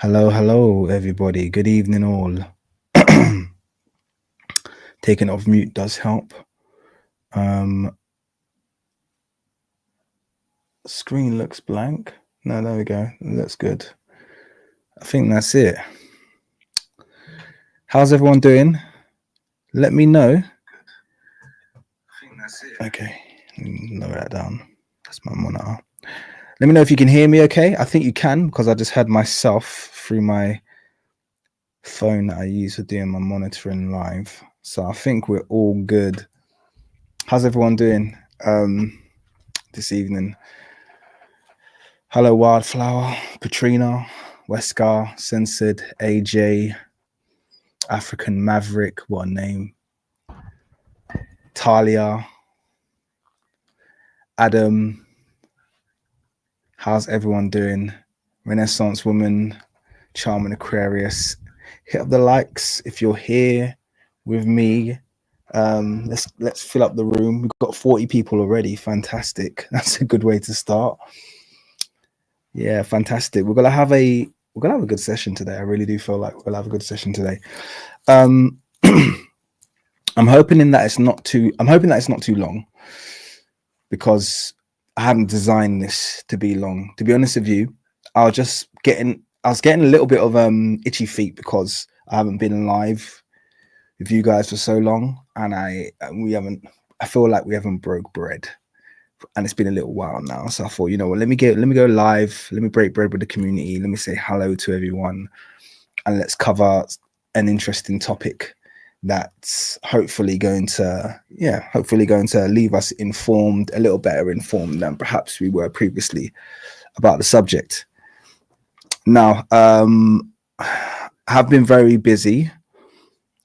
Hello, hello, everybody. Good evening, all. Taking it off mute does help. Screen looks blank. No, there we go. That's good. I think that's it. How's everyone doing? Let me know. Okay, lower that down. That's my monitor. Let me know if you can hear me okay. I think you can because I just heard myself through my phone that I use for doing my monitoring live. So I think we're all good. How's everyone doing this evening? Hello, Wildflower, Katrina, Wesker, Censored, AJ, African Maverick, what a name. Talia, Adam, how's everyone doing? Renaissance Woman, Charming Aquarius. Hit up the likes if you're here with me. Let's fill up the room. We've got 40 people already. Fantastic. That's a good way to start. Yeah, fantastic. We're gonna have a good session today. I really do feel like we'll have a good session today. I'm hoping that it's not too long because I haven't designed this to be long. To be honest with you, I was getting a little bit of itchy feet because I haven't been live with you guys for so long, and I feel like we haven't broke bread. And it's been a little while now, so I thought, you know what, let me go live, let me break bread with the community, let me say hello to everyone, and let's cover an interesting topic that's hopefully going to leave us informed, a little better informed than perhaps we were previously about the subject. Now, I have been very busy.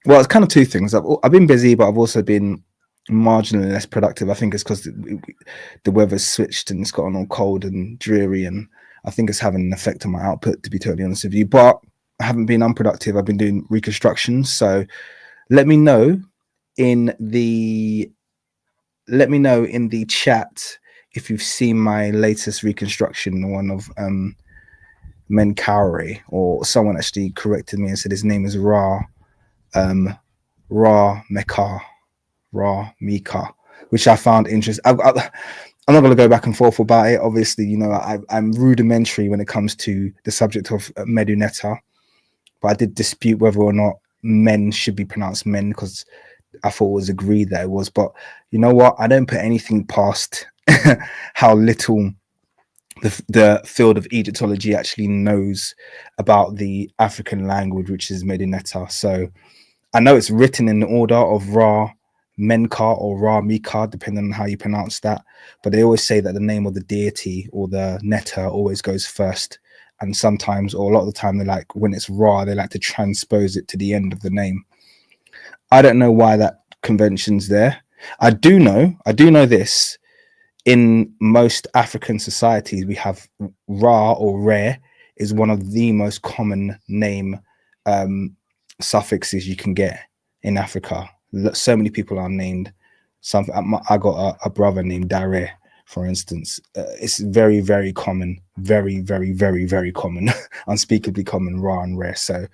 Well, it's kind of two things. I've been busy, but I've also been marginally less productive. I think it's because the weather's switched and it's gotten all cold and dreary, and I think it's having an effect on my output, to be totally honest with you. But I haven't been unproductive. I've been doing reconstructions. So let me know in the chat if you've seen my latest reconstruction, one of Menkaure, or someone actually corrected me and said his name is Ra Meka, which I found interesting. I'm not going to go back and forth about it. Obviously, you know, I'm rudimentary when it comes to the subject of Medunetta, but I did dispute whether or not men should be pronounced men because I thought it was agreed that it was. But you know what? I don't put anything past how little the field of Egyptology actually knows about the African language, which is Medunetta. So I know it's written in the order of Ra Menka or Ra Mika, depending on how you pronounce that. But they always say that the name of the deity or the Netta always goes first. And sometimes, or a lot of the time, they like when it's Ra, they like to transpose it to the end of the name. I don't know why that convention's there. I do know this. In most African societies, we have Ra or Re is one of the most common name suffixes you can get in Africa. So many people are named something. I got a brother named Dare, for instance. It's very, very common, very, very, very, very common, unspeakably common, Ra and Re. So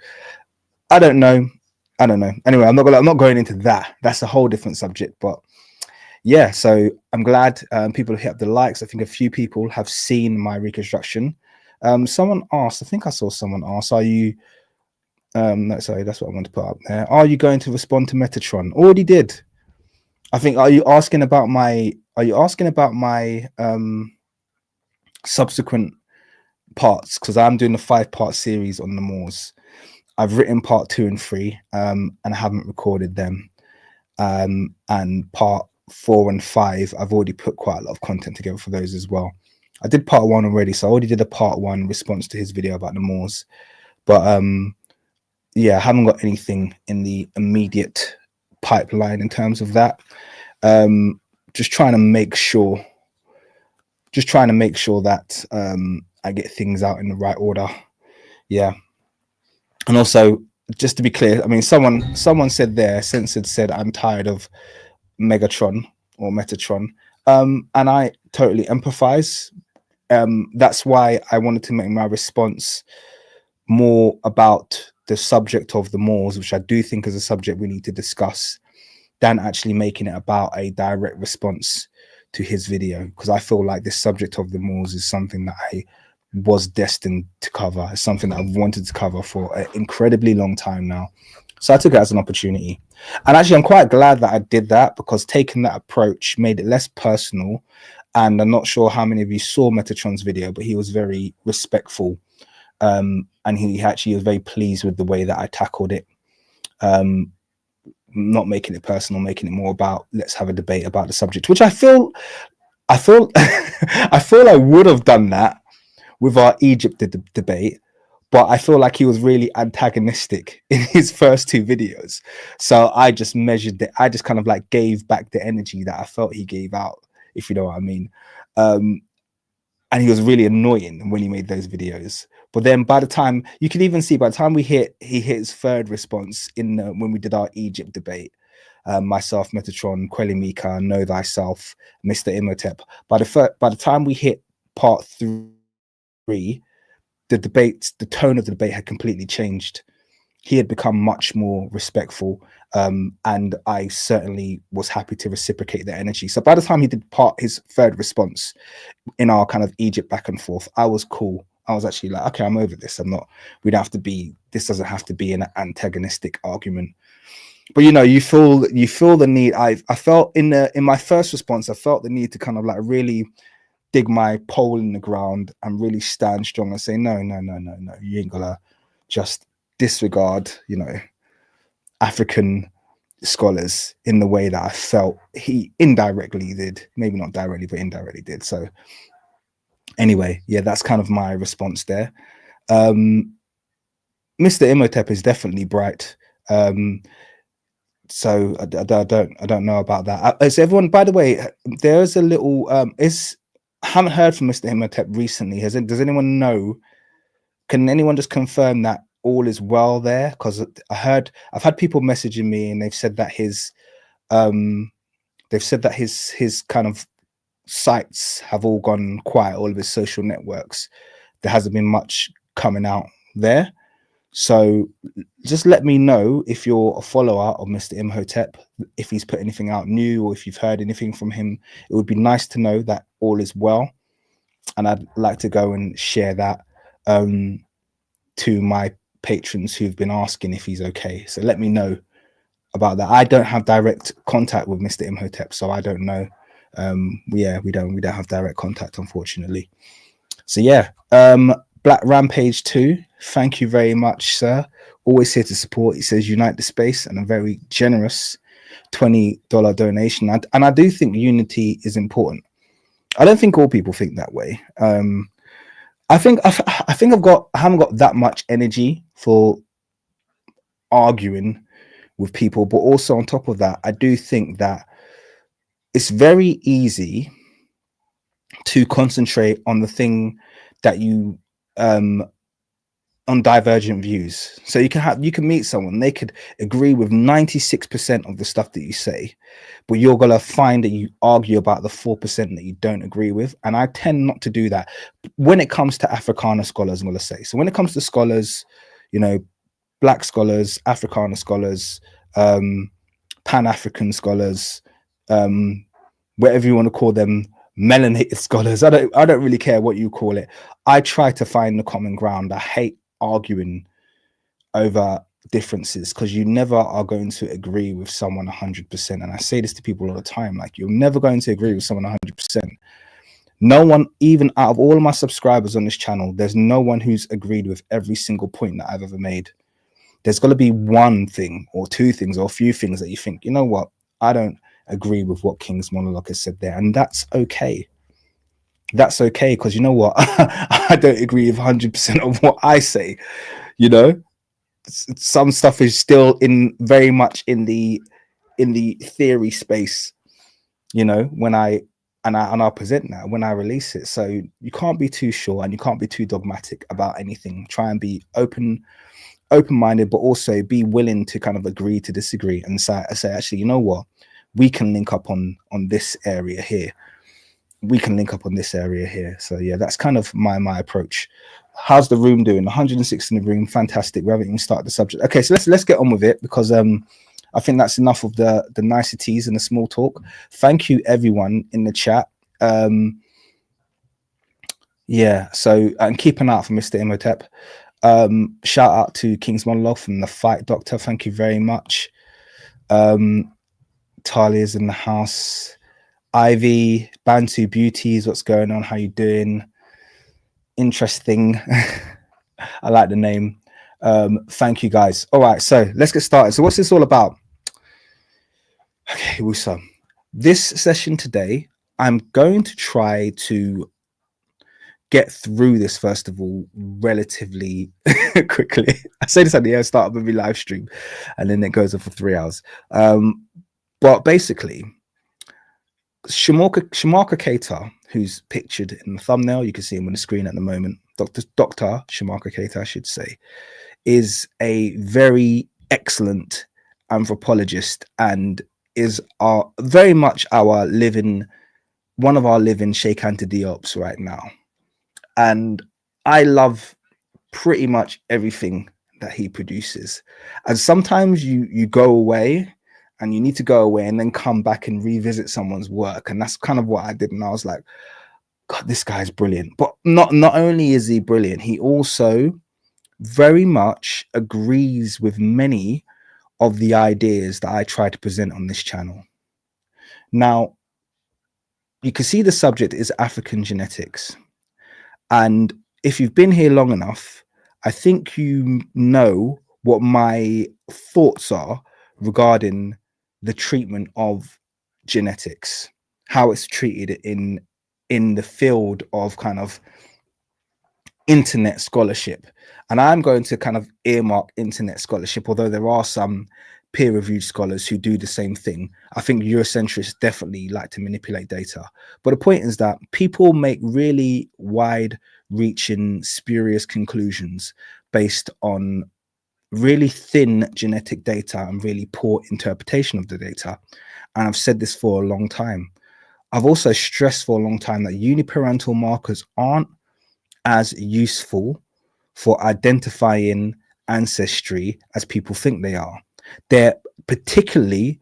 I don't know. Anyway, I'm not going into that. That's a whole different subject. But yeah, so I'm glad people hit up the likes. I think a few people have seen my reconstruction. Someone asked, I think I saw someone ask, are you no, sorry, that's what I want to put up there. Are you going to respond to Metatron? Already did. I think, are you asking about my subsequent parts? Because I'm doing a 5-part series on the Moors. I've written part 2 and 3, and I haven't recorded them. And part 4 and 5, I've already put quite a lot of content together for those as well. I did part 1 already, so I already did a part 1 response to his video about the Moors. But yeah, I haven't got anything in the immediate pipeline in terms of that. Just trying to make sure that I get things out in the right order. Yeah. And also, just to be clear, I mean, someone said there, Censored said, I'm tired of Megatron or Metatron. And I totally empathize. That's why I wanted to make my response more about the subject of the Moors, which I do think is a subject we need to discuss, than actually making it about a direct response to his video, because I feel like this subject of the Moors is something that I was destined to cover. It's something that I've wanted to cover for an incredibly long time now. So I took it as an opportunity. And actually, I'm quite glad that I did that, because taking that approach made it less personal. And I'm not sure how many of you saw Metatron's video, but he was very respectful. And he actually was very pleased with the way that I tackled it. Not making it personal, making it more about, let's have a debate about the subject, which I feel I would have done that with our Egypt debate, but I feel like he was really antagonistic in his first two videos. So I just measured it. I just kind of like gave back the energy that I felt he gave out, if you know what I mean. And he was really annoying when he made those videos. But then by the time, you can even see by the time he hit his third response in when we did our Egypt debate, myself, Metatron, Quelimika, Know Thyself, Mr. Imhotep. By the time we hit part 3, the tone of the debate had completely changed. He had become much more respectful, and I certainly was happy to reciprocate that energy. So by the time he did his third response in our kind of Egypt back and forth, I was cool. I was actually like, okay, I'm over this. This doesn't have to be an antagonistic argument. But you feel the need. I felt in my first response, I felt the need to kind of like really dig my pole in the ground and really stand strong and say, no, you ain't gonna just disregard, African scholars in the way that I felt he indirectly did. Maybe not directly, but indirectly did. So anyway, yeah, that's kind of my response there. Mr. Imhotep is definitely bright. So I don't know about that. Is everyone, by the way, there's a little I haven't heard from Mr. Imhotep recently. Does anyone know? Can anyone just confirm that all is well there? Because I've had people messaging me and they've said that his kind of sites have all gone quiet, all of his social networks. There hasn't been much coming out there. So just let me know if you're a follower of Mr. Imhotep, if he's put anything out new, or if you've heard anything from him. It would be nice to know that all is well. And I'd like to go and share that to my patrons who've been asking if he's okay. So let me know about that. I don't have direct contact with Mr. Imhotep, so I don't know. We don't have direct contact, unfortunately. So yeah, Black Rampage 2, thank you very much, sir. Always here to support. He says unite the space, and a very generous $20 donation. And I do think unity is important. I don't think all people think that way. I haven't got that much energy for arguing with people, but also on top of that, I do think that it's very easy to concentrate on the thing that you on divergent views. So you can meet someone, they could agree with 96% of the stuff that you say, but you're gonna find that you argue about the 4% that you don't agree with. And I tend not to do that when it comes to Africana scholars, I'm gonna say. So when it comes to scholars, Black scholars, Africana scholars, Pan-African scholars, whatever you want to call them, melanated scholars, I don't really care what you call it. I try to find the common ground. I hate arguing over differences, because you never are going to agree with someone 100%. And I say this to people all the time, like, you're never going to agree with someone 100%. No one, even out of all of my subscribers on this channel, there's no one who's agreed with every single point that I've ever made. There's got to be one thing or two things or a few things that you think, you know what, I don't agree with what King's monologue has said there. And that's okay. That's okay, because you know what, I don't agree with 100% of what I say. Some stuff is still very much in the theory space, when I'll present that when I release it. So you can't be too sure, and you can't be too dogmatic about anything. Try and be open-minded, but also be willing to kind of agree to disagree and say actually, you know what, we can link up on this area here. We can link up on this area here. So yeah, that's kind of my approach. How's the room doing? 106 in the room. Fantastic. We haven't even started the subject. Okay, so let's get on with it, because I think that's enough of the niceties and the small talk. Thank you everyone in the chat. Yeah, so and keep an eye out for Mr. Imhotep. Shout out to King's Monologue from the Fight Doctor. Thank you very much. Talia's in the house. Ivy, Bantu Beauties, what's going on? How you doing? Interesting. I like the name. Thank you guys. All right, so let's get started. So what's this all about? Okay, Wusa. This session today, I'm going to try to get through this, first of all, relatively quickly. I say this at the start of every live stream, and then it goes on for 3 hours. But basically, Schuenemann Keita, who's pictured in the thumbnail, you can see him on the screen at the moment, Dr. Schuenemann Keita, I should say, is a very excellent anthropologist and is very much one of our living Sheikh Anta Diops right now. And I love pretty much everything that he produces. And sometimes you go away and you need to go away and then come back and revisit someone's work. And that's kind of what I did. And I was like, God, this guy's brilliant. But not only is he brilliant, he also very much agrees with many of the ideas that I try to present on this channel. Now, you can see the subject is African genetics. And if you've been here long enough, I think you know what my thoughts are regarding the treatment of genetics, how it's treated in the field of kind of internet scholarship. And I'm going to kind of earmark internet scholarship, although there are some peer-reviewed scholars who do the same thing. I think Eurocentrists definitely like to manipulate data. But the point is that people make really wide-reaching, spurious conclusions based on really thin genetic data and really poor interpretation of the data. And I've said this for a long time. I've also stressed for a long time that uniparental markers aren't as useful for identifying ancestry as people think they are. They're particularly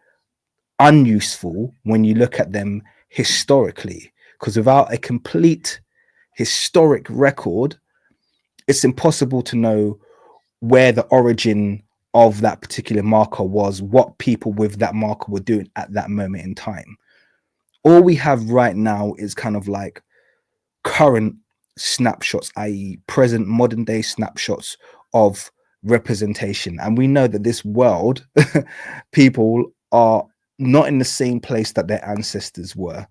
unuseful when you look at them historically, because without a complete historic record, it's impossible to know where the origin of that particular marker was, what people with that marker were doing at that moment in time. All we have right now is kind of like current snapshots, i.e. present modern day snapshots of representation. And we know that this world, people are not in the same place that their ancestors were.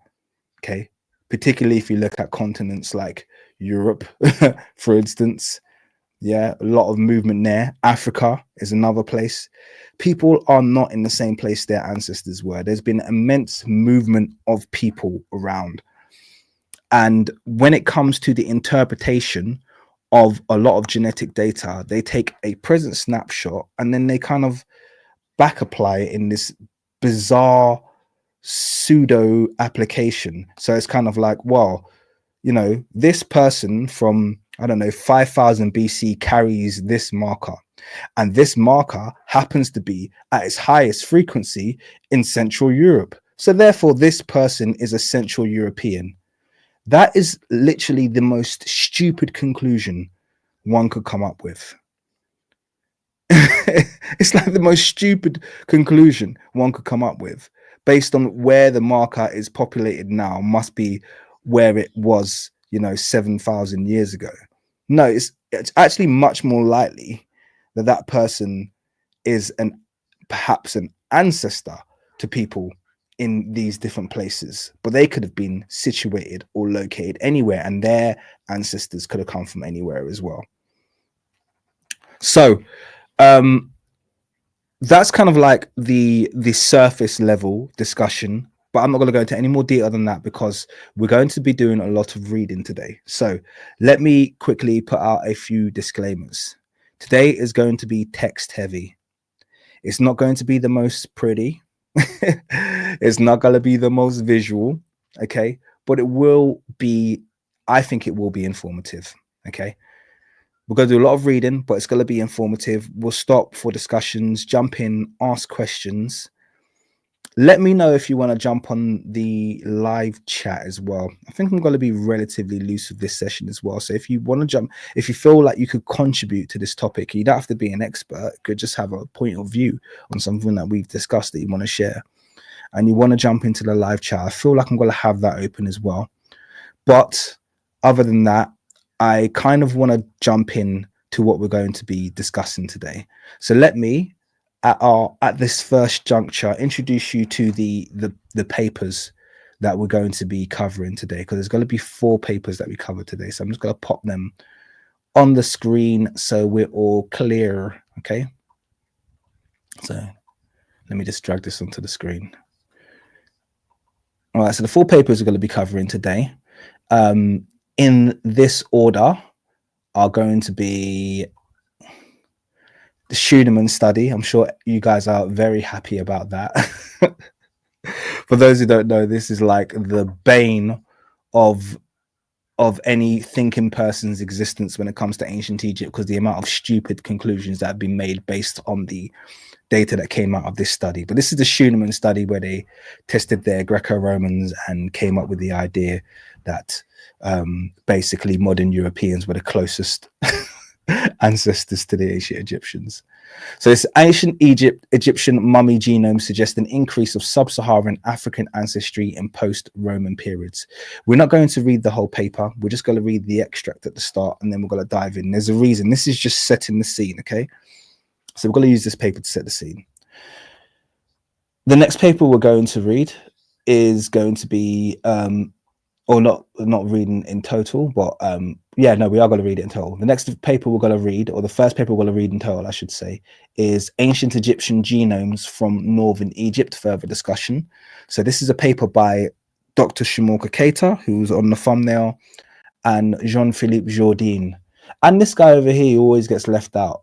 Okay. Particularly if you look at continents like Europe, for instance. Yeah, a lot of movement there. Africa is another place. People are not in the same place their ancestors were. There's been immense movement of people around. And when it comes to the interpretation of a lot of genetic data, they take a present snapshot and then they kind of back apply it in this bizarre pseudo application. So it's kind of like, well, you know, this person from, I don't know, 5000 BC carries this marker. And this marker happens to be at its highest frequency in Central Europe. So therefore, this person is a Central European. That is literally the most stupid conclusion one could come up with. It's like the most stupid conclusion one could come up with based on where the marker is populated now must be where it was, you know, 7,000 years ago. No, it's actually much more likely that that person is perhaps an ancestor to people in these different places, but they could have been situated or located anywhere, and their ancestors could have come from anywhere as well. So that's kind of like the surface level discussion, but I'm not going to go into any more detail than that because we're going to be doing a lot of reading today. So let me quickly put out a few disclaimers. Today is going to be text heavy. It's not going to be the most pretty. It's not going to be the most visual, okay? But it will be, I think it will be informative, okay? We're going to do a lot of reading, but it's going to be informative. We'll stop for discussions, jump in, ask questions. Let me know if you want to jump on the live chat as well. I think I'm going to be relatively loose with this session as well. So if you want to jump, if you feel like you could contribute to this topic, you don't have to be an expert. You could just have a point of view on something that we've discussed that you want to share, and you want to jump into the live chat. I feel like I'm going to have that open as well. But other than that, I kind of want to jump in to what we're going to be discussing today. So let me, at this first juncture, introduce you to the papers that we're going to be covering today, because there's going to be 4 papers that we cover today. So I'm just going to pop them on the screen so we're all clear. Okay. So let me just drag this onto the screen. All right. So the 4 papers we're going to be covering today, in this order, are going to be the Schuenemann study. I'm sure you guys are very happy about that. For those who don't know, this is like the bane of any thinking person's existence when it comes to ancient Egypt, because the amount of stupid conclusions that have been made based on the data that came out of this study. But this is the Schuenemann study, where they tested their Greco-Romans and came up with the idea that basically modern Europeans were the closest ancestors to the ancient Egyptians. So this ancient Egyptian mummy genome suggests an increase of sub-Saharan African ancestry in post-Roman periods. We're not going to read the whole paper. We're just going to read the extract at the start, and then we're going to dive in. There's a reason. This is just setting the scene, okay? So we're going to use this paper to set the scene. The next paper we're going to read is going to be, or not reading in total, but yeah, no, we are going to read it in total. The next paper we're going to read, or the first paper we're going to read in total, I should say, is Ancient Egyptian Genomes from Northern Egypt, further discussion. So this is a paper by Dr. SOY Keita, who's on the thumbnail, and Jean-Philippe Jourdain. And this guy over here always gets left out,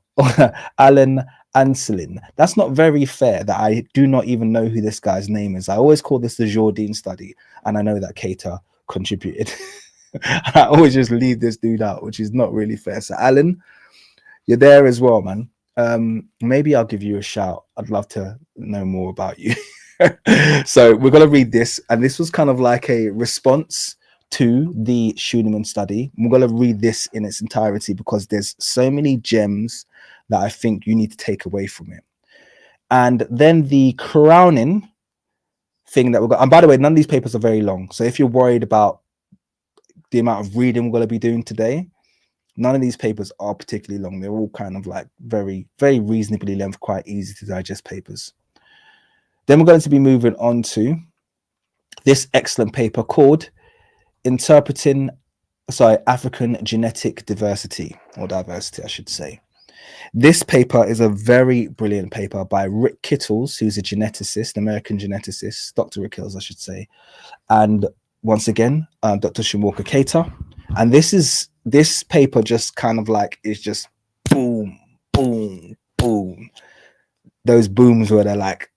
Alan Anselin. That's not very fair that I do not even know who this guy's name is. I always call this the Jourdain study, and I know that Keita contributed. I always just leave this dude out, which is not really fair. So Alan, you're there as well, man. Maybe I'll give you a shout. I'd love to know more about you. So we're going to read this, and this was kind of like a response to the Schuenemann study. We're going to read this in its entirety because there's so many gems that I think you need to take away from it. And then the crowning thing that we've got, and by the way, none of these papers are very long. So if you're worried about the amount of reading we're going to be doing today, none of these papers are particularly long. They're all kind of like very, very reasonably length, quite easy to digest papers. Then we're going to be moving on to this excellent paper called Interpreting African Genetic Diversity, or Diversity, I should say. This paper is a very brilliant paper by Rick Kittles, who's a geneticist, American geneticist, Dr. Rick Kittles, I should say. And once again, Dr. SOY Keita. And this paper just kind of like is just boom, boom, boom. Those booms where they're like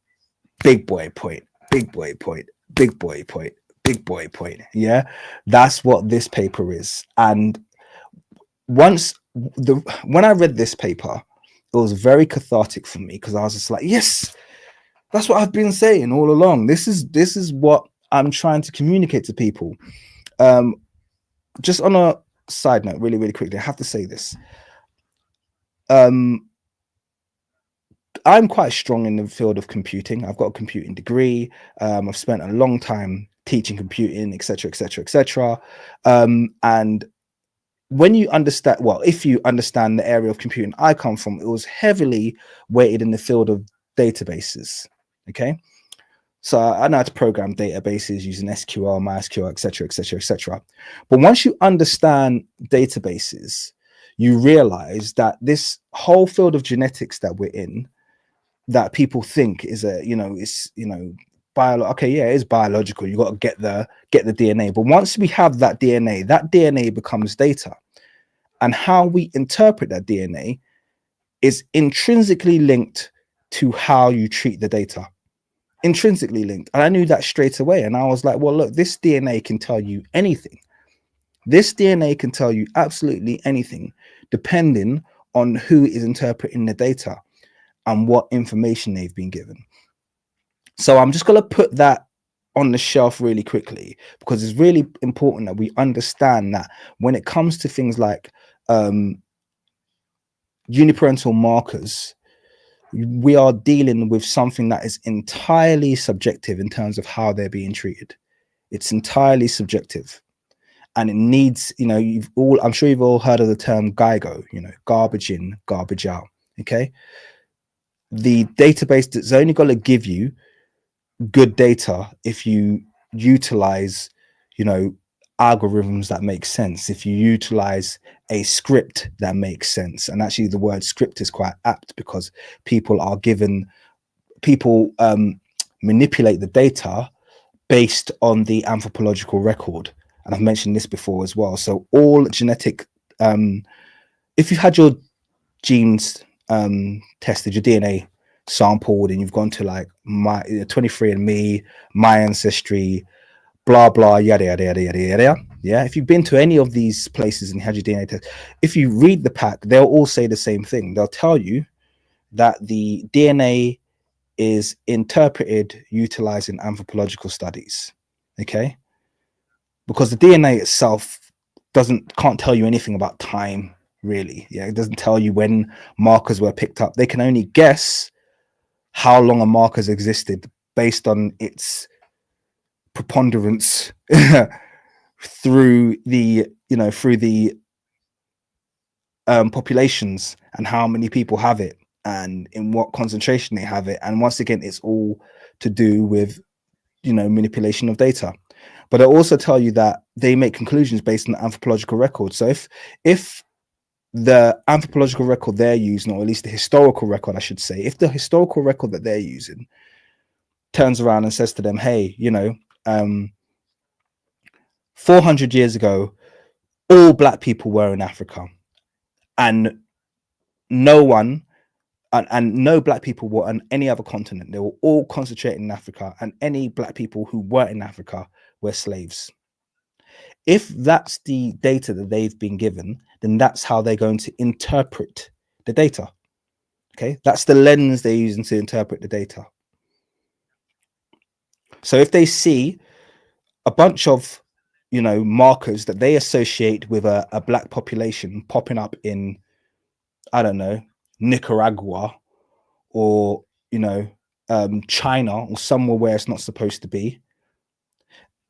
big boy point, big boy point, big boy point, big boy point. Yeah, that's what this paper is. And when I read this paper, it was very cathartic for me, because I was just like, yes, that's what I've been saying all along. This is what I'm trying to communicate to people. Just on a side note, really, really quickly, I have to say this. I'm quite strong in the field of computing. I've got a computing degree. I've spent a long time teaching computing, etc., etc., etc. And when you understand, well, if you understand the area of computing I come from, it was heavily weighted in the field of databases. Okay, so I know how to program databases using SQL, MySQL, etc., etc., etc. But once you understand databases, you realize that this whole field of genetics that we're in, that people think is okay, yeah, it is biological. You got to get the DNA. But once we have that DNA becomes data, and how we interpret that DNA is intrinsically linked to how you treat the data. Intrinsically linked. And I knew that straight away. And I was like, well, look, this DNA can tell you anything. This DNA can tell you absolutely anything. depending on who is interpreting the data and what information they've been given. So I'm just going to put that on the shelf really quickly, because it's really important that we understand that when it comes to things like uniparental markers, we are dealing with something that is entirely subjective in terms of how they're being treated. It's entirely subjective. And it needs, you know, I'm sure you've all heard of the term GIGO, you know, garbage in, garbage out. Okay. The database is only going to give you good data if you utilize, you know, algorithms that make sense, if you utilize a script that makes sense. And actually the word script is quite apt, because people manipulate the data based on the anthropological record. And I've mentioned this before as well. So all genetic, if you've had your genes tested, your DNA sampled, and you've gone to like my 23andMe, my ancestry, blah blah, yada yada yada yada yada. Yeah, if you've been to any of these places and had your DNA test, if you read the pack, they'll all say the same thing. They'll tell you that the DNA is interpreted utilizing anthropological studies. Okay, because the DNA itself can't tell you anything about time, really. Yeah, it doesn't tell you when markers were picked up. They can only guess how long a marker's existed based on its preponderance through the populations, and how many people have it and in what concentration they have it. And once again, it's all to do with, you know, manipulation of data. But I also tell you that they make conclusions based on the anthropological record. So if the anthropological record they're using, or at least the historical record, I should say, if the historical record that they're using turns around and says to them, hey, you know, 400 years ago, all black people were in Africa, and no one and no black people were on any other continent. They were all concentrated in Africa, and any black people who were in Africa were slaves. If that's the data that they've been given, then that's how they're going to interpret the data. Okay, that's the lens they're using to interpret the data. So if they see a bunch of, you know, markers that they associate with a black population popping up in, I don't know, Nicaragua, or, you know, China, or somewhere where it's not supposed to be,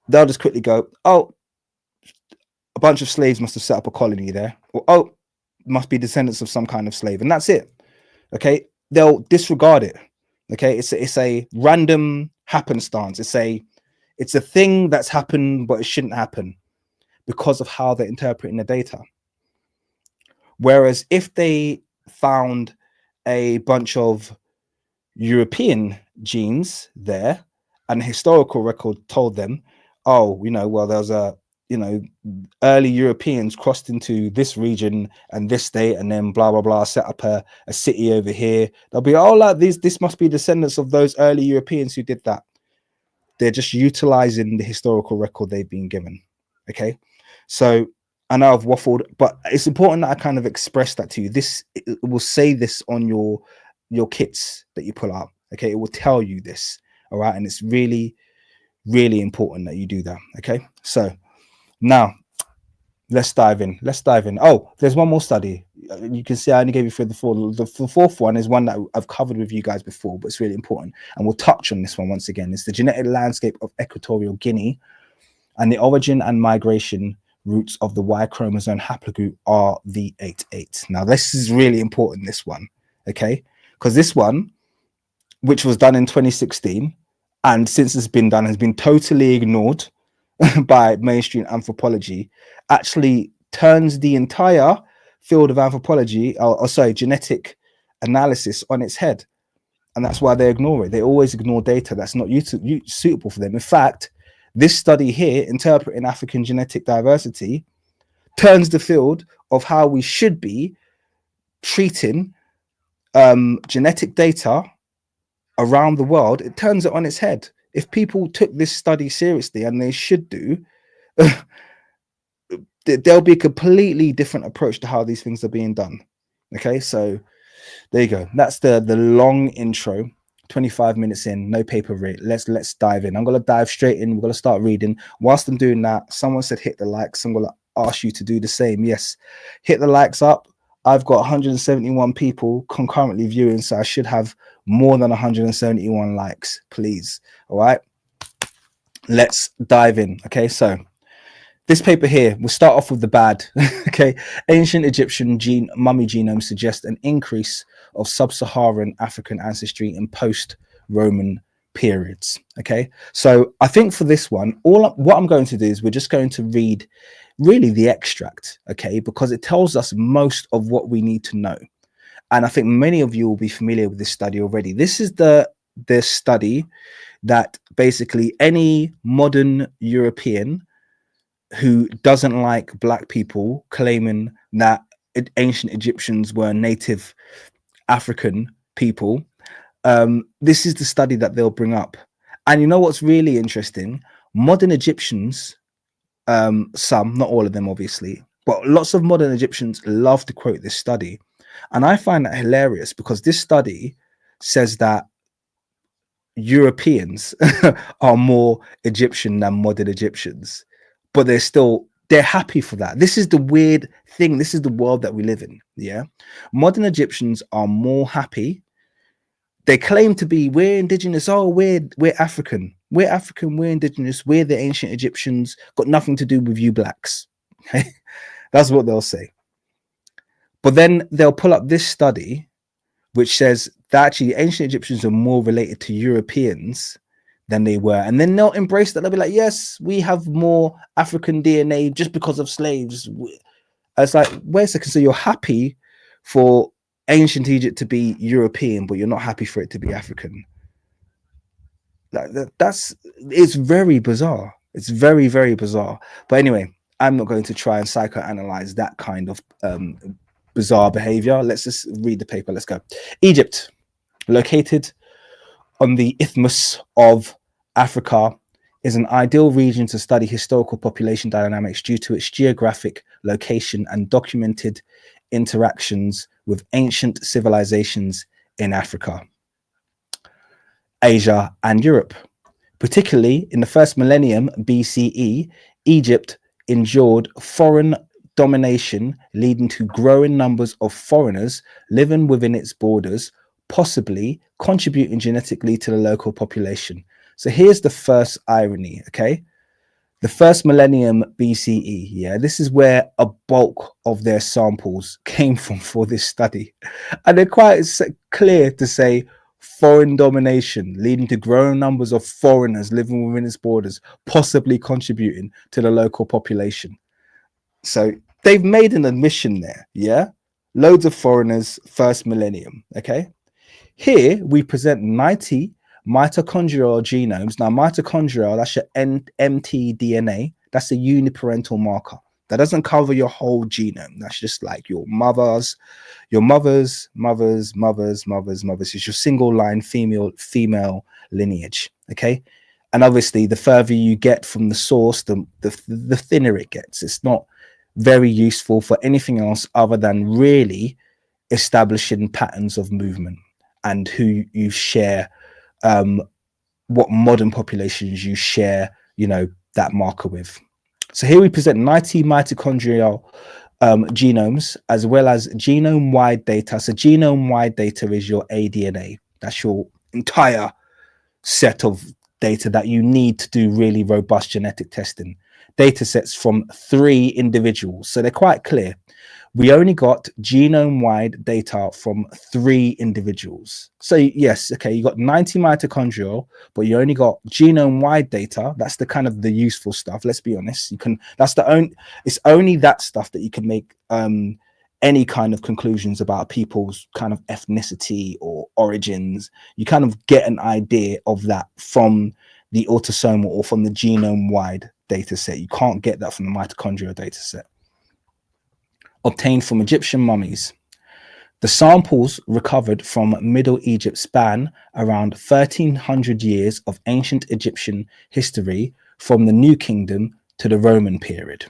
they'll just quickly go, oh, a bunch of slaves must have set up a colony there, or oh, must be descendants of some kind of slave, and that's it. Okay, they'll disregard it. Okay, it's a random happenstance. It's a thing that's happened, but it shouldn't happen, because of how they're interpreting the data. Whereas if they found a bunch of European genes there, and the historical record told them, oh, you know, well, there's a, you know, early Europeans crossed into this region and this state, and then blah blah blah, set up a city over here, they'll be, oh, like this must be descendants of those early Europeans who did that. They're just utilizing the historical record they've been given. Okay, so I know I've waffled, but it's important that I kind of express that to you. It will say this on your kits that you pull out. Okay, it will tell you this. All right, and it's really, really important that you do that. Okay, so now let's dive in. Oh, there's one more study. You can see I only gave you three of the four. The fourth one is one that I've covered with you guys before, but it's really important, and we'll touch on this one once again. It's the genetic landscape of Equatorial Guinea and the origin and migration routes of the Y chromosome haplogroup RV88. Now, this is really important, this one, okay? Because this one, which was done in 2016, and since it's been done, has been totally ignored by mainstream anthropology, actually turns the entire field of anthropology, or sorry, genetic analysis on its head. And that's why they ignore it. They always ignore data that's not suitable for them. In fact, this study here, interpreting African genetic diversity, turns the field of how we should be treating genetic data around the world. It turns it on its head. If people took this study seriously, and they should do, there'll be a completely different approach to how these things are being done. Okay, so there you go. That's the long intro. 25 minutes in, no paper rate. Let's dive in. I'm gonna dive straight in. We're gonna start reading. Whilst I'm doing that, someone said hit the likes. I'm gonna ask you to do the same. Yes, hit the likes up. I've got 171 people concurrently viewing, so I should have more than 171 likes, please. All right, let's dive in. Okay, so this paper here, we'll start off with the bad. Okay, ancient Egyptian mummy genomes suggest an increase of sub-Saharan African ancestry in post-Roman periods. Okay, so I think for this one, what I'm going to do is we're just going to read really the extract, okay, because it tells us most of what we need to know. And I think many of you will be familiar with this study already. This is the study that basically any modern European who doesn't like black people claiming that ancient Egyptians were native African people, this is the study that they'll bring up. And you know what's really interesting? Modern Egyptians, some, not all of them obviously, but lots of modern Egyptians love to quote this study. And I find that hilarious because this study says that Europeans are more Egyptian than modern Egyptians, but they're happy for that. This is the weird thing. This is the world that we live in. Yeah. Modern Egyptians are more happy. They claim to be, we're indigenous. Oh, we're African. We're African. We're indigenous. We're the ancient Egyptians. Got nothing to do with you blacks. Okay. That's what they'll say. But then they'll pull up this study, which says that actually ancient Egyptians are more related to Europeans than they were. And then they'll embrace that. They'll be like, yes, we have more African DNA just because of slaves. It's like, wait a second. So you're happy for ancient Egypt to be European, but you're not happy for it to be African. Like it's very bizarre. It's very, very bizarre. But anyway, I'm not going to try and psychoanalyze that kind of bizarre behavior. Let's just read the paper. Let's go. Egypt, located on the isthmus of Africa, is an ideal region to study historical population dynamics due to its geographic location and documented interactions with ancient civilizations in Africa, Asia, and Europe. Particularly in the first millennium BCE, Egypt endured foreign domination, leading to growing numbers of foreigners living within its borders, possibly contributing genetically to the local population. So here's the first irony, okay? The first millennium BCE, yeah, this is where a bulk of their samples came from for this study. And they're quite clear to say foreign domination, leading to growing numbers of foreigners living within its borders, possibly contributing to the local population. So they've made an admission there, yeah? Loads of foreigners, first millennium, okay? Here we present 90 mitochondrial genomes. Now, mitochondrial, that's your mtDNA. That's a uniparental marker. That doesn't cover your whole genome. That's just like your mother's mothers. It's your single line female lineage, okay? And obviously, the further you get from the source, the thinner it gets. It's not very useful for anything else other than really establishing patterns of movement and who you share, what modern populations you share, that marker with. So here we present 90 mitochondrial genomes, as well as genome-wide data. So genome-wide data is your aDNA. That's your entire set of data that you need to do really robust genetic testing. Data sets from 3 individuals. So they're quite clear. We only got genome-wide data from 3 individuals. So yes, okay, you got 90 mitochondrial, but you only got genome-wide data. That's the kind of the useful stuff. Let's be honest. It's only that stuff that you can make any kind of conclusions about people's kind of ethnicity or origins. You kind of get an idea of that from the autosomal or from the genome-wide data set. You can't get that from the mitochondrial data set. Obtained from Egyptian mummies. The samples recovered from Middle Egypt span around 1300 years of ancient Egyptian history from the New Kingdom to the Roman period.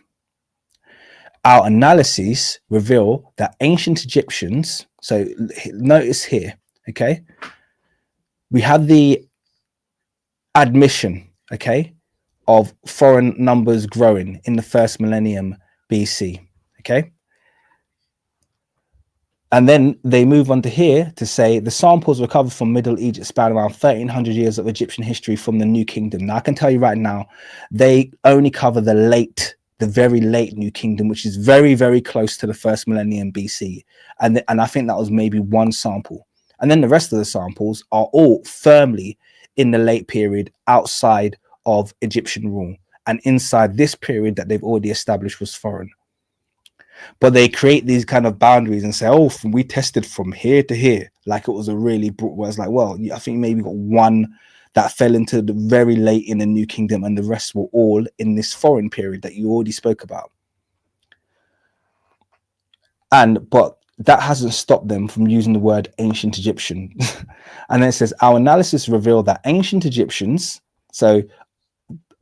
Our analyses reveal that ancient Egyptians, so notice here, okay, we have the admission, okay, of foreign numbers growing in the first millennium BC, okay? And then they move on to here to say the samples recovered from Middle Egypt span around 1300 years of Egyptian history from the New Kingdom. Now, I can tell you right now, they only cover the very late New Kingdom, which is very, very close to the first millennium BC. And I think that was maybe one sample. And then the rest of the samples are all firmly in the late period outside of Egyptian rule. And inside this period that they've already established was foreign. But they create these kind of boundaries and say, oh, we tested from here to here, like it was a really broad, where it's like, well, I think maybe got one that fell into the very late in the New Kingdom, and the rest were all in this foreign period that you already spoke about. But that hasn't stopped them from using the word ancient Egyptian. And then it says, our analysis revealed that ancient Egyptians,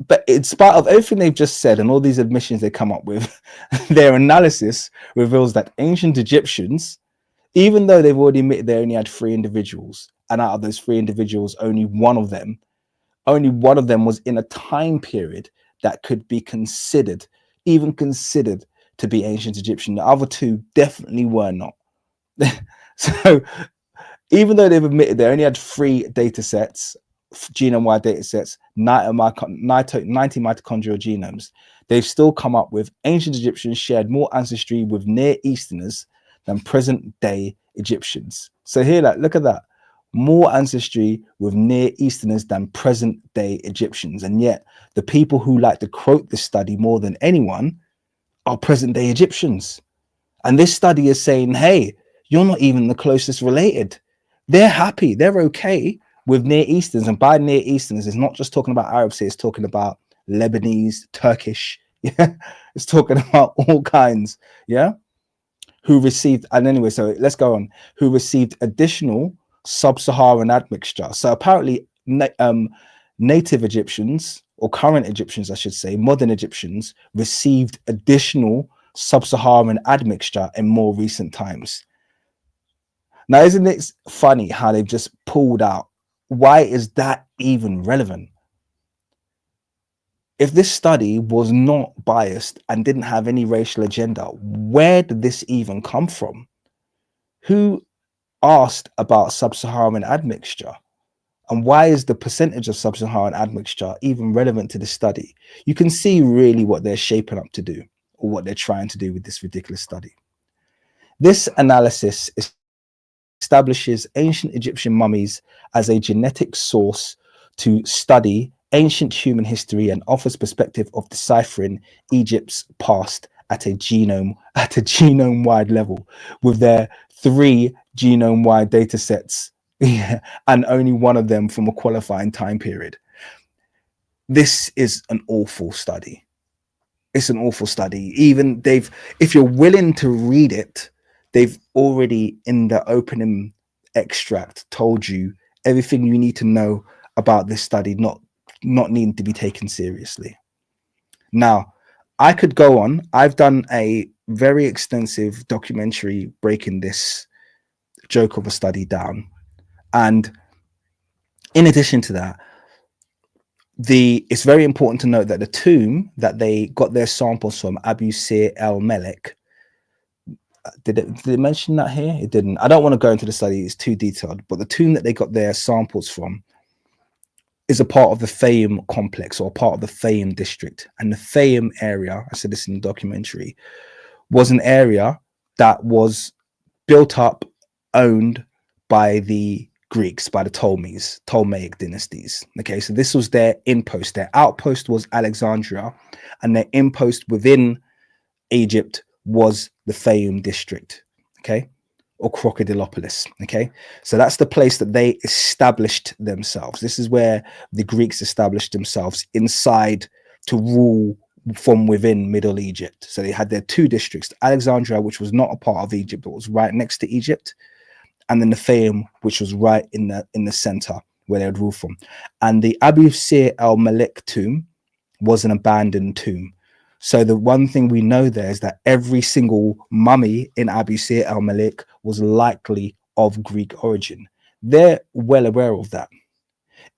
but in spite of everything they've just said and all these admissions they come up with, their analysis reveals that ancient Egyptians, even though they've already admitted they only had 3 individuals, and out of those 3 individuals, only one of them was in a time period that could be considered to be ancient Egyptian. The other 2 definitely were not. So even though they've admitted they only had 3 data sets, genome-wide data sets, 90 mitochondrial genomes, they've still come up with ancient Egyptians shared more ancestry with Near Easterners than present-day Egyptians. So here, look at that. More ancestry with Near Easterners than present-day Egyptians. And yet, the people who like to quote this study more than anyone are present-day Egyptians. And this study is saying, hey, you're not even the closest related. They're happy. They're okay with Near Easterns. And by Near Easterns, it's not just talking about Arabs here, it's talking about Lebanese, Turkish, yeah, it's talking about all kinds, yeah, who received, and anyway, so let's go on, who received additional sub-Saharan admixture. So apparently native Egyptians, or current Egyptians, I should say, modern Egyptians, received additional sub-Saharan admixture in more recent times. Now, isn't it funny how they've just pulled out? Why is that even relevant? If this study was not biased and didn't have any racial agenda, where did this even come from? Who asked about sub-Saharan admixture? And why is the percentage of sub-Saharan admixture even relevant to the study? You can see really what they're shaping up to do, or what they're trying to do with this ridiculous study. This analysis establishes ancient Egyptian mummies as a genetic source to study ancient human history and offers perspective of deciphering Egypt's past at a genome-wide level, with their 3 genome-wide data sets, and only one of them from a qualifying time period. This is an awful study. It's an awful study. Even if you're willing to read it, they've already in the opening extract told you everything you need to know about this study, not needing to be taken seriously. Now, I could go on. I've done a very extensive documentary breaking this joke of a study down. And in addition to that, it's very important to note that the tomb that they got their samples from, Abu Sir el-Melek, did it mention that here? It didn't. I don't want to go into the study, it's too detailed, but the tomb that they got their samples from is a part of the Fayum complex, or part of the Fayum district. And the Fayum area, I said this in the documentary, was an area that was built up, owned by the Greeks, by the Ptolemaic dynasties. Okay, so this was their inpost. Their outpost was Alexandria, and their inpost within Egypt was the Fayum district, okay, or Crocodilopolis. Okay, so that's the place that they established themselves. This is where the Greeks established themselves inside to rule from within Middle Egypt. So they had their 2 districts, Alexandria, which was not a part of Egypt, but was right next to Egypt, and then the Fayum, which was right in the center where they would rule from. And the Abu Sir el-Melek tomb was an abandoned tomb. So the one thing we know there is that every single mummy in Abu Sir al-Malik was likely of Greek origin. They're well aware of that.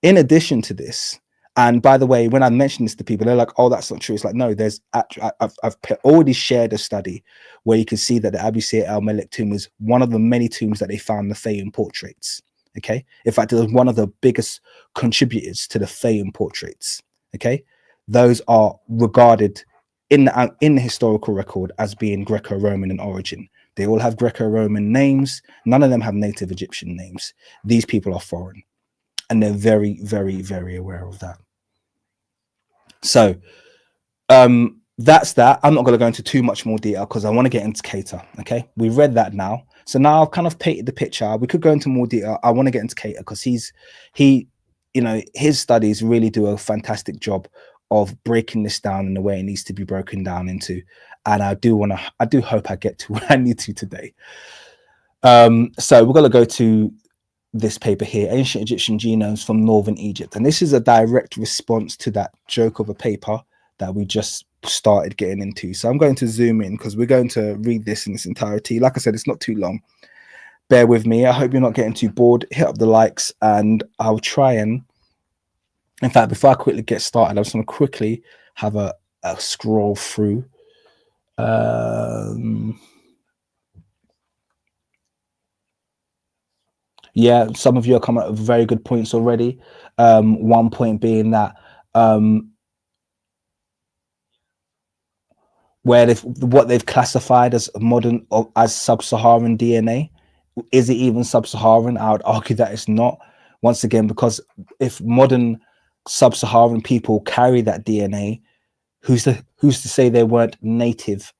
In addition to this, and by the way, when I mention this to people, they're like, "Oh, that's not true." It's like, no, there's actually, I've already shared a study where you can see that the Abu Sir al-Malik tomb is one of the many tombs that they found the Fayum portraits. Okay, in fact, it was one of the biggest contributors to the Fayum portraits. Okay, those are regarded in the historical record as being Greco-Roman in origin. They all have Greco-Roman names. None of them have native Egyptian names. These people are foreign, and they're very, very, very aware of that. So that's that. I'm not going to go into too much more detail because I want to get into Keita. Okay, we've read that now. So now I've kind of painted the picture. We could go into more detail. I want to get into Keita because his studies really do a fantastic job of breaking this down in the way it needs to be broken down into. And I do hope I get to where I need to today. So we're going to go to this paper here, Ancient Egyptian Genomes from Northern Egypt. And this is a direct response to that joke of a paper that we just started getting into. So I'm going to zoom in because we're going to read this in its entirety. Like I said, it's not too long. Bear with me. I hope you're not getting too bored. Hit up the likes and I'll try and, in fact, before I quickly get started, I just want to quickly have a scroll through. Yeah, some of you are coming up with very good points already. One point being that where what they've classified as modern or as sub-Saharan DNA, is it even sub-Saharan? I would argue that it's not. Once again, because if modern sub-Saharan people carry that DNA, who's to say they weren't native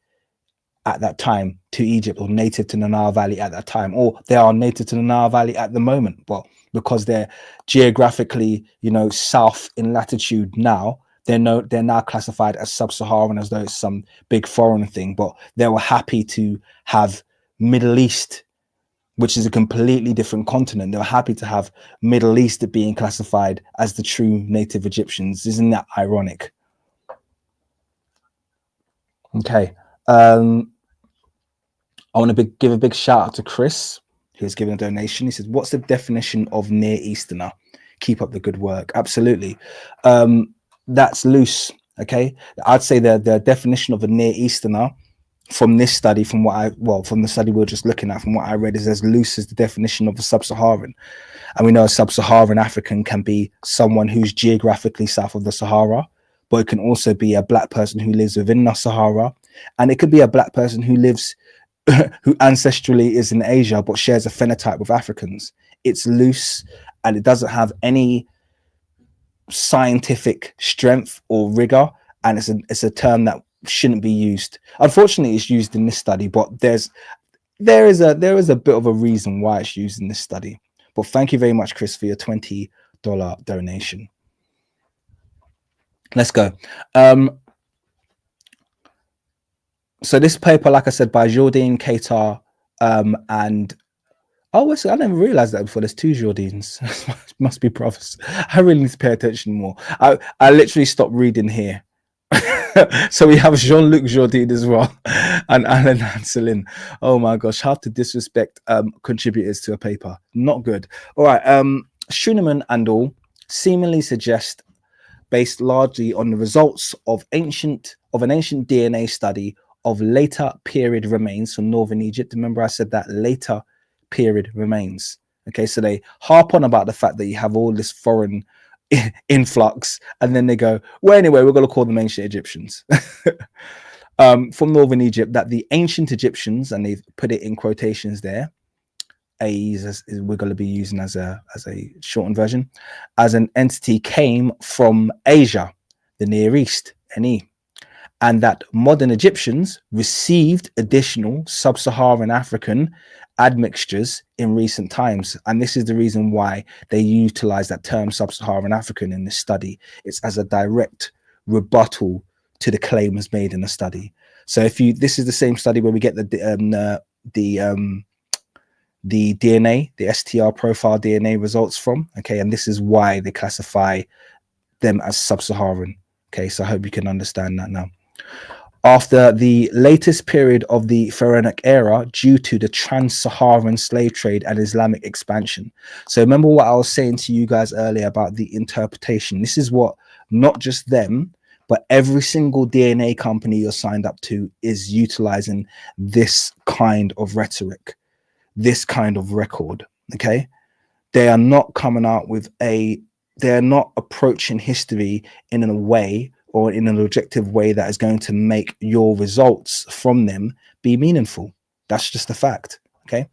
at that time to Egypt or native to the Nile Valley at that time, or they are native to the Nile Valley at the moment? Well, because they're geographically, south in latitude now, they're now classified as sub-Saharan, as though it's some big foreign thing. But they were happy to have Middle East, which is a completely different continent. They were happy to have Middle East being classified as the true native Egyptians. Isn't that ironic? Okay. I want to give a big shout out to Chris, who's given a donation. He says, "What's the definition of Near Easterner? Keep up the good work." Absolutely. That's loose. Okay. I'd say the definition of a Near Easterner from this study, from the study we we're just looking at, from what I read, is as loose as the definition of a sub-Saharan. And we know a sub-Saharan African can be someone who's geographically south of the Sahara, but it can also be a black person who lives within the Sahara. And it could be a black person who lives, who ancestrally is in Asia, but shares a phenotype with Africans. It's loose and it doesn't have any scientific strength or rigor. And it's a term that shouldn't be used. Unfortunately, it's used in this study, but there is a bit of a reason why it's used in this study. But thank you very much, Chris, for your $20 donation. Let's go. So this paper, like I said, by Jordan Keita and I never realized that before. There's two Jordines. Must be brothers. I really need to pay attention more. I literally stopped reading here. So we have Jean-Luc Jourdain as well, and Alan Hanselin. Oh my gosh, how to disrespect contributors to a paper. Not good. All right. Schuenemann and all seemingly suggest, based largely on the results of an ancient DNA study of later period remains from Northern Egypt. Remember I said that later period remains. Okay, so they harp on about the fact that you have all this foreign influx, and then they go, well, anyway, we're going to call them ancient Egyptians. From Northern Egypt, that the ancient Egyptians, and they've put it in quotations there, we're going to be using as a shortened version, as an entity came from Asia, the Near East, NE, and that modern Egyptians received additional sub-Saharan African admixtures in recent times. And this is the reason why they utilize that term sub-Saharan African in this study. It's as a direct rebuttal to the claims made in the study. So this is the same study where we get the DNA, the STR profile DNA results from. Okay, and this is why they classify them as sub-Saharan. Okay, so I hope you can understand that now. After the latest period of the Pharaonic era due to the trans-Saharan slave trade and Islamic expansion. So remember what I was saying to you guys earlier about the interpretation. This is what not just them, but every single DNA company you're signed up to is utilizing this kind of rhetoric, this kind of record, okay? They are not coming out with they're not approaching history in a way or in an objective way that is going to make your results from them be meaningful. That's just a fact, okay?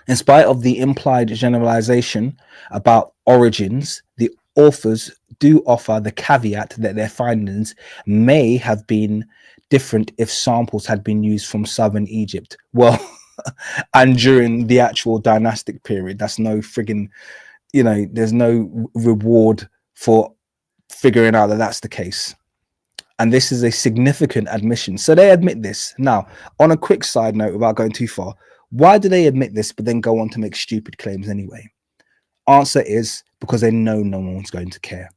In spite of the implied generalization about origins, the authors do offer the caveat that their findings may have been different if samples had been used from southern Egypt. Well, and during the actual dynastic period, that's no friggin', you know, there's no reward for figuring out that that's the case. And this is a significant admission. So they admit this. Now, on a quick side note, without going too far, why do they admit this but then go on to make stupid claims anyway? Answer is because they know no one's going to care.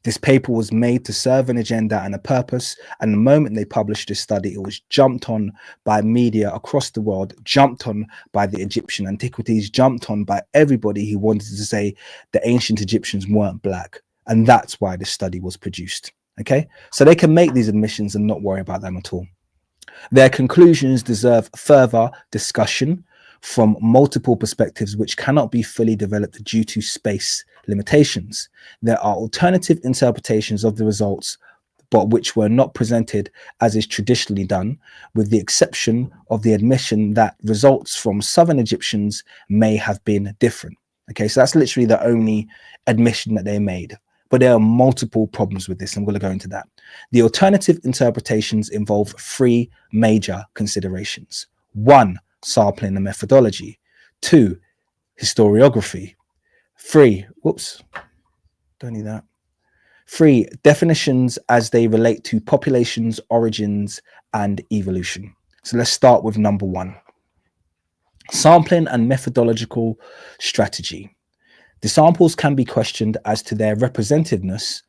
This paper was made to serve an agenda and a purpose, and the moment they published this study, it was jumped on by media across the world, jumped on by the Egyptian antiquities, jumped on by everybody who wanted to say the ancient Egyptians weren't black. And that's why this study was produced. Okay, so they can make these admissions and not worry about them at all. Their conclusions deserve further discussion from multiple perspectives, which cannot be fully developed due to space limitations. There are alternative interpretations of the results, but which were not presented as is traditionally done, with the exception of the admission that results from southern Egyptians may have been different. Okay, so that's literally the only admission that they made. But there are multiple problems with this. I'm going to go into that. The alternative interpretations involve three major considerations. 1, sampling and methodology. 2, historiography. 3, whoops, don't need that. 3, definitions as they relate to populations, origins, and evolution. So let's start with number 1. Sampling and methodological strategy. The samples can be questioned as to their representativeness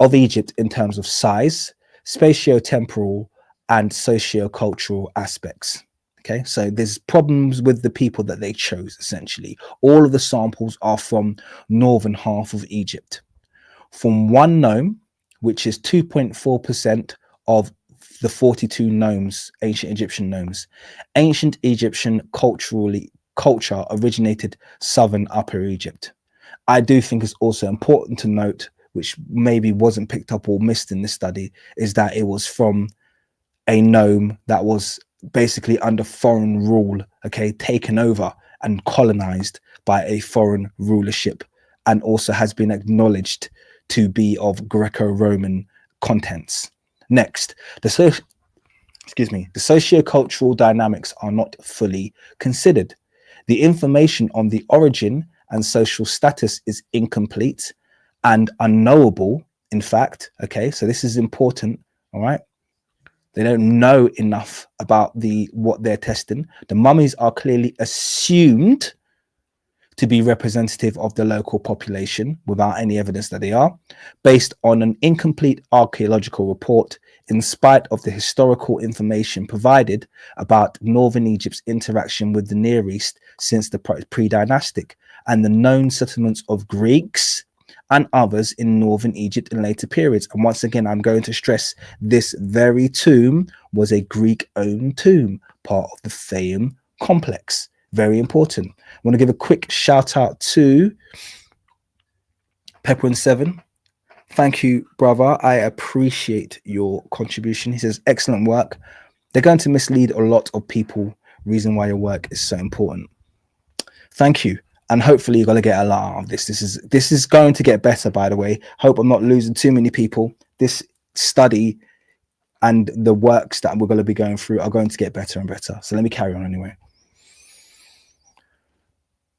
of Egypt in terms of size, spatio-temporal, and socio-cultural aspects. Okay, so there's problems with the people that they chose, essentially. All of the samples are from northern half of Egypt. From one nome, which is 2.4% of the 42 nomes, ancient Egyptian nomes. Ancient Egyptian culture originated southern Upper Egypt. I do think it's also important to note, which maybe wasn't picked up or missed in this study, is that it was from a nome that was basically under foreign rule, okay, taken over and colonized by a foreign rulership, and also has been acknowledged to be of Greco-Roman contents. Next, the socio-cultural dynamics are not fully considered. The information on the origin and social status is incomplete and unknowable, in fact. Okay, so this is important. All right, they don't know enough about what they're testing. The mummies are clearly assumed to be representative of the local population without any evidence that they are, based on an incomplete archaeological report, in spite of the historical information provided about northern Egypt's interaction with the Near East since the pre-dynastic, and the known settlements of Greeks and others in northern Egypt in later periods. And once again, I'm going to stress this very tomb was a Greek-owned tomb, part of the Fayum complex. Very important. I want to give a quick shout out to Pepper7. Thank you, brother. I appreciate your contribution. He says, excellent work. They're going to mislead a lot of people. Reason why your work is so important. Thank you. And hopefully you're going to get a lot out of this. This is going to get better, by the way. Hope I'm not losing too many people. This study and the works that we're going to be going through are going to get better and better. So let me carry on anyway.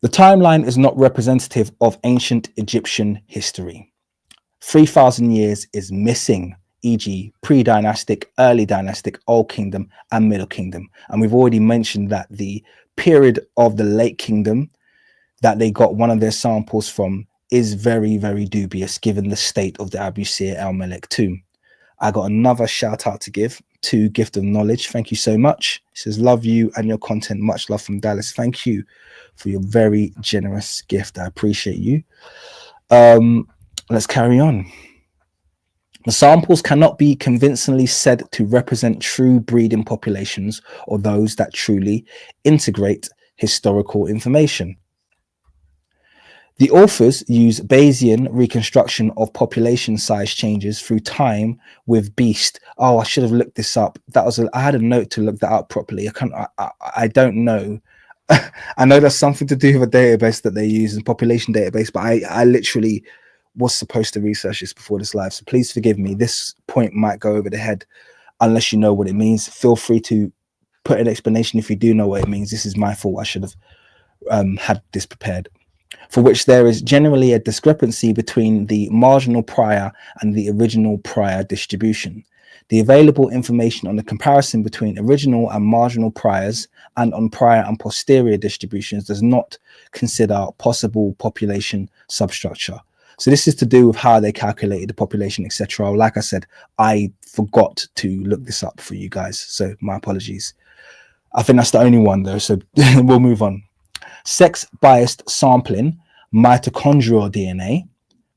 The timeline is not representative of ancient Egyptian history. 3,000 years is missing, e.g. pre-dynastic, early dynastic, Old Kingdom, and Middle Kingdom. And we've already mentioned that the period of the Late Kingdom that they got one of their samples from is very, very dubious given the state of the Abu Sir el-Melek tomb. I got another shout out to give to Gift of Knowledge. Thank you so much. It says, love you and your content. Much love from Dallas. Thank you for your very generous gift. I appreciate you. Let's carry on. The samples cannot be convincingly said to represent true breeding populations or those that truly integrate historical information. The authors use Bayesian reconstruction of population size changes through time with Beast. Oh, I should have looked this up. I had a note to look that up properly. I don't know. I know that's something to do with a database that they use, a population database, but I literally was supposed to research this before this live. So please forgive me. This point might go over the head unless you know what it means. Feel free to put an explanation if you do know what it means. This is my fault. I should have had this prepared. For which there is generally a discrepancy between the marginal prior and the original prior distribution. The available information on the comparison between original and marginal priors and on prior and posterior distributions does not consider possible population substructure. So this is to do with how they calculated the population, etc. Like I said, I forgot to look this up for you guys, so my apologies. I think that's the only one though, so we'll move on. Sex-biased sampling, mitochondrial DNA.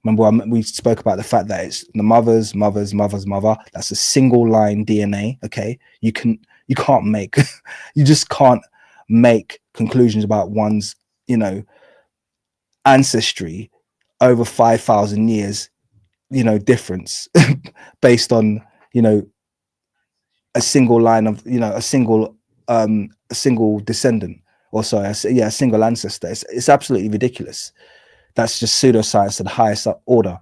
Remember, we spoke about the fact that it's the mother's mother. That's a single line DNA. Okay, you can't make, you just can't make conclusions about one's, ancestry over 5,000 years, difference based on, a single line of, a single descendant. Or sorry, a single ancestor. It's absolutely ridiculous. That's just pseudoscience at the highest order.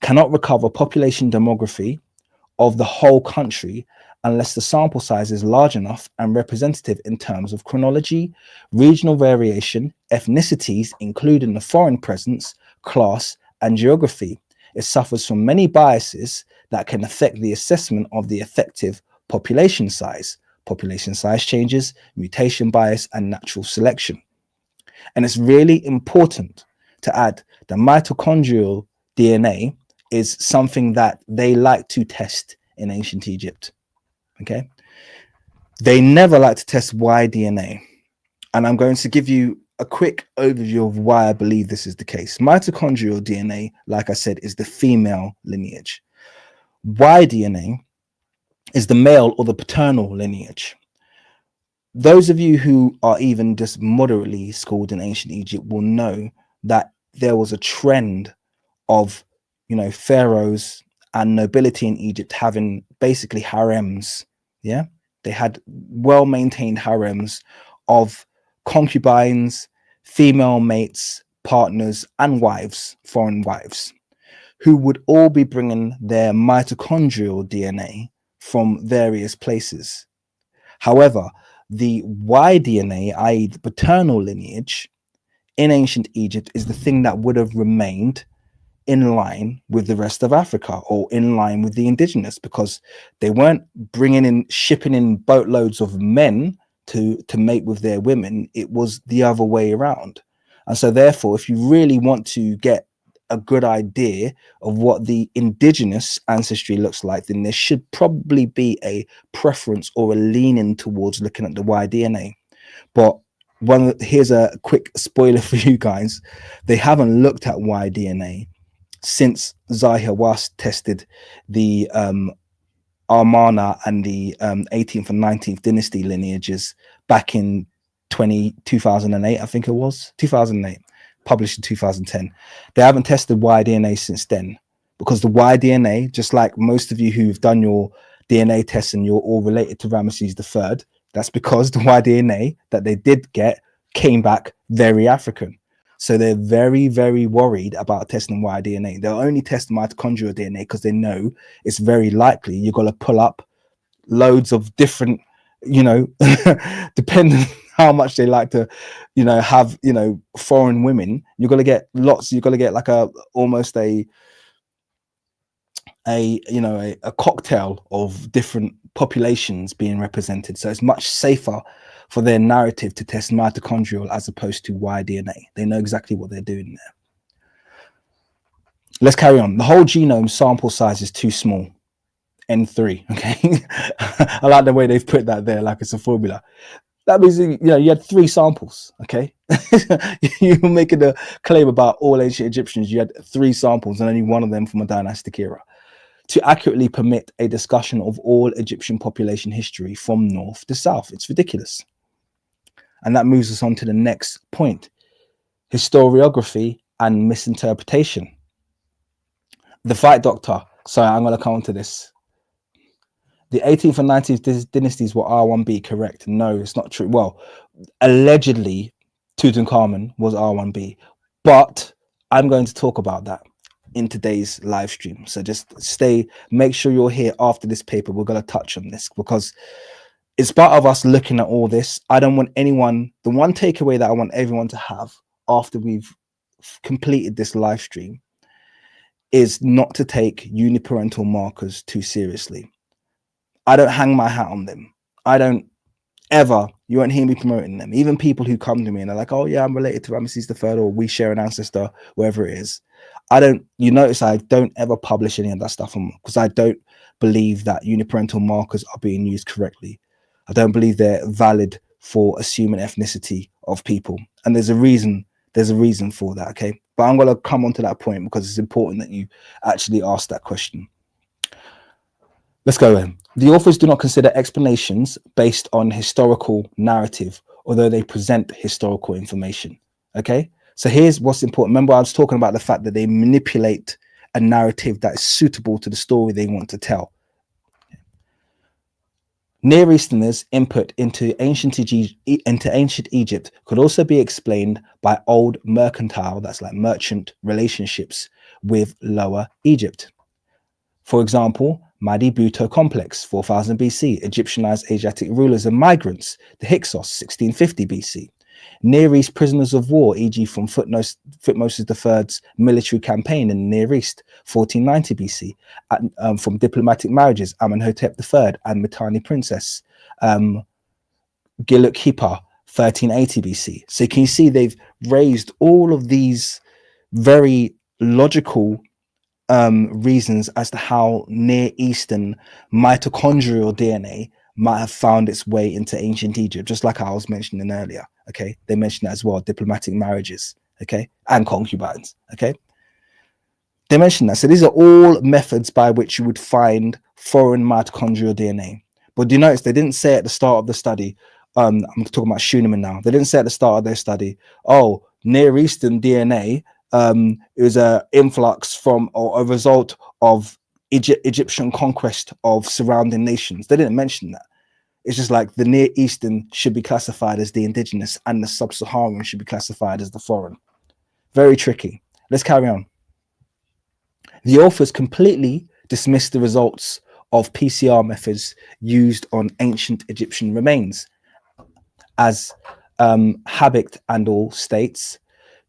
Cannot recover population demography of the whole country unless the sample size is large enough and representative in terms of chronology, regional variation, ethnicities, including the foreign presence, class, and geography. It suffers from many biases that can affect the assessment of the effective population size changes, mutation bias, and natural selection. And it's really important to add that mitochondrial DNA is something that they like to test in ancient Egypt. Okay. They never like to test Y DNA. And I'm going to give you a quick overview of why I believe this is the case. Mitochondrial DNA, like I said, is the female lineage. Y DNA is the male or the paternal lineage. Those of you who are even just moderately schooled in ancient Egypt will know that there was a trend of, pharaohs and nobility in Egypt having basically harems. Yeah, they had well-maintained harems of concubines, female mates, partners, and wives, foreign wives, who would all be bringing their mitochondrial DNA from various places. However, the Y DNA, i.e. the paternal lineage in ancient Egypt, is the thing that would have remained in line with the rest of Africa, or in line with the indigenous, because they weren't shipping in boatloads of men to mate with their women. It was the other way around. And so therefore, if you really want to get a good idea of what the indigenous ancestry looks like, then there should probably be a preference or a leaning towards looking at the Y DNA. But here's a quick spoiler for you guys. They haven't looked at Y DNA since Zahi Hawass tested the Amarna and the 18th and 19th dynasty lineages back in 2008, I think it was 2008, published in 2010. They haven't tested Y DNA since then, because the Y DNA, just like most of you who've done your DNA tests and you're all related to Ramesses III, that's because the Y DNA that they did get came back very African. So they're very, very worried about testing Y DNA. They'll only test mitochondrial DNA because they know it's very likely you're going to pull up loads of different, depending how much they like to, have, foreign women. You're going to get lots. You're going to get like almost a cocktail of different populations being represented. So it's much safer for their narrative to test mitochondrial as opposed to Y DNA. They know exactly what they're doing there. Let's carry on. The whole genome sample size is too small. N3. Okay. I like the way they've put that there, like it's a formula. That means, you know, you had 3 samples. Okay. You're making a claim about all ancient Egyptians. You had 3 samples and only one of them from a dynastic era to accurately permit a discussion of all Egyptian population history from north to south. It's ridiculous. And that moves us on to the next point: historiography and misinterpretation. The Fight Doctor. Sorry, I'm going to come on to this. The 18th and 19th dynasties were R1b, correct? No, it's not true. Well, allegedly, Tutankhamun was R1b, but I'm going to talk about that in today's live stream. So just make sure you're here after this paper. We're going to touch on this because it's part of us looking at all this. I don't want anyone, the one takeaway that I want everyone to have after we've completed this live stream is not to take uniparental markers too seriously. I don't hang my hat on them. I don't ever, you won't hear me promoting them. Even people who come to me and they're like, oh yeah, I'm related to Ramesses III, or we share an ancestor, wherever it is. You notice I don't ever publish any of that stuff because I don't believe that uniparental markers are being used correctly. I don't believe they're valid for assuming ethnicity of people. And there's a reason for that, okay? But I'm going to come on to that point because it's important that you actually ask that question. Let's go in. The authors do not consider explanations based on historical narrative, although they present historical information, okay? So here's what's important. Remember, I was talking about the fact that they manipulate a narrative that is suitable to the story they want to tell. Near Easterners' input into ancient Egypt could also be explained by old mercantile, that's like merchant relationships with Lower Egypt. For example, Madi Bhutto complex, 4000 BC, Egyptianized Asiatic rulers and migrants, the Hyksos, 1650 BC. Near East prisoners of war, e.g. from Thutmose III's military campaign in the Near East, 1490 BC, from diplomatic marriages, Amenhotep III and Mitanni princess, Giluk Hipa, 1380 BC. So can you see they've raised all of these very logical reasons as to how Near Eastern mitochondrial DNA might have found its way into ancient Egypt, just like I was mentioning earlier. Okay, they mentioned that as well, diplomatic marriages, okay, and concubines, okay. They mentioned that. So these are all methods by which you would find foreign mitochondrial DNA. But do you notice they didn't say at the start of the study, I'm talking about Schuenemann now, they didn't say at the start of their study, oh, Near Eastern DNA, it was an influx from or a result of Egyptian conquest of surrounding nations. They didn't mention that. It's just like the Near Eastern should be classified as the indigenous and the sub-Saharan should be classified as the foreign. Very tricky. Let's carry on. The authors completely dismissed the results of PCR methods used on ancient Egyptian remains. As Habicht and al. States,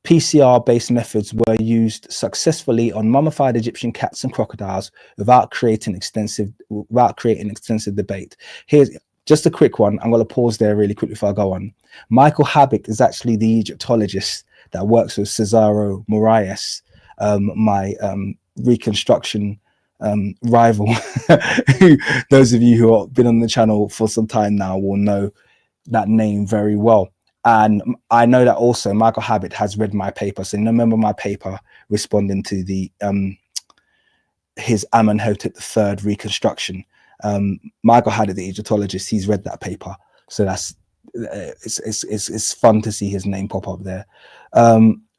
PCR-based methods were used successfully on mummified Egyptian cats and crocodiles without creating extensive debate. Here's just a quick one. I'm going to pause there really quickly before I go on. Michael Habicht is actually the Egyptologist that works with Cesaro Moraes, my reconstruction rival. Those of you who have been on the channel for some time now will know that name very well. And I know that also Michael Habicht has read my paper. So remember my paper responding to the his Amenhotep III reconstruction. Michael Habicht, the Egyptologist, he's read that paper. So that's it's fun to see his name pop up there.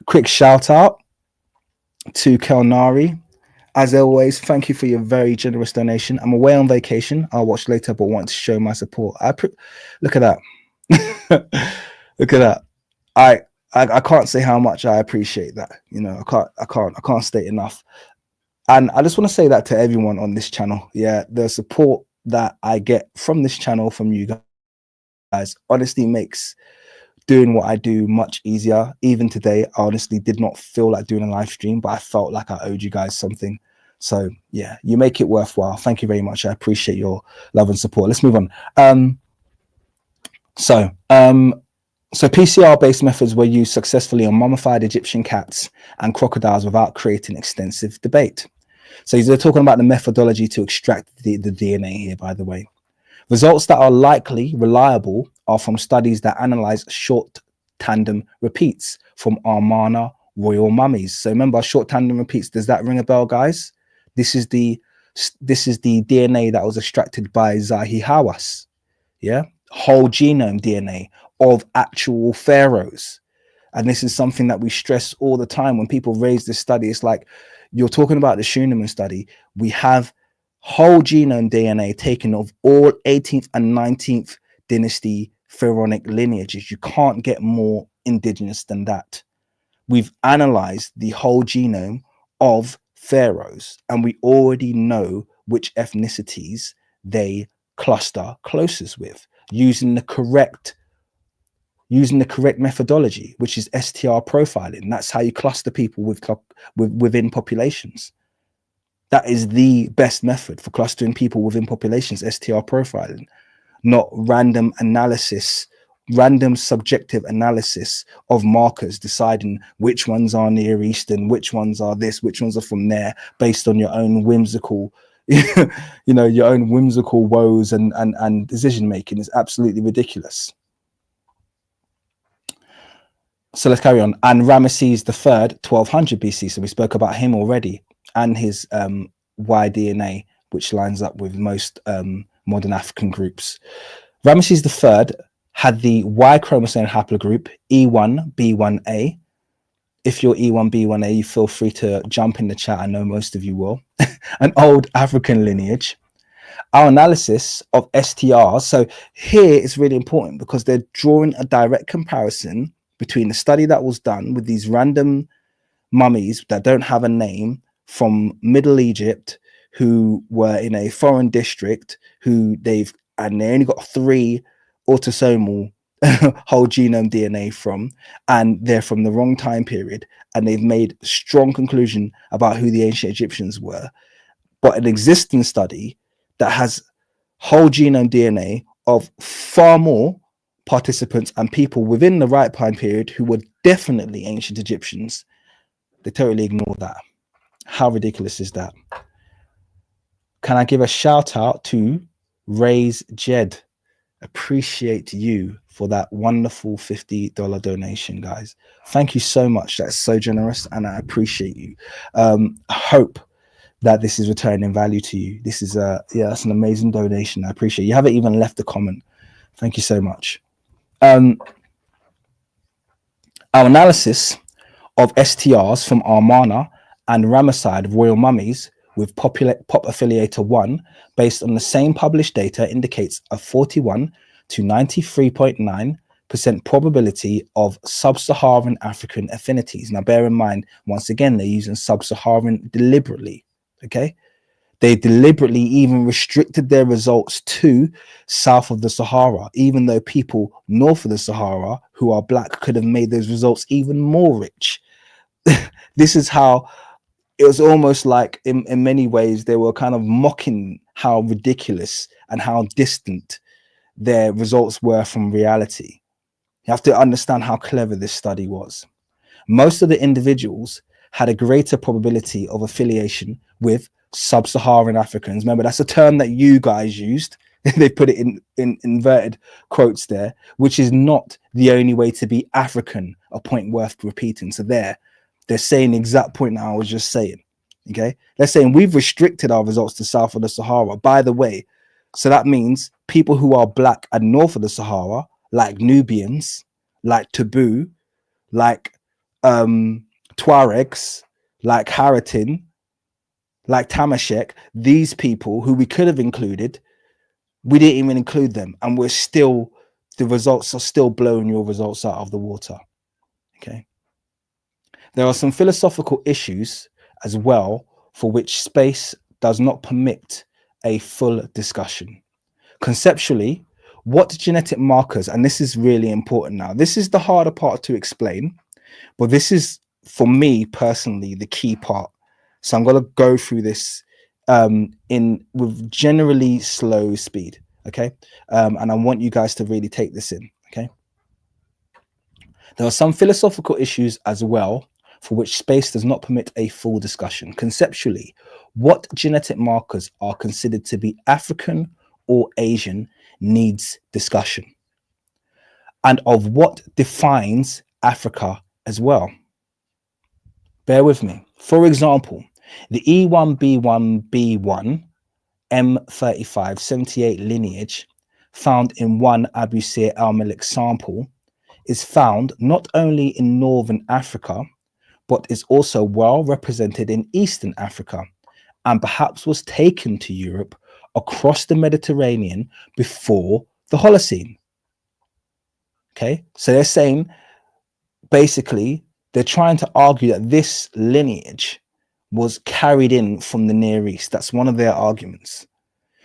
Quick shout out to Kelnari. As always, thank you for your very generous donation. I'm away on vacation. I'll watch later, but want to show my support. Look at that. Look at that. I can't say how much I appreciate that. You know, I can't state enough. And I just want to say that to everyone on this channel. Yeah, the support that I get from this channel, from you guys, honestly makes doing what I do much easier. Even today, I honestly did not feel like doing a live stream, but I felt like I owed you guys something. So yeah, you make it worthwhile. Thank you very much. I appreciate your love and support. Let's move on. So PCR-based methods were used successfully on mummified Egyptian cats and crocodiles without creating extensive debate. So they're talking about the methodology to extract the DNA here, by the way. Results that are likely reliable are from studies that analyze short tandem repeats from Amarna royal mummies. So remember, short tandem repeats, does that ring a bell, guys? This is the DNA that was extracted by Zahi Hawass. Yeah, whole genome DNA of actual pharaohs. And this is something that we stress all the time when people raise this study. It's like, you're talking about the Schuenemann study. We have whole genome DNA taken of all 18th and 19th dynasty Pharaonic lineages. You can't get more indigenous than that. We've analyzed the whole genome of pharaohs, and we already know which ethnicities they cluster closest with using the correct methodology, which is STR profiling. That's how you cluster people within populations. That is the best method for clustering people within populations, STR profiling, not random analysis, random subjective analysis of markers, deciding which ones are Near Eastern, which ones are this, which ones are from there, based on your own whimsical, your own whimsical woes and decision making is absolutely ridiculous. So let's carry on. And Ramesses III, 1200 BC. So we spoke about him already, and his Y DNA, which lines up with most modern African groups. Ramesses III had the Y chromosome haplogroup E1B1A. If you're E1B1A, you feel free to jump in the chat. I know most of you will. An old African lineage. Our analysis of STRs. So here it's really important because they're drawing a direct comparison between the study that was done with these random mummies that don't have a name from Middle Egypt, who were in a foreign district, they only got 3 autosomal whole genome DNA from, and they're from the wrong time period, and they've made strong conclusion about who the ancient Egyptians were. But an existing study that has whole genome DNA of far more participants and people within the right time period who were definitely ancient Egyptians, they totally ignore that. How ridiculous is that? Can I give a shout out to Raise Jed? Appreciate you for that wonderful $50 donation, guys. Thank you so much. That's so generous, and I appreciate you. I hope that this is returning value to you. This is that's an amazing donation. I appreciate it. You haven't even left a comment. Thank you so much. Our analysis of STRs from Amarna and Ramesside royal mummies with pop affiliator 1 based on the same published data indicates a 41 to 93.9% probability of sub-Saharan African affinities. Now bear in mind, once again, they're using sub-Saharan deliberately. Okay, they deliberately even restricted their results to south of the Sahara, even though people north of the Sahara who are black could have made those results even more rich. This is how it was, almost like in many ways they were kind of mocking how ridiculous and how distant their results were from reality. You have to understand how clever this study was. Most of the individuals had a greater probability of affiliation with sub-Saharan Africans. Remember, that's a term that you guys used. They put it in inverted quotes there, which is not the only way to be African, a point worth repeating. So they're saying the exact point that I was just saying. Okay, they're saying we've restricted our results to south of the Sahara, by the way. So that means people who are black and north of the Sahara, like Nubians, like Tabu, like Tuaregs, like Haratin, like Tamashek, these people who we could have included, we didn't even include them, and the results are still blowing your results out of the water. Okay, there are some philosophical issues as well for which space does not permit a full discussion. Conceptually, what genetic markers, and this is really important now, this is the harder part to explain, but this is, for me personally, the key part. So I'm going to go through this with generally slow speed, okay? And I want you guys to really take this in, okay? There are some philosophical issues as well for which space does not permit a full discussion. Conceptually, what genetic markers are considered to be African or Asian needs discussion, and of what defines Africa as well. Bear with me. For example, the E1B1B1 M3578 lineage found in one Abu Sir al-Malik sample is found not only in Northern Africa, but is also well represented in Eastern Africa, and perhaps was taken to Europe across the Mediterranean before the Holocene. Okay, so they're saying, basically, they're trying to argue that this lineage was carried in from the Near East. That's one of their arguments.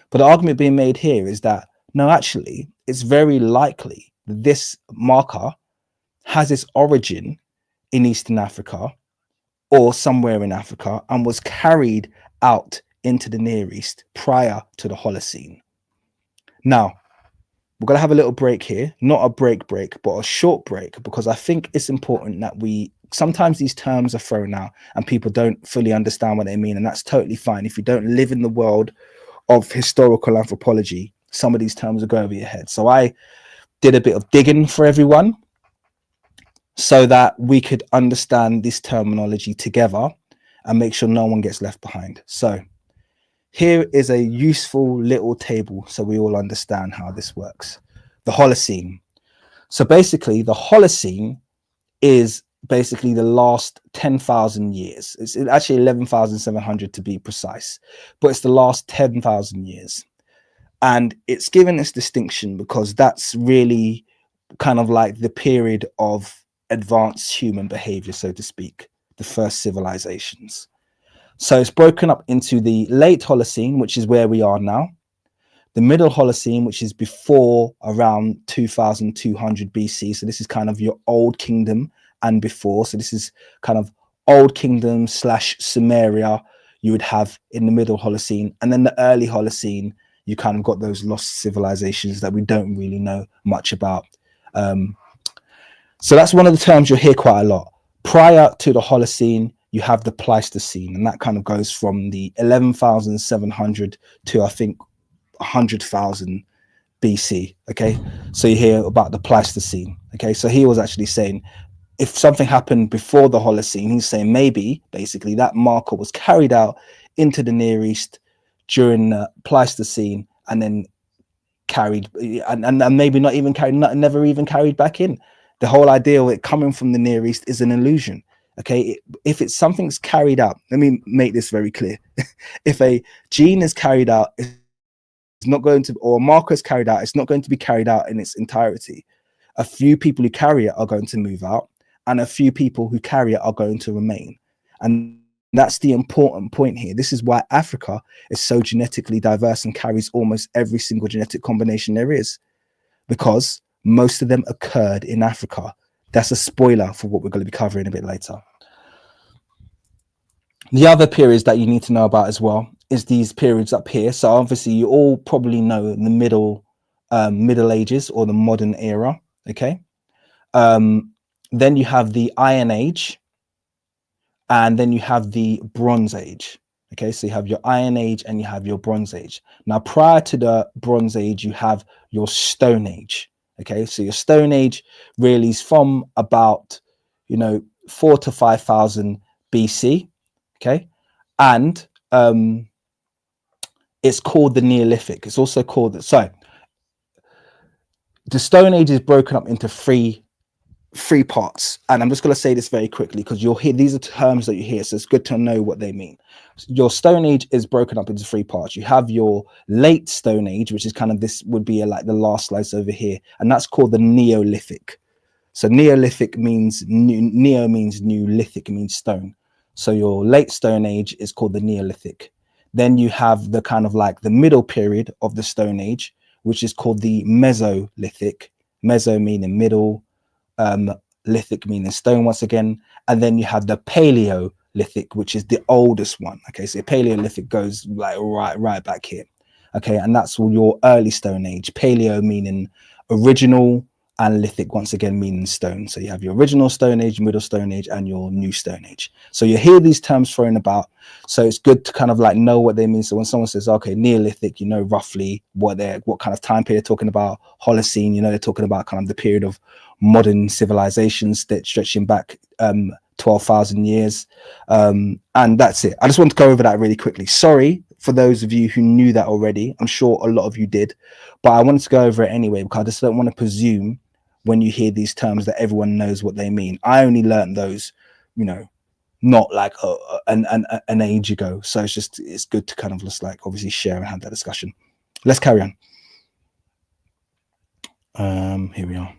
But the argument being made here is that, no, actually, it's very likely that this marker has its origin in Eastern Africa or somewhere in Africa and was carried out into the Near East prior to the Holocene. Now, we're going to have a little break here, not a break, but a short break, because I think it's important that sometimes these terms are thrown out and people don't fully understand what they mean. And that's totally fine. If you don't live in the world of historical anthropology, some of these terms will go over your head. So I did a bit of digging for everyone so that we could understand this terminology together and make sure no one gets left behind. So here is a useful little table so we all understand how this works. The Holocene. So basically, the Holocene is basically the last 10,000 years. It's actually 11,700 to be precise, but it's the last 10,000 years. And it's given this distinction because that's really kind of like the period of advanced human behavior, so to speak, the first civilizations. So it's broken up into the late Holocene, which is where we are now, the middle Holocene, which is before around 2200 BC. So this is kind of your old kingdom and before. So this is kind of old kingdom / Sumeria you would have in the middle Holocene. And then the early Holocene, you kind of got those lost civilizations that we don't really know much about. So that's one of the terms you'll hear quite a lot. Prior to the Holocene, you have the Pleistocene, and that kind of goes from the 11,700 to, I think, 100,000 BC. Okay, so you hear about the Pleistocene. Okay, so he was actually saying if something happened before the Holocene, he's saying maybe basically that marker was carried out into the Near East during the Pleistocene and then carried and maybe not even carried, never even carried back in. The whole idea of it coming from the Near East is an illusion. Okay, if it's something's carried out, let me make this very clear. If a gene is carried out, it's not going to, or a marker is carried out, it's not going to be carried out in its entirety. A few people who carry it are going to move out, and a few people who carry it are going to remain. And that's the important point here. This is why Africa is so genetically diverse and carries almost every single genetic combination there is, because most of them occurred in Africa. That's a spoiler for what we're going to be covering a bit later. The other periods that you need to know about as well is these periods up here. So obviously you all probably know the Middle Ages or the modern era. Okay. Then you have the Iron Age, and then you have the Bronze Age. Okay, so you have your Iron Age and you have your Bronze Age. Now, prior to the Bronze Age, you have your Stone Age. Okay, so your Stone Age really is from about, 4 to 5,000 BC. Okay, and it's called the Neolithic. It's also called the Stone Age is broken up into three parts, and I'm just going to say this very quickly because you'll hear these are terms that you hear, so it's good to know what they mean. Your Stone Age is broken up into three parts. You have your late Stone Age, which is kind of, this would be like the last slice over here, and that's called the Neolithic. So Neolithic means new, neo means new, lithic means stone. So your late Stone Age is called the Neolithic. Then you have the kind of like the middle period of the Stone Age, which is called the Mesolithic. Meso meaning middle, lithic meaning stone once again. And then you have the Paleolithic, which is the oldest one. Okay, so Paleolithic goes like right back here. Okay, and that's your early Stone Age. Paleo meaning original, and lithic, once again meaning stone. So you have your original Stone Age, middle Stone Age, and your new Stone Age. So you hear these terms thrown about, so it's good to kind of like know what they mean. So when someone says, okay, Neolithic, you know roughly what kind of time period they're talking about. Holocene, you know, they're talking about kind of the period of modern civilizations that stretching back 12,000 years, and that's it. I just want to go over that really quickly. Sorry for those of you who knew that already. I'm sure a lot of you did, but I wanted to go over it anyway because I just don't want to presume when you hear these terms that everyone knows what they mean. I only learned those, you know, not like an age ago. So it's good to kind of just like obviously share and have that discussion. Let's carry on. Here we are.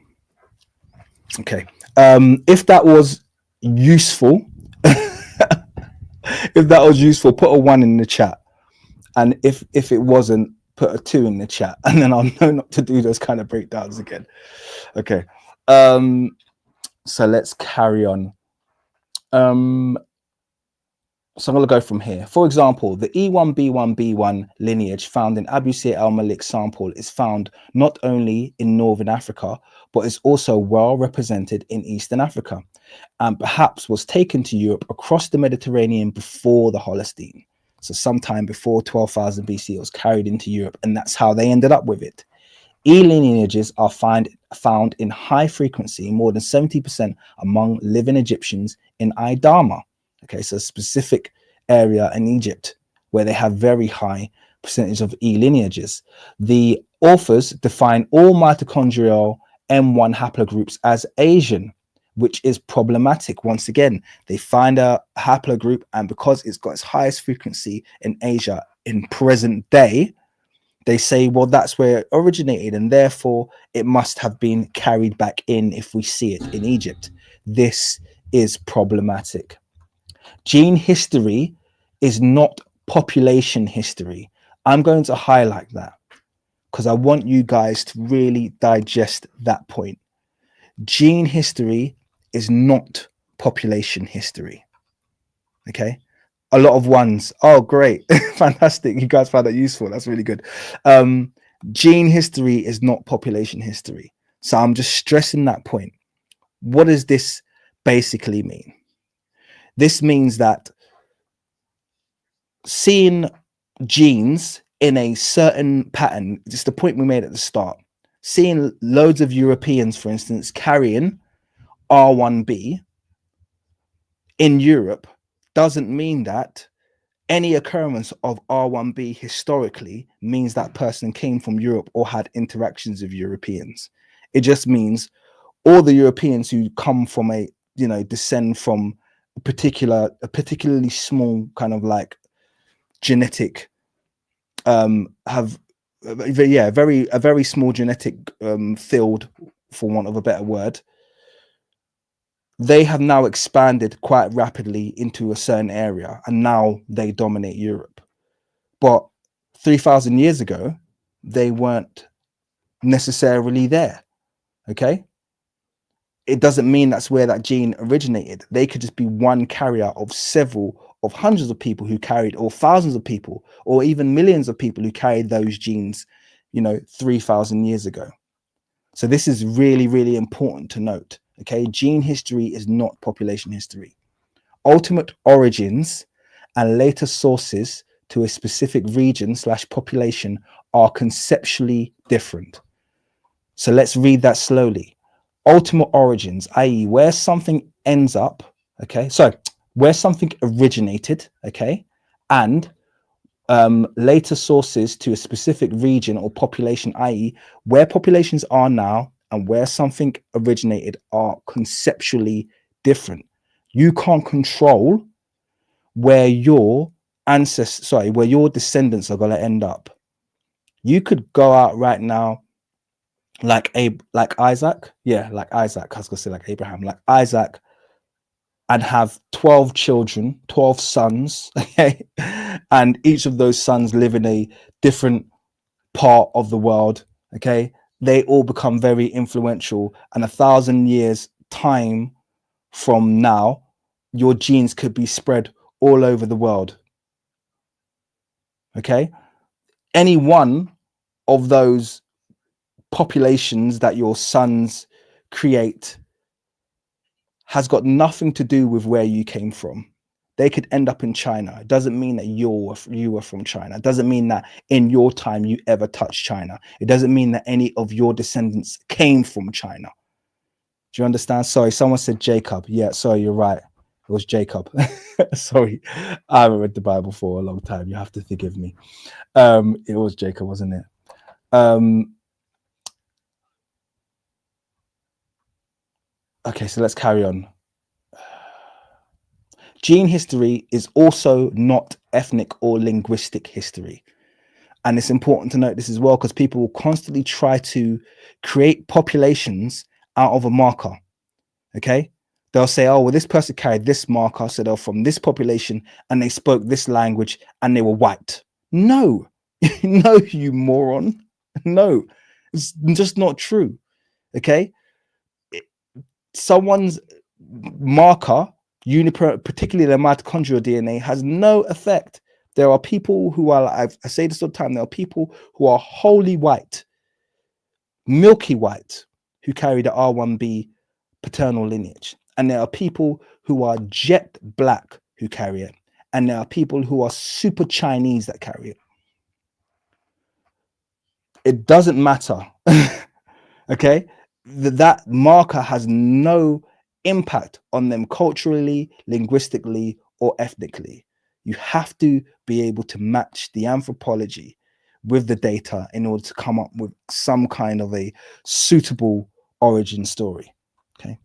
Okay. If that was useful, if that was useful, put a 1 in the chat. And if it wasn't, put a 2 in the chat, and then I'll know not to do those kind of breakdowns again. Okay. So let's carry on. So I'm going to go from here. For example, the E1B1B1 lineage found in Abu Sir al-Malik's sample is found not only in Northern Africa, but is also well represented in Eastern Africa, and perhaps was taken to Europe across the Mediterranean before the Holocene. So sometime before 12,000 BC, it was carried into Europe, and that's how they ended up with it. E-lineages are found in high frequency, more than 70% among living Egyptians in Idama. Okay, so a specific area in Egypt where they have very high percentage of E-lineages. The authors define all mitochondrial M1 haplogroups as Asian, which is problematic. Once again, they find a haplogroup, and because it's got its highest frequency in Asia in present day, they say, well, that's where it originated, and therefore it must have been carried back in if we see it in Egypt. This is problematic. Gene history is not population history. I'm going to highlight that because I want you guys to really digest that point. Gene history is not population history. Okay. A lot of ones. Oh, great. Fantastic. You guys found that useful. That's really good. Gene history is not population history. So I'm just stressing that point. What does this basically mean? This means that seeing genes in a certain pattern, just the point we made at the start, seeing loads of Europeans, for instance, carrying R1b in Europe doesn't mean that any occurrence of R1b historically means that person came from Europe or had interactions with Europeans. It just means all the Europeans who come from a, you know, descend from a particularly small kind of like genetic, have a very small genetic field, for want of a better word. They have now expanded quite rapidly into a certain area, and now they dominate Europe. But 3,000 years ago, they weren't necessarily there. Okay. It doesn't mean that's where that gene originated. They could just be one carrier of several, of hundreds of people who carried, or thousands of people, or even millions of people who carried those genes, you know, 3,000 years ago. So this is really, really important to note. Okay. Gene history is not population history. Ultimate origins and later sources to a specific region / population are conceptually different. So let's read that slowly. Ultimate origins, i.e. where something ends up, okay, so where something originated, okay, and later sources to a specific region or population, i.e. where populations are now and where something originated are conceptually different. You can't control where your where your descendants are going to end up. You could go out right now like Isaac. Yeah, like Isaac. I was going to say like Abraham, like Isaac, and have 12 children, 12 sons, okay? And each of those sons live in a different part of the world, okay? They all become very influential, and 1,000 years time from now, your genes could be spread all over the world, okay? Any one of those populations that your sons, create has got nothing to do with where you came from. They could end up in China. It doesn't mean that you were from China. It doesn't mean that in your time you ever touched China. It doesn't mean that any of your descendants came from China. Do you understand? Sorry, someone said Jacob. Yeah, sorry, you're right. It was Jacob. Sorry, I haven't read the Bible for a long time. You have to forgive me. It was Jacob, wasn't it? Okay, so let's carry on. Gene history is also not ethnic or linguistic history. And it's important to note this as well, because people will constantly try to create populations out of a marker. Okay, they'll say, oh, well, this person carried this marker, so they're from this population and they spoke this language and they were white. No, no, you moron. No, it's just not true. Okay, someone's marker, particularly their mitochondrial DNA, has no effect. There are people who are, I say this all the time, there are people who are wholly white, milky white, who carry the R1b paternal lineage. And there are people who are jet black who carry it. And there are people who are super Chinese that carry it. It doesn't matter. Okay? That marker has no impact on them culturally, linguistically, or ethnically. You have to be able to match the anthropology with the data in order to come up with some kind of a suitable origin story. Okay.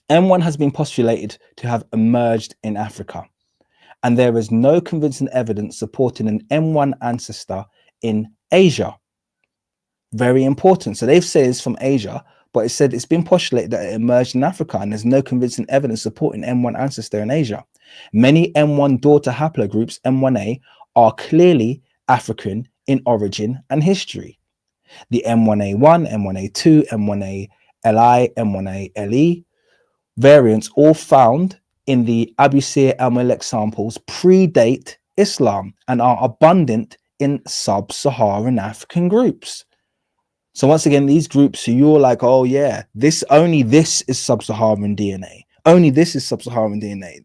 M1 has been postulated to have emerged in Africa, and there is no convincing evidence supporting an M1 ancestor in Asia. Very important. So they've said it's from Asia, but it said it's been postulated that it emerged in Africa, and there's no convincing evidence supporting M1 ancestor in Asia. Many M1 daughter haplogroups, M1A, are clearly African in origin and history. The M1A1, M1A2, M1A-Li, M1A-Le variants, all found in the Abusir al-Malek samples, predate Islam and are abundant in sub-Saharan African groups. So once again, these groups, so you're like, oh yeah, this is sub-Saharan DNA. Only this is sub-Saharan DNA.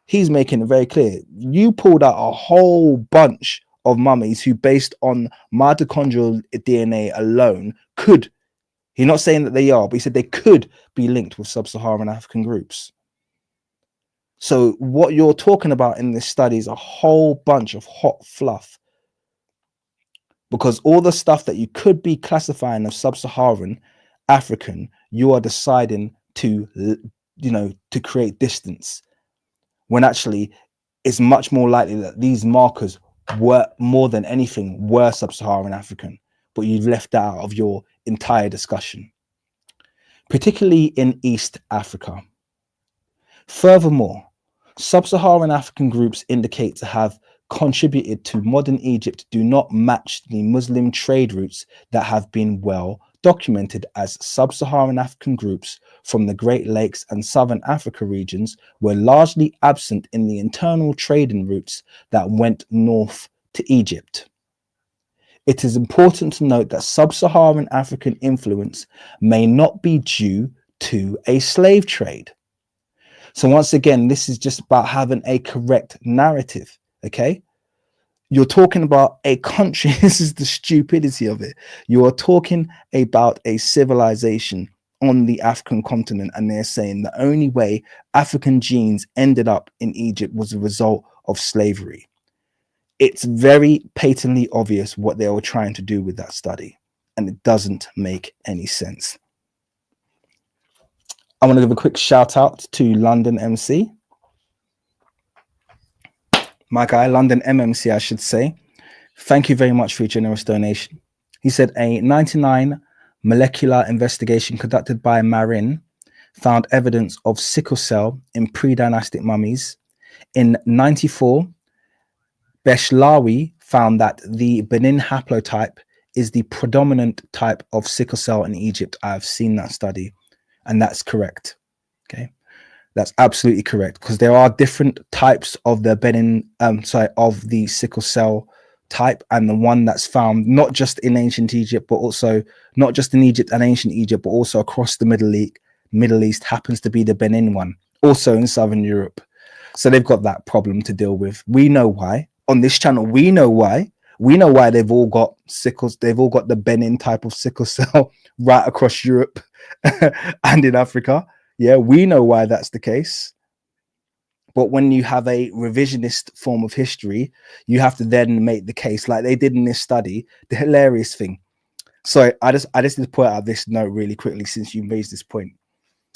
He's making it very clear. You pulled out a whole bunch of mummies who, based on mitochondrial DNA alone, could, he's not saying that they are, but he said they could be linked with sub-Saharan African groups. So what you're talking about in this study is a whole bunch of hot fluff, because all the stuff that you could be classifying as sub-Saharan African, you are deciding to, to create distance, when actually it's much more likely that these markers were, more than anything, were sub-Saharan African, but you've left that out of your entire discussion, particularly in East Africa. Furthermore, sub-Saharan African groups indicate to have contributed to modern Egypt do not match the Muslim trade routes that have been well documented, as sub-Saharan African groups from the Great Lakes and Southern Africa regions were largely absent in the internal trading routes that went north to Egypt. It is important to note that sub-Saharan African influence may not be due to a slave trade. So once again, this is just about having a correct narrative. Okay, you're talking about a country. This is the stupidity of it. You are talking about a civilization on the African continent, and they're saying the only way African genes ended up in Egypt was a result of slavery. It's very patently obvious what they were trying to do with that study, and it doesn't make any sense. I want to give a quick shout out to London MC. My guy, London MMC, I should say. Thank you very much for your generous donation. He said a 99 molecular investigation conducted by Marin found evidence of sickle cell in pre-dynastic mummies. In 94, Beshlawi found that the Benin haplotype is the predominant type of sickle cell in Egypt. I've seen that study, and that's correct. Okay. That's absolutely correct, because there are different types of the Benin, of the sickle cell type, and the one that's found not just in ancient Egypt, but also not just in Egypt and ancient Egypt, but also across the Middle East happens to be the Benin one, also in Southern Europe. So they've got that problem to deal with. We know why. On this channel, we know why. We know why they've all got sickles. They've all got the Benin type of sickle cell right across Europe and in Africa. Yeah, we know why that's the case. But when you have a revisionist form of history, you have to then make the case like they did in this study. The hilarious thing. So I just need to point out this note really quickly since you raised this point.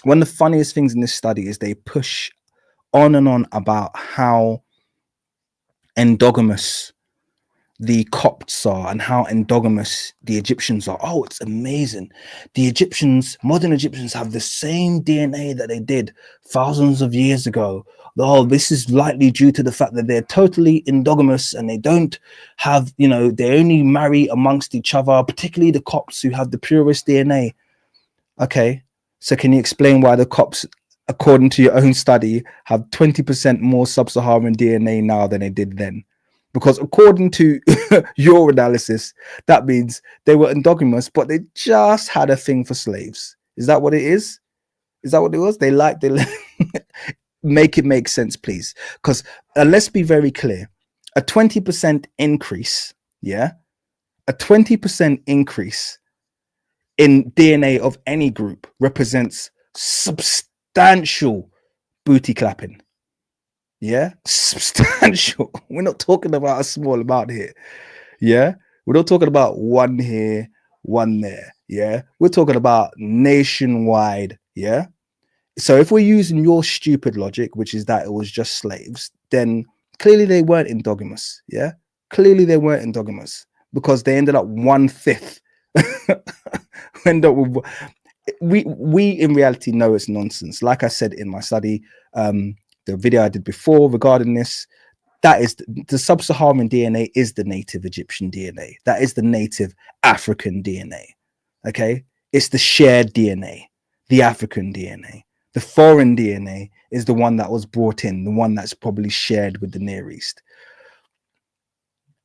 One of the funniest things in this study is they push on and on about how endogamous the Copts are and how endogamous the Egyptians are. Oh, it's amazing. The Egyptians, modern Egyptians, have the same DNA that they did thousands of years ago. Oh, this is likely due to the fact that they're totally endogamous and they don't have, you know, they only marry amongst each other, particularly the Copts who have the purest DNA. Okay, so can you explain why the Copts, according to your own study, have 20% more sub-Saharan DNA now than they did then? Because according to your analysis, that means they were endogamous, but they just had a thing for slaves. Is that what it is? Is that what it was? They make it make sense, please. Because let's be very clear. A 20% increase, yeah? A 20% increase in DNA of any group represents substantial booty clapping. Yeah, substantial. We're not talking about a small amount here. Yeah, we're not talking about one here, one there. Yeah, we're talking about nationwide. Yeah. So if we're using your stupid logic, which is that it was just slaves, then clearly they weren't endogamous. Yeah, clearly they weren't endogamous because they ended up 1/5. End up with, we in reality know it's nonsense. Like I said in my study, the video I did before regarding this, that is the sub-Saharan DNA is the native Egyptian DNA. That is the native African DNA. Okay, it's the shared DNA, the African DNA. The foreign DNA is the one that was brought in, the one that's probably shared with the Near East.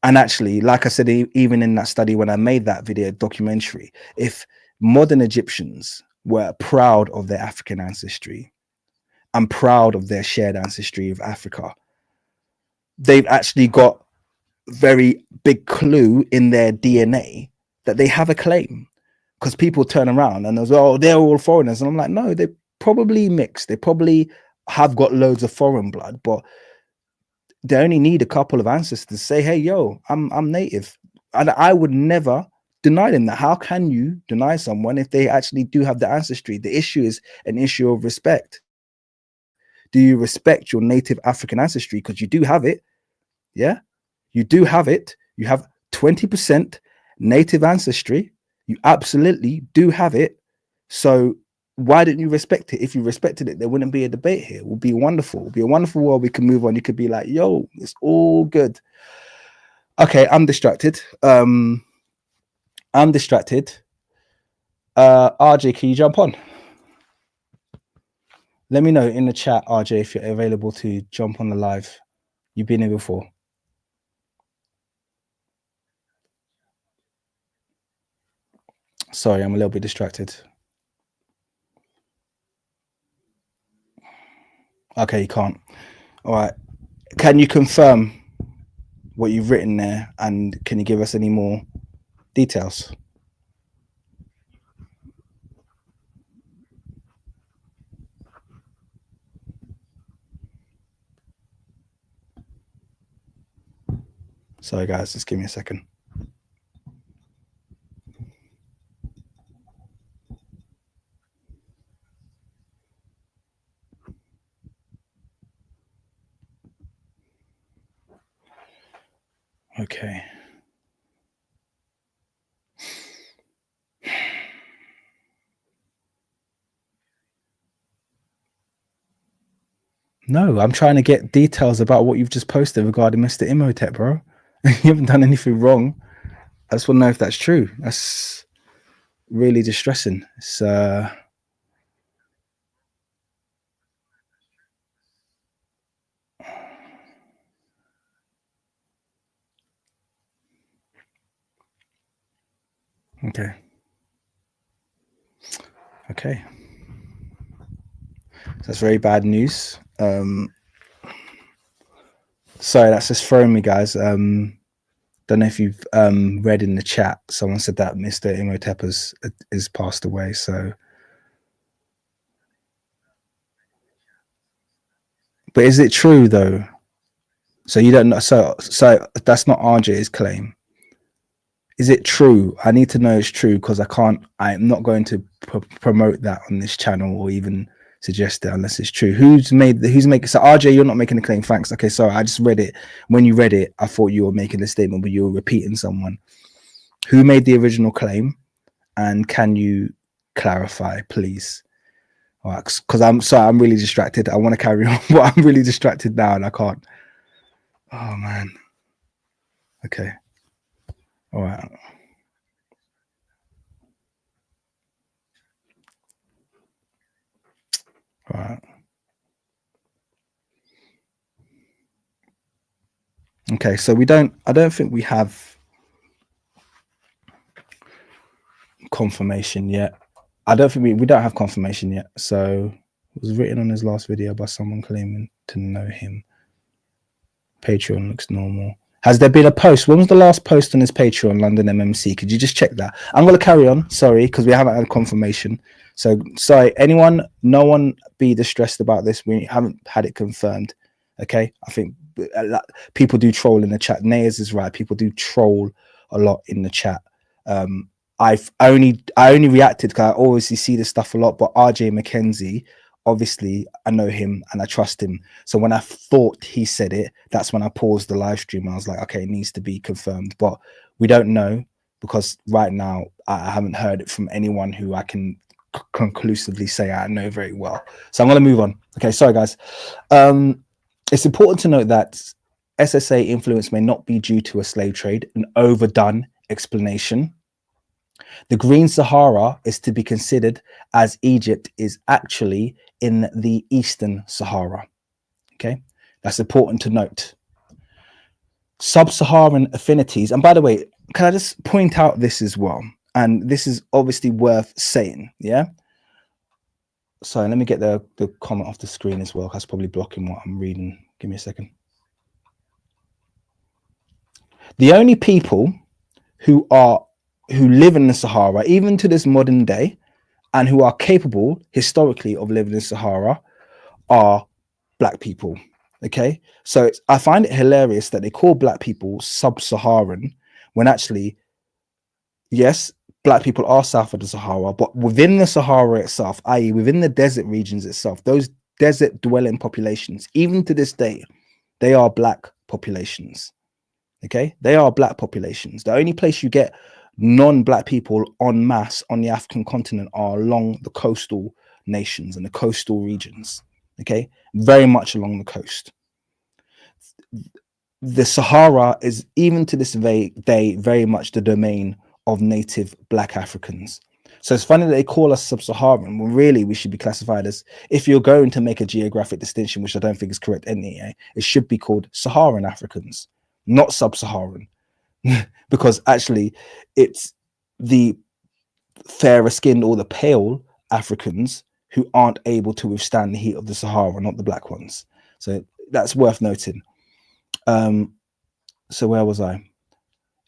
And actually, like I said, even in that study, when I made that video documentary, if modern Egyptians were proud of their African ancestry and proud of their shared ancestry of Africa, they've actually got very big clue in their DNA that they have a claim. Because people turn around and they're, oh, they're all foreigners. And I'm like, no, they're probably mixed. They probably have got loads of foreign blood, but they only need a couple of ancestors to say, hey, yo, I'm native. And I would never deny them that. How can you deny someone if they actually do have the ancestry? The issue is an issue of respect. Do you respect your native African ancestry? Because you do have it. Yeah, you do have it. You have 20% native ancestry. You absolutely do have it. So why didn't you respect it? If you respected it, there wouldn't be a debate here. It would be wonderful. It would be a wonderful world. We can move on. You could be like, yo, it's all good. Okay, I'm distracted. I'm distracted. RJ, can you jump on? Let me know in the chat, RJ, if you're available to jump on the live. You've been here before. Sorry, I'm a little bit distracted. Okay, you can't. All right. Can you confirm what you've written there? And can you give us any more details? Sorry, guys, just give me a second. Okay. No, I'm trying to get details about what you've just posted regarding Mr. Imhotep, bro. You haven't done anything wrong. I just want to know if that's true. That's really distressing. It's Okay. Okay. That's very bad news. Sorry, that's just throwing me, guys. Don't know if you've read in the chat. Someone said that Mr. Imhotep is passed away. So, but is it true though? So you don't know. So that's not RJ's claim. Is it true? I need to know it's true because I can't. I'm not going to promote that on this channel or even suggest it unless it's true. Who's making? So RJ, you're not making a claim. Thanks. Okay, sorry. I just read it. When you read it, I thought you were making a statement, but you were repeating someone. Who made the original claim? And can you clarify, please? All right, because I'm sorry, I'm really distracted. I want to carry on, but I'm really distracted now and I can't. Oh man. Okay. All right. All right. Okay. So I don't think we have confirmation yet. I don't think we don't have confirmation yet. So it was written on his last video by someone claiming to know him. Patreon looks normal. Has there been a post? When was the last post on his Patreon, London MMC? Could you just check that? I'm going to carry on. Sorry, because we haven't had confirmation. So, sorry, anyone, no one be distressed about this. We haven't had it confirmed. Okay. I think people do troll in the chat. Nayas is right. People do troll a lot in the chat. I only reacted because I always see this stuff a lot, but RJ McKenzie, obviously I know him and I trust him. So when I thought he said it, that's when I paused the live stream and I was like, okay, it needs to be confirmed, but we don't know because right now I haven't heard it from anyone who I can conclusively say I know very well. So I'm going to move on. Okay. Sorry guys. It's important to note that SSA influence may not be due to a slave trade, an overdone explanation. The Green Sahara is to be considered as Egypt is actually in the Eastern Sahara. Okay, that's important to note. Sub-Saharan affinities, and by the way, can I just point out this as well? And this is obviously worth saying, yeah? So let me get the comment off the screen as well. That's probably blocking what I'm reading. Give me a second. The only people who live in the Sahara, even to this modern day, and who are capable historically of living in Sahara are black people. Okay, so I find it hilarious that they call black people sub-Saharan when actually, yes, black people are south of the Sahara, but within the Sahara itself, i.e. within the desert regions itself, those desert dwelling populations, even to this day, they are black populations. Okay, they are black populations. The only place you get non-black people en masse on the African continent are along the coastal nations and the coastal regions. Okay, very much along the coast. The Sahara is, even to this day, very much the domain of native black Africans. So it's funny that they call us sub-Saharan when really we should be classified as, if you're going to make a geographic distinction, which I don't think is correct anyway, it should be called Saharan Africans, not sub-Saharan. Because actually it's the fairer skinned or the pale Africans who aren't able to withstand the heat of the Sahara, not the black ones. So that's worth noting. So where was I?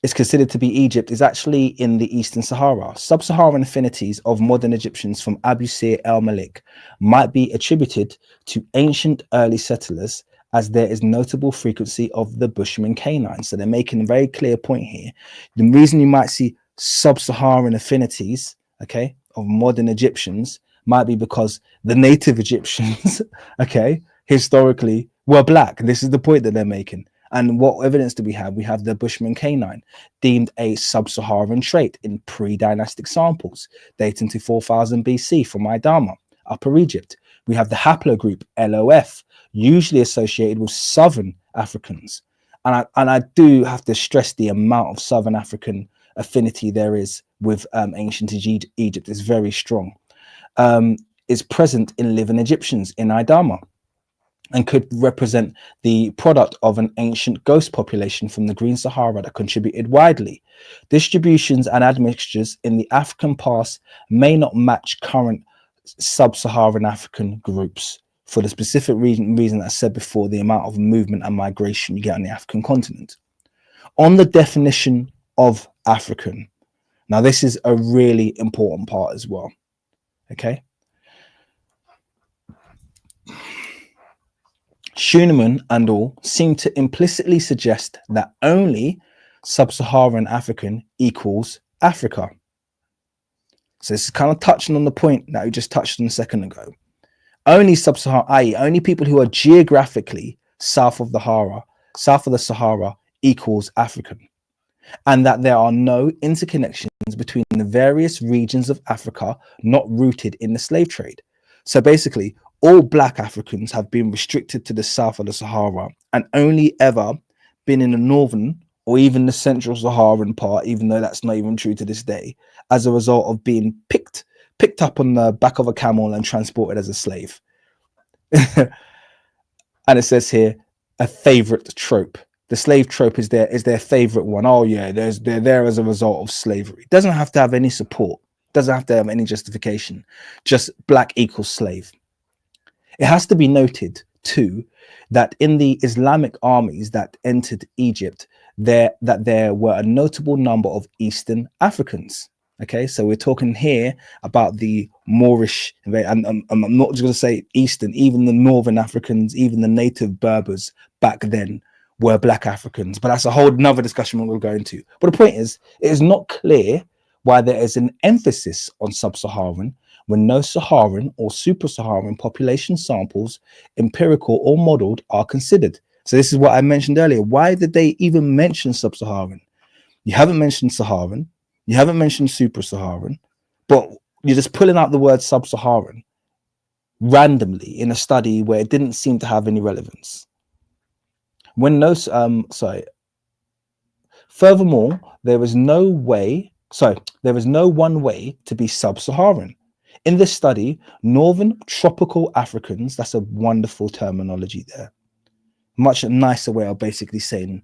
It's considered to be Egypt is actually in the Eastern Sahara. Sub-Saharan affinities of modern Egyptians from Abu Sir el-Malik might be attributed to ancient early settlers, as there is notable frequency of the Bushman canine. So they're making a very clear point here. The reason you might see sub-Saharan affinities, okay, of modern Egyptians might be because the native Egyptians, okay, historically were black. This is the point that they're making. And what evidence do we have? We have the Bushman canine, deemed a sub-Saharan trait in pre-dynastic samples dating to 4000 BC from Idama, Upper Egypt. We have the haplogroup LOF, usually associated with Southern Africans. And I do have to stress the amount of Southern African affinity there is with ancient Egypt is very strong. Is present in living Egyptians in Idama. and could represent the product of an ancient ghost population from the Green Sahara that contributed widely. Distributions and admixtures in the African past may not match current sub-Saharan African groups for the specific reason I said before, the amount of movement and migration you get on the African continent. On the definition of African, now this is a really important part as well, okay? Schuenemann and all seem to implicitly suggest that only sub-Saharan African equals Africa. So this is kind of touching on the point that we just touched on a second ago. Only sub-Saharan, i.e. only people who are geographically south of the Sahara equals African. And that there are no interconnections between the various regions of Africa not rooted in the slave trade. So basically, all Black Africans have been restricted to the south of the Sahara and only ever been in the northern or even the central Saharan part, even though that's not even true to this day, as a result of being picked up on the back of a camel and transported as a slave. And it says here, a favorite trope. The slave trope is their favorite one. Oh yeah, they're there as a result of slavery. Doesn't have to have any support. Doesn't have to have any justification. Just Black equals slave. It has to be noted too that in the Islamic armies that entered Egypt, there were a notable number of Eastern Africans. Okay, so we're talking here about the Moorish, and I'm not just going to say Eastern, even the Northern Africans, even the native Berbers back then were Black Africans. But that's a whole nother discussion we'll go into. But the point is, it is not clear why there is an emphasis on sub-Saharan when no Saharan or super-Saharan population samples, empirical or modeled, are considered. So this is what I mentioned earlier. Why did they even mention sub-Saharan? You haven't mentioned Saharan. You haven't mentioned super-Saharan, but you're just pulling out the word sub-Saharan randomly in a study where it didn't seem to have any relevance. Furthermore, there is no one way to be sub-Saharan. In this study, Northern Tropical Africans, that's a wonderful terminology there, much nicer way of basically saying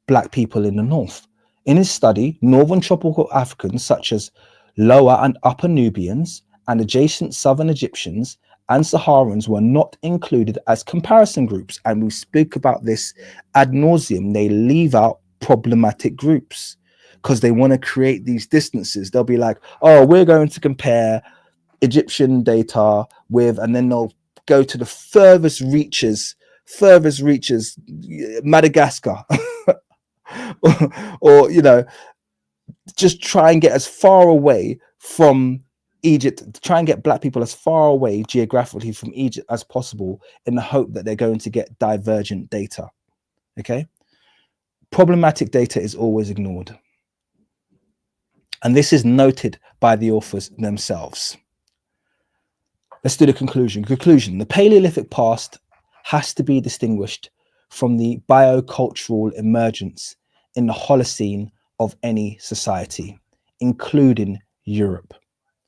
Black people in the North. In his study, Northern Tropical Africans, such as Lower and Upper Nubians and adjacent Southern Egyptians and Saharans, were not included as comparison groups. And we speak about this ad nauseum. They leave out problematic groups because they want to create these distances. They'll be like, oh, we're going to compare Egyptian data with, and then they'll go to the furthest reaches, Madagascar. or you know, just try and get as far away from Egypt, try and get Black people as far away geographically from Egypt as possible in the hope that they're going to get divergent data. Okay, problematic data is always ignored, and this is noted by the authors themselves. Let's do the conclusion. The Paleolithic past has to be distinguished from the biocultural emergence in the Holocene of any society, including Europe.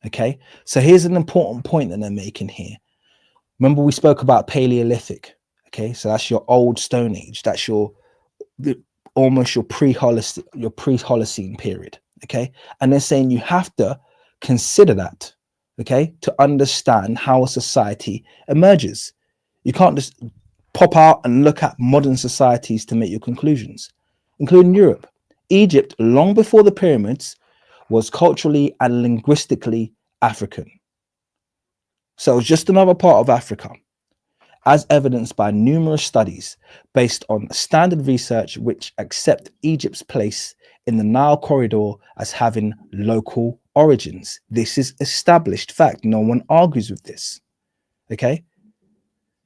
Okay, so here's an important point that they're making here. Remember, we spoke about Paleolithic. Okay, so that's your old Stone Age. That's almost your pre-Holocene period. Okay, and they're saying you have to consider that. Okay, to understand how a society emerges. You can't just pop out and look at modern societies to make your conclusions, including Europe. Egypt, long before the pyramids, was culturally and linguistically African. So it was just another part of Africa, as evidenced by numerous studies based on standard research which accept Egypt's place in the Nile corridor as having local origins. This is established fact. No one argues with this. Okay?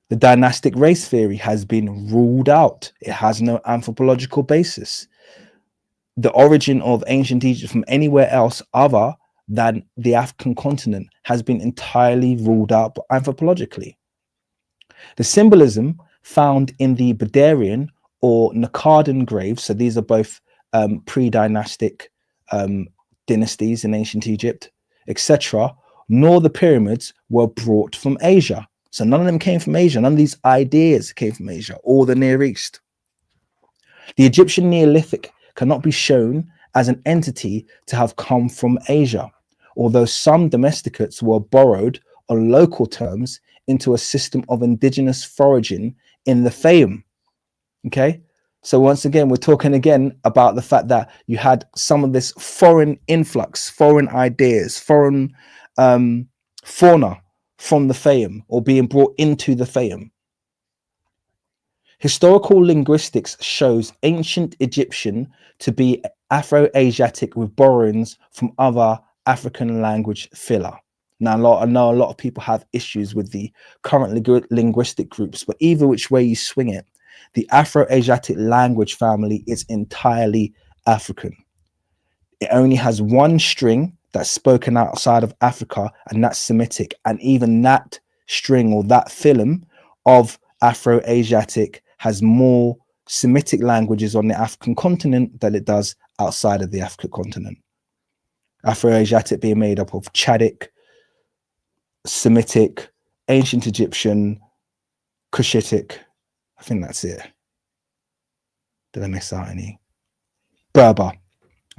The dynastic race theory has been ruled out. It has no anthropological basis. The origin of ancient Egypt from anywhere else other than the African continent has been entirely ruled out anthropologically. The symbolism found in the Badarian or Naqadan graves, so these are both pre-dynastic dynasties in ancient Egypt, etc., nor the pyramids were brought from Asia. So none of them came from Asia. None of these ideas came from Asia or the Near East. The Egyptian Neolithic cannot be shown as an entity to have come from Asia, although some domesticates were borrowed on local terms into a system of indigenous foraging in the Fayum. Okay, so once again, we're talking again about the fact that you had some of this foreign influx, foreign ideas, foreign fauna from the Fayum or being brought into the Fayum. Historical linguistics shows ancient Egyptian to be Afro-Asiatic with borrowings from other African language phyla. Now, I know a lot of people have issues with the current linguistic groups, but either which way you swing it, the Afro-Asiatic language family is entirely African. It only has one string that's spoken outside of Africa, and that's Semitic. And even that string or that phylum of Afro-Asiatic has more Semitic languages on the African continent than it does outside of the African continent. Afro-Asiatic being made up of Chadic, Semitic, Ancient Egyptian, Cushitic. I think that's it. Did I miss out any? Berber.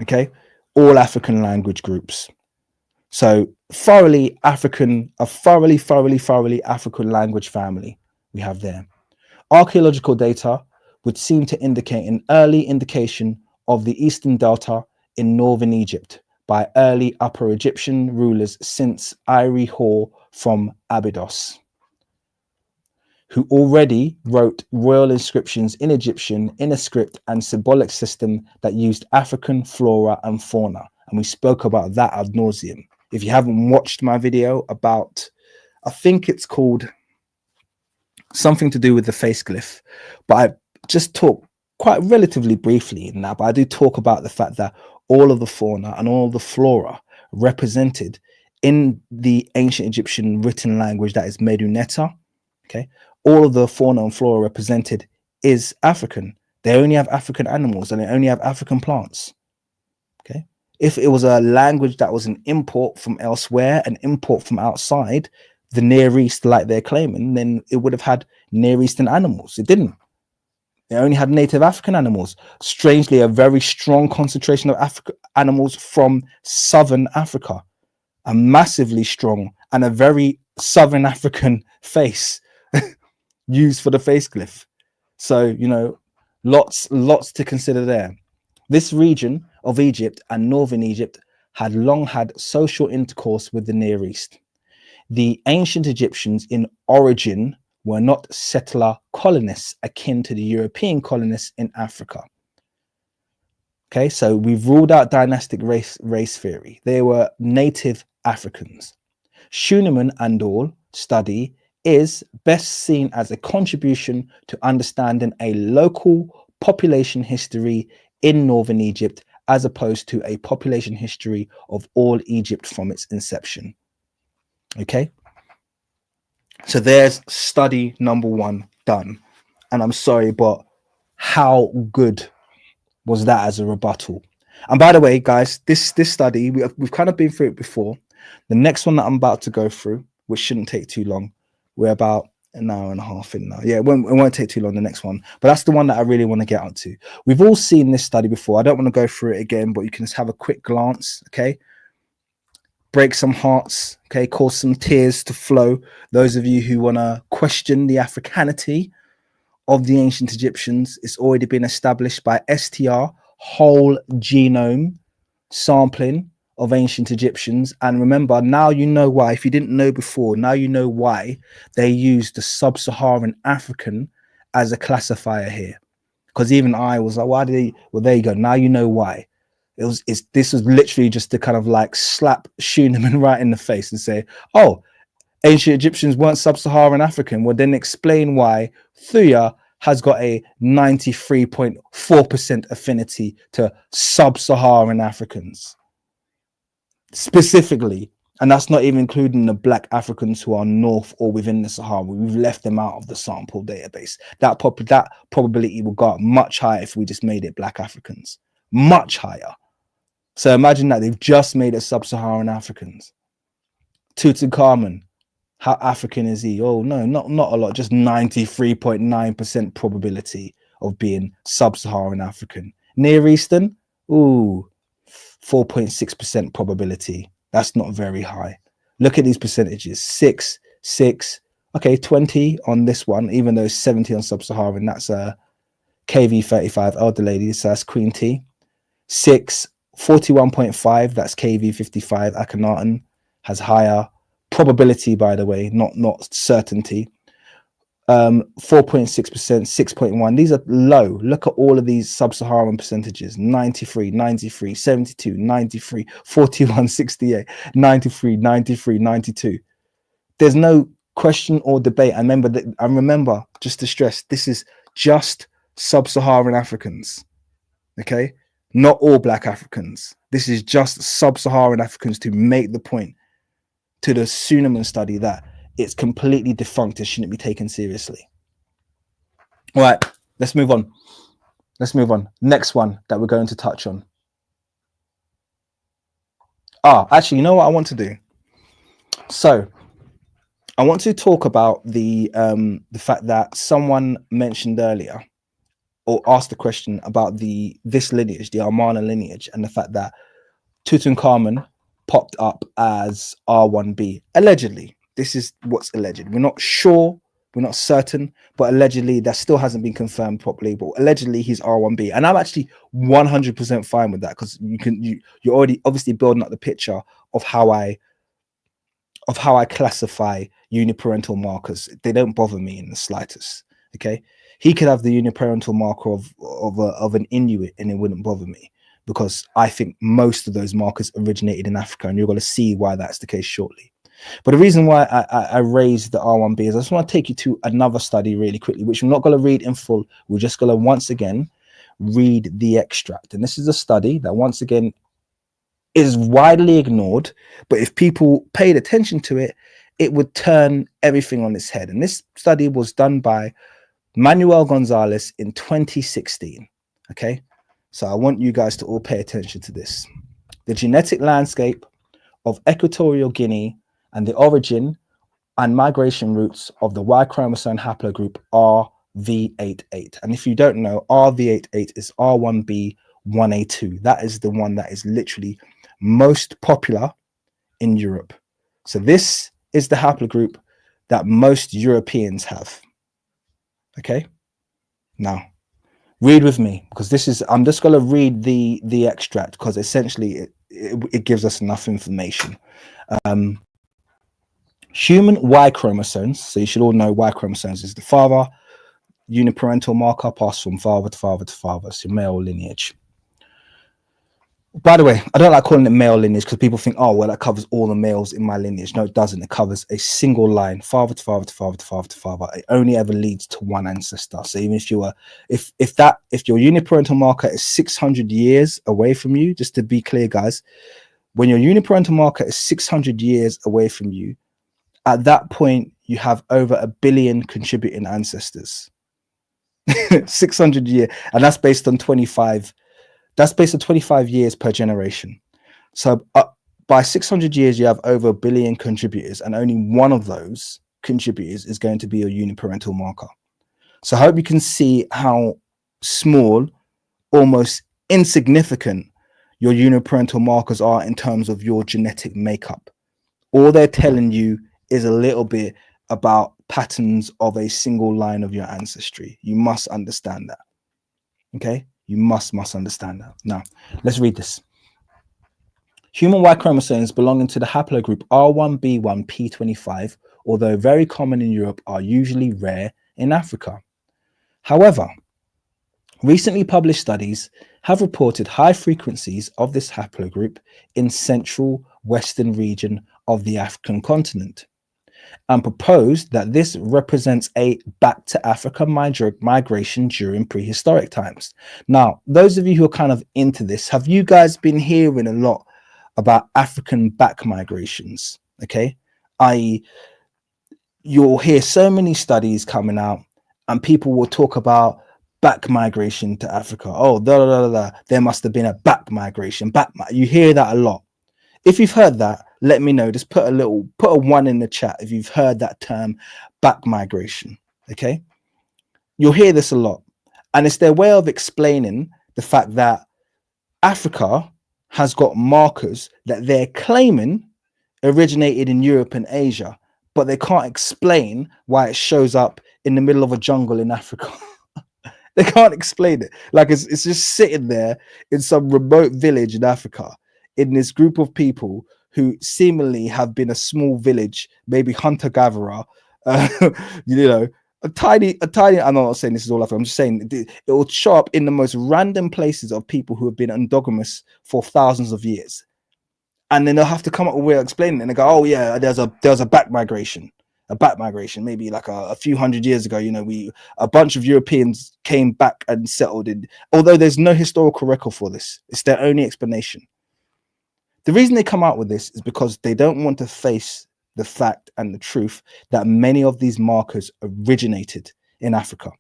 Okay. All African language groups. So thoroughly African, a thoroughly African language family we have there. Archaeological data would seem to indicate an early indication of the Eastern Delta in northern Egypt by early Upper Egyptian rulers since Iri Hor from Abydos, who already wrote royal inscriptions in Egyptian in a script and symbolic system that used African flora and fauna. And we spoke about that ad nauseum. If you haven't watched my video about, I think it's called something to do with the face glyph, but I just talk quite relatively briefly in that, but I do talk about the fact that all of the fauna and all of the flora represented in the ancient Egyptian written language, that is Medu Neter, okay, all of the fauna and flora represented is African. They only have African animals and they only have African plants. Okay. If it was a language that was an import from elsewhere, an import from outside the Near East, like they're claiming, then it would have had Near Eastern animals. It didn't. They only had native African animals. Strangely, a very strong concentration of African animals from Southern Africa, a massively strong and a very Southern African face used for the face glyph. So, you know, lots to consider there. This region of Egypt and northern Egypt had long had social intercourse with the Near East. The ancient Egyptians in origin were not settler colonists akin to the European colonists in Africa. Okay, so we've ruled out dynastic race theory. They were native Africans. Schuenemann and all study is best seen as a contribution to understanding a local population history in northern Egypt, as opposed to a population history of all Egypt from its inception. Okay, so there's study number one done. And I'm sorry, but how good was that as a rebuttal? And by the way, guys, this study, we've kind of been through it before. The next one that I'm about to go through, which shouldn't take too long, we're about an hour and a half in now. Yeah, it won't take too long, the next one. But that's the one that I really want to get onto. We've all seen this study before. I don't want to go through it again, but you can just have a quick glance, okay? Break some hearts, okay? Cause some tears to flow. Those of you who want to question the Africanity of the ancient Egyptians, it's already been established by STR, whole genome sampling of ancient Egyptians. And remember, now you know why. If you didn't know before, now you know why they used the sub-Saharan African as a classifier here. Because even I was like, why did they? Well, there you go. Now you know why. This was literally just to kind of like slap Schuenemann right in the face and say, oh, ancient Egyptians weren't sub-Saharan African. Well, then explain why Thuya has got a 93.4% affinity to sub-Saharan Africans specifically. And that's not even including the black Africans who are north or within the Sahara. We've left them out of the sample database. That probability will go up much higher if we just made it black Africans, much higher. So imagine that they've just made it sub-Saharan Africans. Tutankhamun, How African is he? Oh no, not a lot, just 93.9% probability of being sub-Saharan African. Near Eastern, ooh, 4.6% probability. That's not very high. Look at these percentages: 6, 6, okay, 20 on this one, even though it's 70 on sub-Saharan. That's a KV35 elder lady, so that's Queen T. 6, 41.5, that's KV55 Akhenaten, has higher probability, by the way, not certainty. 4.6%, 6.1. These are low. Look at all of these sub-Saharan percentages: 93, 93, 72, 93, 41, 68, 93, 93, 92. There's no question or debate. I remember just to stress, this is just sub-Saharan Africans. Okay, not all Black Africans. This is just sub-Saharan Africans, to make the point to the Schuenemann study that it's completely defunct. It shouldn't be taken seriously. All right, let's move on. Next one that we're going to touch on. Actually, you know what I want to do? So I want to talk about the fact that someone mentioned earlier, or asked the question about this lineage, the Armana lineage, and the fact that Tutankhamun popped up as R1b. Allegedly, this is what's alleged. We're not sure, we're not certain, but allegedly, that still hasn't been confirmed properly. But allegedly, he's R1b, and I'm actually 100% fine with that, because you're already obviously building up the picture of how I classify uniparental markers. They don't bother me in the slightest. Okay, he could have the uniparental marker of an Inuit, and it wouldn't bother me, because I think most of those markers originated in Africa, and you're going to see why that's the case shortly. But the reason why I raised the R1b is I just want to take you to another study really quickly, which I'm not going to read in full. We're just going to once again read the extract. And this is a study that once again is widely ignored, but if people paid attention to it, it would turn everything on its head. And this study was done by Manuel Gonzalez in 2016. Okay, so I want you guys to all pay attention to this. The genetic landscape of Equatorial Guinea and the origin and migration routes of the Y chromosome haplogroup RV88. And if you don't know, RV88 is R1b 1A2. That is the one that is literally most popular in Europe. So this is the haplogroup that most Europeans have. Okay, now read with me, because this is, I'm just going to read the extract, because essentially it gives us enough information. Human Y chromosomes, so you should all know Y chromosomes is the father. Uniparental marker passed from father to father to father, so male lineage. By the way, I don't like calling it male lineage, because people think, oh, well, that covers all the males in my lineage. No, it doesn't. It covers a single line, father to father to father to father to father. It only ever leads to one ancestor. So even if you are, if your uniparental marker is 600 years away from you, just to be clear, guys, when your uniparental marker is 600 years away from you, at that point, you have over 1 billion contributing ancestors. 600 years, and that's based on 25. That's based on 25 years per generation. So by 600 years, you have over 1 billion contributors, and only one of those contributors is going to be a uniparental marker. So I hope you can see how small, almost insignificant your uniparental markers are in terms of your genetic makeup. All they're telling you is a little bit about patterns of a single line of your ancestry. You must understand that. Okay? You must understand that. Now, let's read this. Human Y chromosomes belonging to the haplogroup R1b1p25, although very common in Europe, are usually rare in Africa. However, recently published studies have reported high frequencies of this haplogroup in central western region of the African continent, and proposed that this represents a back to Africa migration during prehistoric times. Now, those of you who are kind of into this, have you guys been hearing a lot about African back migrations? Okay, i.e., you'll hear so many studies coming out, and people will talk about back migration to Africa. Oh, there must have been a back migration. You hear that a lot. If you've heard that, let me know. Just put a 1 in the chat if you've heard that term, back migration. Okay, you'll hear this a lot, and it's their way of explaining the fact that Africa has got markers that they're claiming originated in Europe and Asia, but they can't explain why it shows up in the middle of a jungle in Africa. They can't explain it. Like it's just sitting there in some remote village in Africa, in this group of people who seemingly have been a small village, maybe hunter-gatherer, you know, a tiny, I'm not saying this is all Africa, I'm just saying it will show up in the most random places of people who have been endogamous for thousands of years. And then they'll have to come up with a way of explaining it, and they go, oh yeah, there's a back migration. Maybe like a few hundred years ago, you know, a bunch of Europeans came back and settled in, although there's no historical record for this. It's their only explanation. The reason they come out with this is because they don't want to face the fact and the truth that many of these markers originated in Africa.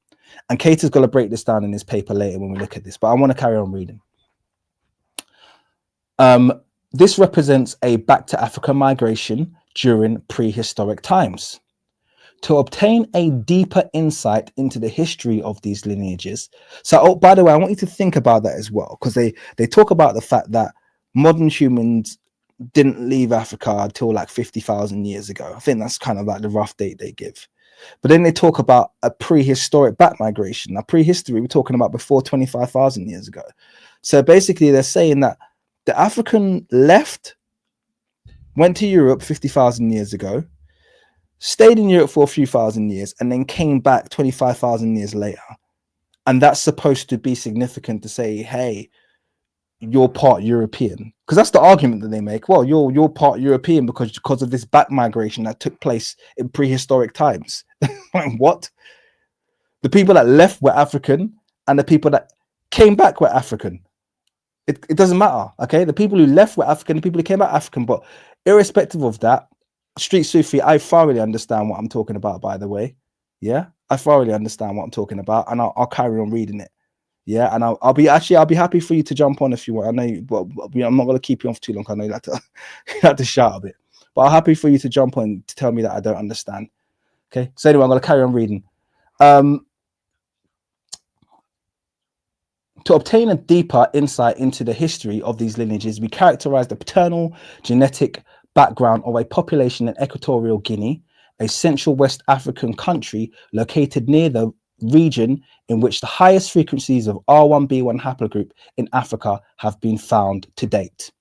And Keita's going to break this down in his paper later when we look at this, but I want to carry on reading. This represents a back to Africa migration during prehistoric times. To obtain a deeper insight into the history of these lineages. So, oh, by the way, I want you to think about that as well, because they talk about the fact that modern humans didn't leave Africa until like 50,000 years ago. I think that's kind of like the rough date they give. But then they talk about a prehistoric back migration. Now, prehistory, we're talking about before 25,000 years ago. So basically, they're saying that the African left, went to Europe 50,000 years ago, stayed in Europe for a few thousand years, and then came back 25,000 years later. And that's supposed to be significant to say, hey, you're part European. Because that's the argument that they make. Well, you're part European because of this back migration that took place in prehistoric times. What? The people that left were African, and the people that came back were African. It doesn't matter, okay? The people who left were African, the people who came back African. But irrespective of that, Street Sufi, I thoroughly understand what I'm talking about, by the way. Yeah, I thoroughly understand what I'm talking about, and I'll carry on reading it. Yeah, and I'll be happy for you to jump on if you want. I know you, but I'm not going to keep you on for too long. I know you have to shout a bit, but I'm happy for you to jump on to tell me that I don't understand. Okay, so anyway, I'm going to carry on reading. To obtain a deeper insight into the history of these lineages, we characterize the paternal genetic background of a population in Equatorial Guinea, a Central West African country located near the region in which the highest frequencies of R1b1 haplogroup in Africa have been found to date.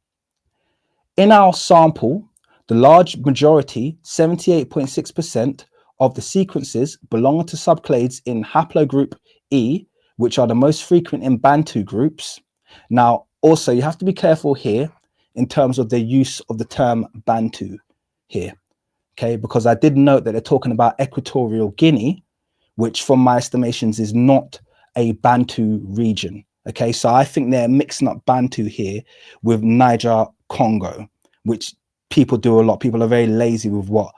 In our sample, the large majority, 78.6% of the sequences belong to subclades in haplogroup E, which are the most frequent in Bantu groups. Now, also, you have to be careful here in terms of the use of the term Bantu here, okay? Because I did note that they're talking about Equatorial Guinea, which from my estimations is not a Bantu region, okay? So I think they're mixing up Bantu here with Niger Congo, which people do a lot. People are very lazy with what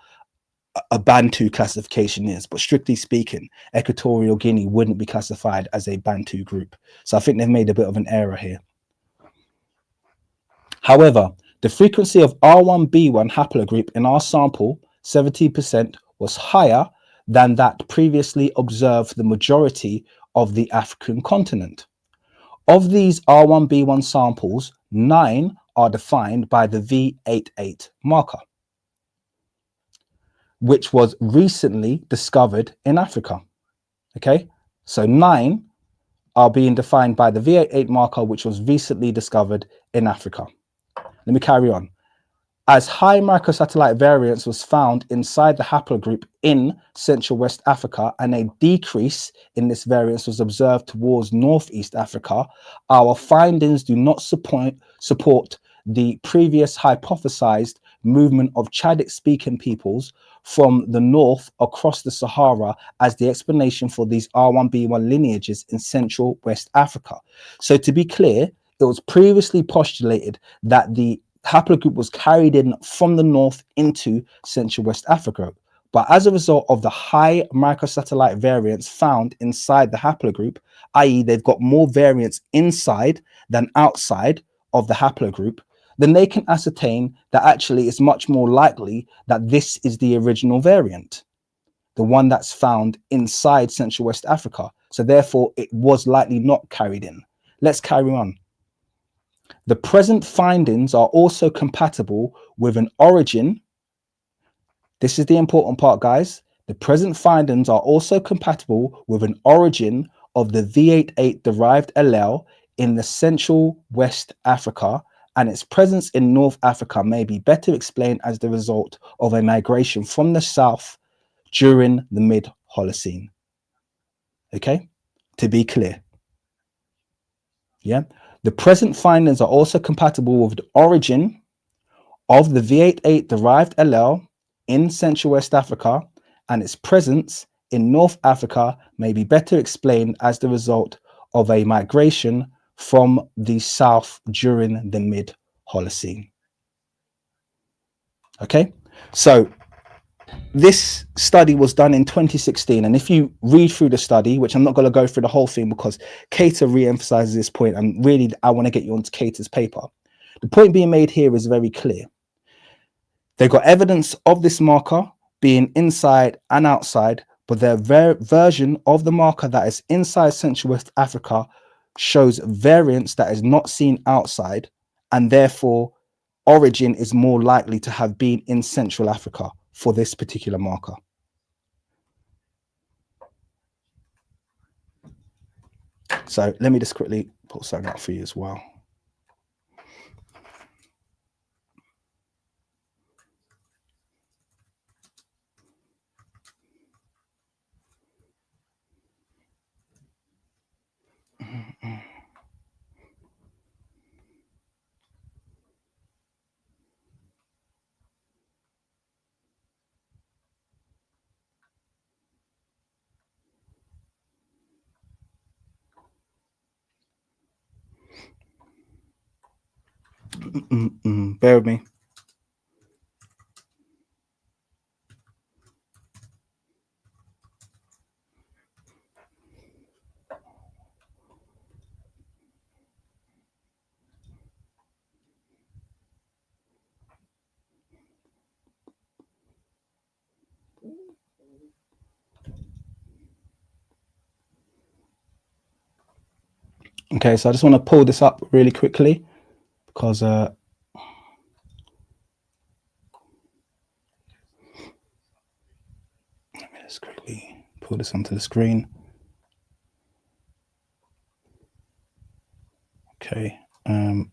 a Bantu classification is, but strictly speaking, Equatorial Guinea wouldn't be classified as a Bantu group. So I think they've made a bit of an error here. However, the frequency of R1b1 haplogroup in our sample, 70%, was higher than that previously observed for the majority of the African continent. Of these R1b1 samples, 9 are defined by the V88 marker, which was recently discovered in Africa. Okay, so 9 are being defined by the V88 marker, which was recently discovered in Africa. Let me carry on. As high microsatellite variance was found inside the haplogroup in Central West Africa, and a decrease in this variance was observed towards Northeast Africa, our findings do not support the previous hypothesized movement of Chadic-speaking peoples from the north across the Sahara as the explanation for these R1b1 lineages in Central West Africa. So to be clear, it was previously postulated that the haplogroup was carried in from the north into Central West Africa. But as a result of the high microsatellite variance found inside the haplogroup, i.e. they've got more variance inside than outside of the haplogroup, then they can ascertain that actually it's much more likely that this is the original variant, the one that's found inside Central West Africa. So therefore, it was likely not carried in. Let's carry on. The present findings are also compatible with an origin. This is the important part, guys. The present findings are also compatible with an origin of the V88 derived allele in the Central West Africa, and its presence in North Africa may be better explained as the result of a migration from the south during the mid-Holocene. Okay, to be clear. Yeah, the present findings are also compatible with the origin of the V88 derived allele in Central West Africa, and its presence in North Africa may be better explained as the result of a migration from the south during the mid-Holocene. Okay, so this study was done in 2016, and if you read through the study, which I'm not going to go through the whole thing because Keita re-emphasizes this point, and really I want to get you onto Keita's paper. The point being made here is very clear. They got evidence of this marker being inside and outside, but their version of the marker that is inside Central West Africa shows variance that is not seen outside, and therefore origin is more likely to have been in Central Africa for this particular marker. So let me just quickly put something up for you as well. Bear with me. Okay, so I just want to pull this up really quickly because let me just quickly pull this onto the screen. Okay, I'm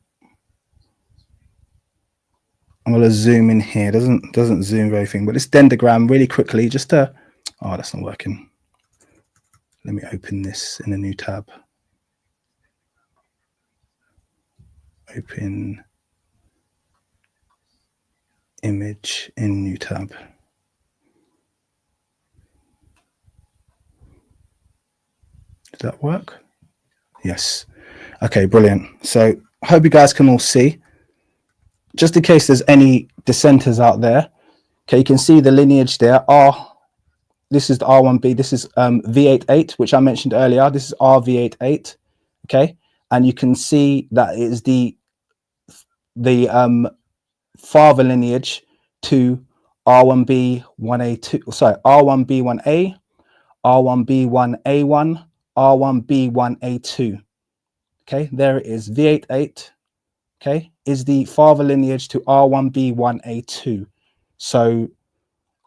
going to zoom in here. Doesn't zoom everything, but this dendrogram really quickly just to. Oh, that's not working. Let me open this in a new tab. Open image in new tab. Does that work? Yes. Okay, brilliant. So I hope you guys can all see. Just in case there's any dissenters out there, okay, you can see the lineage there. This is the R1b. This is V88, which I mentioned earlier. This is RV88, okay, and you can see that it is the father lineage to R1b1A2. Sorry, R1b1A, R1b1A1, R1b1A2. Okay, there it is. V88, okay, is the father lineage to R1b1A2. So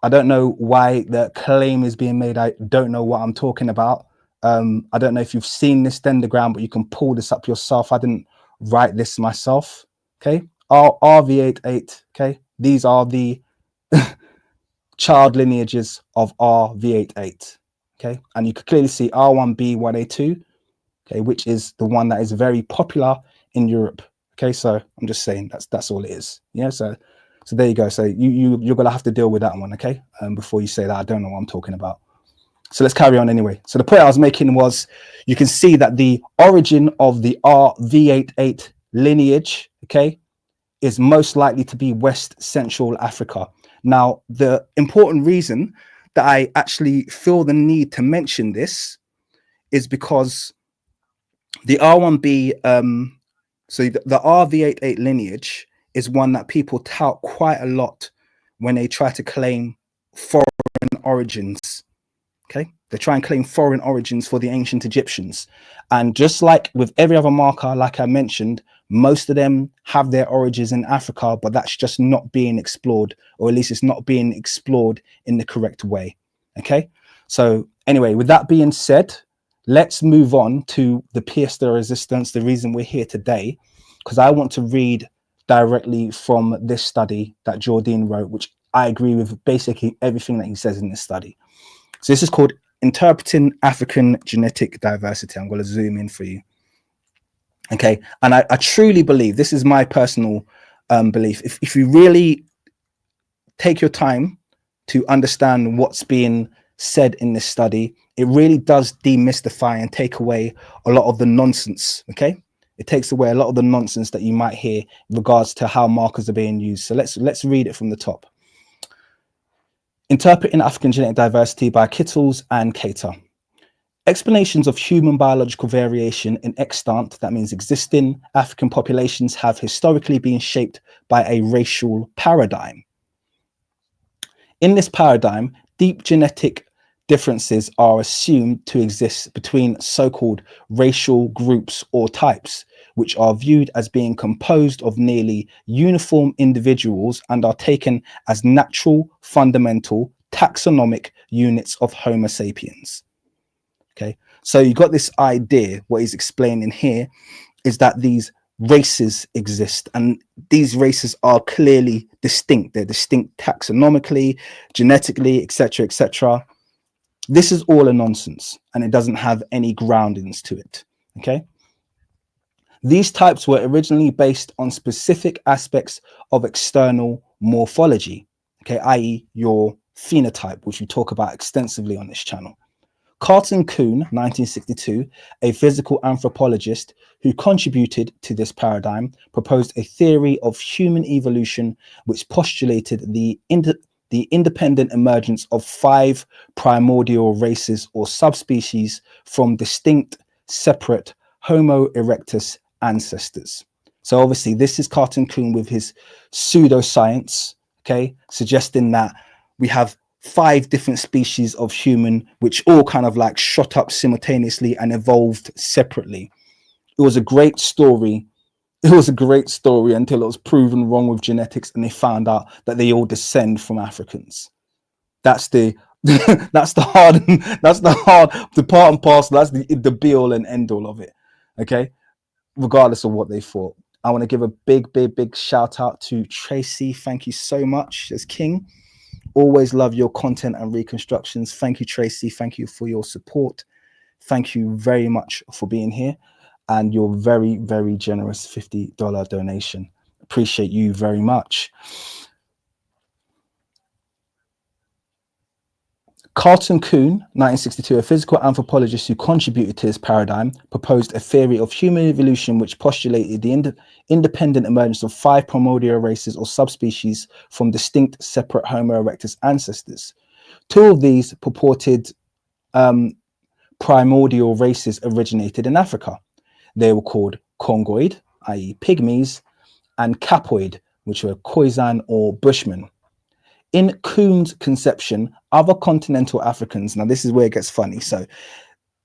I don't know why the claim is being made. I don't know what I'm talking about. I don't know if you've seen this dendrogram, but you can pull this up yourself. I didn't write this myself. Okay, RV88. Okay, these are the child lineages of RV88. Okay, and you can clearly see R1b1A2. Okay, which is the one that is very popular in Europe. Okay, so I'm just saying that's all it is. Yeah, so there you go. So you're gonna have to deal with that one, okay? Before you say that I don't know what I'm talking about. So let's carry on anyway. So the point I was making was you can see that the origin of the RV88 lineage, okay, is most likely to be West Central Africa. Now, the important reason that I actually feel the need to mention this is because the R1b, so the RV88 lineage is one that people tout quite a lot when they try to claim foreign origins. Okay, they try and claim foreign origins for the ancient Egyptians. And just like with every other marker, like I mentioned, most of them have their origins in Africa, but that's just not being explored, or at least it's not being explored in the correct way. Okay, so anyway, with that being said, let's move on to the pièce de resistance, the reason we're here today, because I want to read directly from this study that Jordan wrote, which I agree with basically everything that he says in this study. So this is called Interpreting African Genetic Diversity. I'm going to zoom in for you. Okay. And I truly believe, this is my personal belief, if you really take your time to understand what's being said in this study, it really does demystify and take away a lot of the nonsense. Okay. It takes away a lot of the nonsense that you might hear in regards to how markers are being used. So let's read it from the top. Interpreting African Genetic Diversity by Kittles and Keita. Explanations of human biological variation in extant, that means existing, African populations have historically been shaped by a racial paradigm. In this paradigm, deep genetic differences are assumed to exist between so-called racial groups or types, which are viewed as being composed of nearly uniform individuals and are taken as natural, fundamental, taxonomic units of Homo sapiens. Okay, so you got this idea. What he's explaining here is that these races exist, and these races are clearly distinct. They're distinct taxonomically, genetically, etc., etc. This is all a nonsense, and it doesn't have any groundings to it. Okay. These types were originally based on specific aspects of external morphology, okay, i.e. your phenotype, which we talk about extensively on this channel. Carlton Kuhn, 1962, a physical anthropologist who contributed to this paradigm, proposed a theory of human evolution which postulated the independent emergence of 5 primordial races or subspecies from distinct, separate Homo erectus ancestors. So obviously this is Carlton Kuhn with his pseudoscience, okay, suggesting that we have 5 different species of human which all kind of like shot up simultaneously and evolved separately. It was a great story. It was a great story until it was proven wrong with genetics and they found out that they all descend from Africans. That's the that's the part and parcel. That's the be all and end all of it. Okay, regardless of what they thought. I want to give a big shout out to Tracy. Thank you so much as King. Always love your content and reconstructions. Thank you, Tracy. Thank you for your support. Thank you very much for being here and your very generous $50 donation. Appreciate you very much. Carlton Kuhn, 1962, a physical anthropologist who contributed to this paradigm, proposed a theory of human evolution which postulated the independent emergence of 5 primordial races or subspecies from distinct, separate Homo erectus ancestors. 2 of these purported primordial races originated in Africa. They were called Congoid, i.e. pygmies, and Capoid, which were Khoisan or Bushmen. In Kuhn's conception, other continental Africans, now this is where it gets funny. So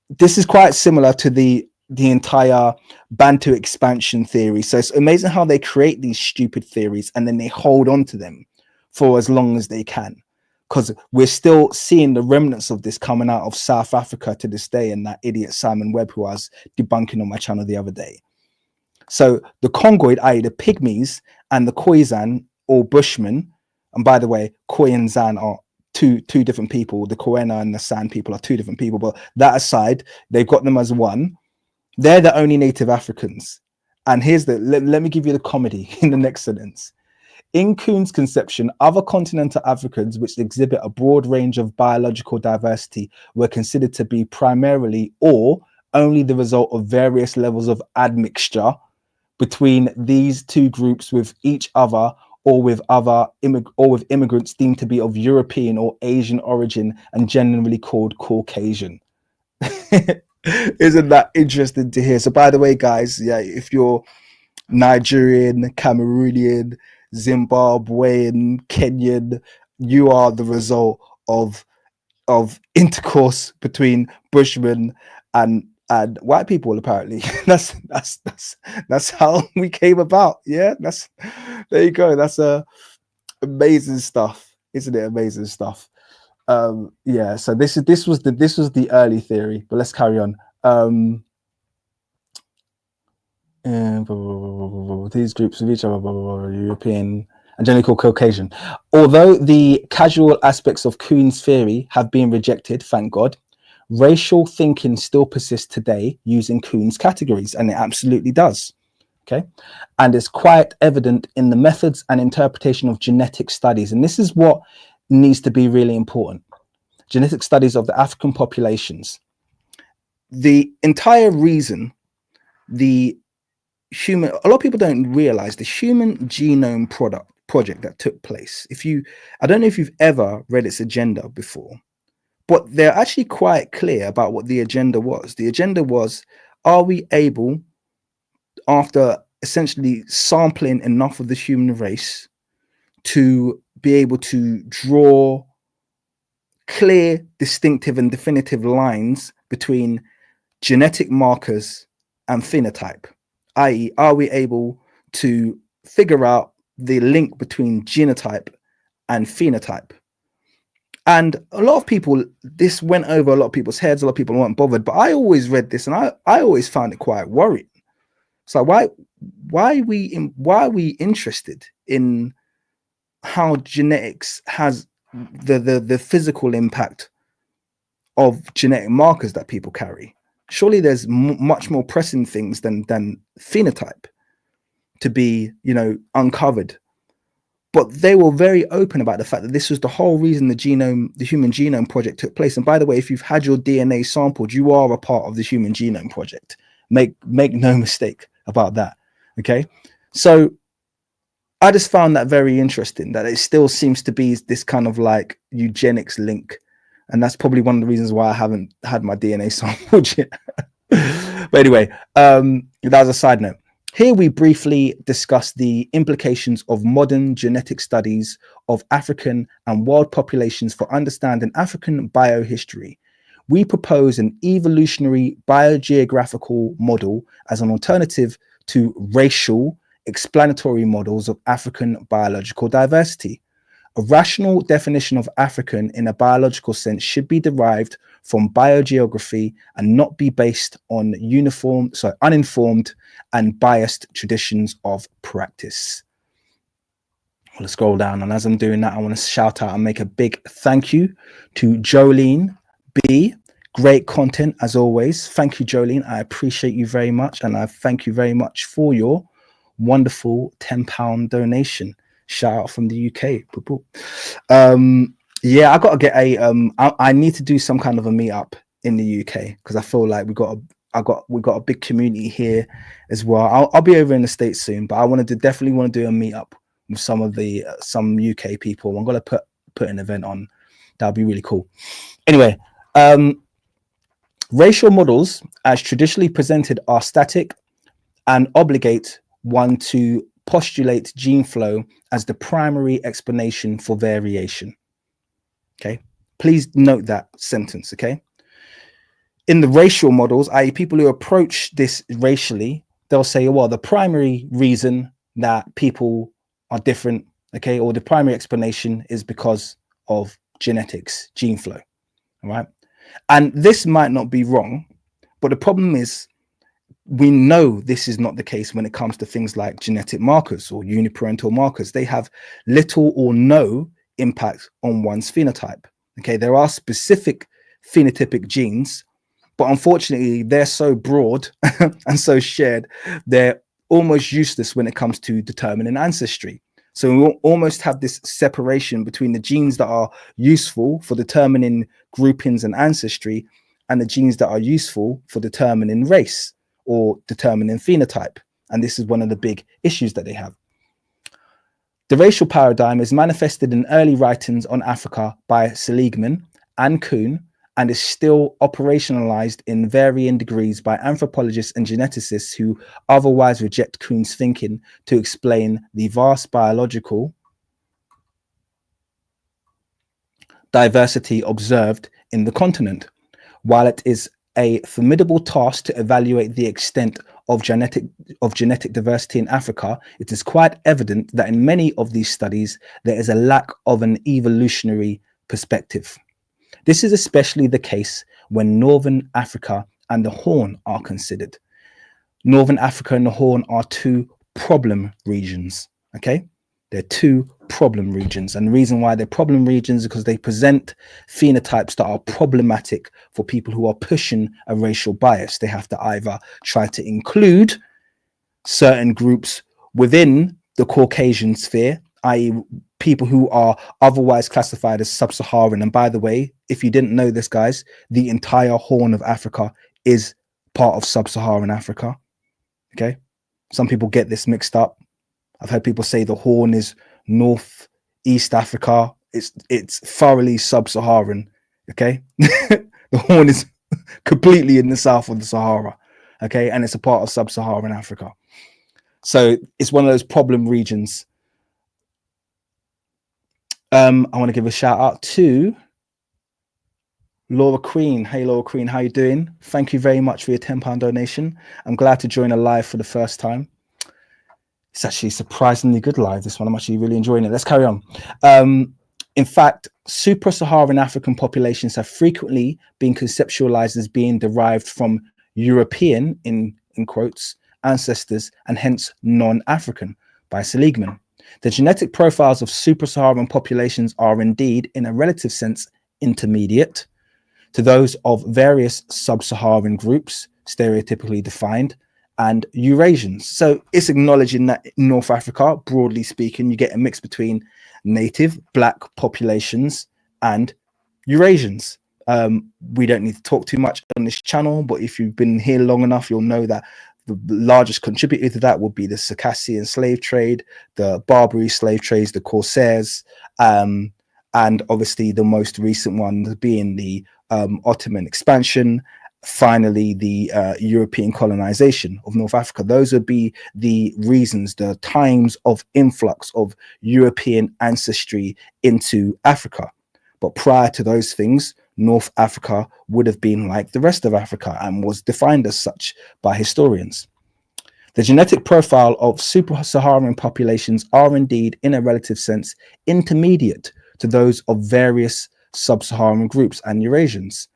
this is quite similar to the entire Bantu expansion theory. So it's amazing how they create these stupid theories and then they hold on to them for as long as they can. Because we're still seeing the remnants of this coming out of South Africa to this day, and that idiot Simon Webb who I was debunking on my channel the other day. So the Congoid, i.e. the pygmies, and the Khoisan or Bushmen, and by the way, Khoi and Zan are two different people. The Khoena and the San people are 2 different people, but that aside, they've got them as one. They're the only native Africans. And here's let me give you the comedy in the next sentence. In Kuhn's conception, other continental Africans which exhibit a broad range of biological diversity were considered to be primarily or only the result of various levels of admixture between these 2 groups with each other or with immigrants deemed to be of European or Asian origin and generally called Caucasian. Isn't that interesting to hear? So by the way, guys, yeah, if you're Nigerian, Cameroonian, Zimbabwean, Kenyan. You are the result of intercourse between Bushmen and white people. Apparently, that's how we came about. Yeah, there you go. That's amazing stuff, isn't it? Amazing stuff. Yeah. So this was the early theory, but let's carry on. These groups of each other, European and generally called Caucasian. Although the casual aspects of Kuhn's theory have been rejected, thank God, racial thinking still persists today using Kuhn's categories, and it absolutely does. Okay, and it's quite evident in the methods and interpretation of genetic studies, and this is what needs to be really important. Genetic studies of the African populations. The entire reason a lot of people don't realize the human genome project that took place. I don't know if you've ever read its agenda before, but they're actually quite clear about what the agenda was. The agenda was, are we able, after essentially sampling enough of the human race, to be able to draw clear, distinctive and definitive lines between genetic markers and phenotype, i.e., are we able to figure out the link between genotype and phenotype? And a lot of people, this went over a lot of people's heads, a lot of people weren't bothered, but I always read this and I always found it quite worrying. So why are we interested in how genetics has the physical impact of genetic markers that people carry? Surely there's much more pressing things than phenotype to be, uncovered. But they were very open about the fact that this was the whole reason the Human Genome Project took place. And by the way, if you've had your DNA sampled, you are a part of the Human Genome Project. Make no mistake about that. Okay, so I just found that very interesting, that it still seems to be this kind of like eugenics link. And that's probably one of the reasons why I haven't had my DNA sampled yet. But anyway, that was a side note. Here we briefly discuss the implications of modern genetic studies of African and world populations for understanding African biohistory. We propose an evolutionary biogeographical model as an alternative to racial explanatory models of African biological diversity. A rational definition of African in a biological sense should be derived from biogeography and not be based on uninformed and biased traditions of practice. I'm going to scroll down, and as I'm doing that, I want to shout out and make a big thank you to Jolene B. Great content as always. Thank you, Jolene. I appreciate you very much, and I thank you very much for your wonderful £10 donation. Shout out from the UK. Yeah, I gotta get I need to do some kind of a meetup in the UK, because I feel like we got a big community here as well. I'll be over in the States soon, but I definitely want to do a meetup with some UK people. I'm gonna put an event on. That'll be really cool. Anyway, racial models as traditionally presented are static and obligate one to postulate gene flow as the primary explanation for variation. Okay, please note that sentence. Okay, in the racial models, i.e., people who approach this racially, they'll say, well, the primary reason that people are different, okay, or the primary explanation is because of genetics, gene flow. All right, and this might not be wrong, but the problem is, we know this is not the case when it comes to things like genetic markers or uniparental markers. They have little or no impact on one's phenotype. Okay, there are specific phenotypic genes, but unfortunately, they're so broad and so shared, they're almost useless when it comes to determining ancestry. So we almost have this separation between the genes that are useful for determining groupings and ancestry and the genes that are useful for determining race or determining phenotype. And this is one of the big issues that they have. The racial paradigm is manifested in early writings on Africa by Seligman and Kuhn, and is still operationalized in varying degrees by anthropologists and geneticists who otherwise reject Kuhn's thinking to explain the vast biological diversity observed in the continent. While it is a formidable task to evaluate the extent of genetic diversity in Africa, it is quite evident that in many of these studies, there is a lack of an evolutionary perspective. This is especially the case when Northern Africa and the Horn are considered. Northern Africa and the Horn are two problem regions, okay? They're two problem regions. And the reason why they're problem regions is because they present phenotypes that are problematic for people who are pushing a racial bias. They have to either try to include certain groups within the Caucasian sphere, i.e., people who are otherwise classified as sub-Saharan. And by the way, if you didn't know this, guys, the entire Horn of Africa is part of sub-Saharan Africa. Okay, some people get this mixed up. I've heard people say the Horn is North-East Africa. It's thoroughly sub-Saharan. Okay, the Horn is completely in the south of the Sahara. Okay, and it's a part of sub-Saharan Africa. So it's one of those problem regions. I want to give a shout out to Laura Queen. Hey, Laura Queen, how you doing? Thank you very much for your £10 donation. I'm glad to join a live for the first time. It's actually surprisingly good live, this one. I'm actually really enjoying it. Let's carry on. In fact, supra-Saharan African populations have frequently been conceptualized as being derived from European, in quotes, ancestors, and hence non-African by Seligman. The genetic profiles of supra-Saharan populations are indeed, in a relative sense, intermediate to those of various sub-Saharan groups, stereotypically defined, and Eurasians. So it's acknowledging that in North Africa, broadly speaking, you get a mix between native black populations and Eurasians. We don't need to talk too much on this channel, but if you've been here long enough, you'll know that the largest contributor to that would be the Circassian slave trade, the Barbary slave trades, the Corsairs, and obviously the most recent one being the Ottoman expansion, finally the European colonization of North Africa. Those would be the reasons, the times of influx of European ancestry into Africa. But prior to those things, North Africa would have been like the rest of Africa and was defined as such by historians. The genetic profile of super-Saharan populations are indeed, in a relative sense, intermediate to those of various sub-Saharan groups and Eurasians.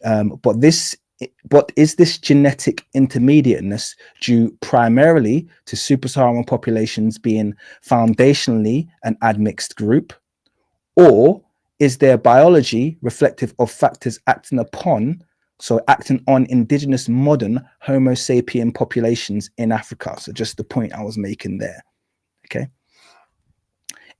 But is this genetic intermediateness due primarily to super-Saharan populations being foundationally an admixed group, or is their biology reflective of factors acting on indigenous modern Homo sapien populations in Africa? So just the point I was making there. Okay.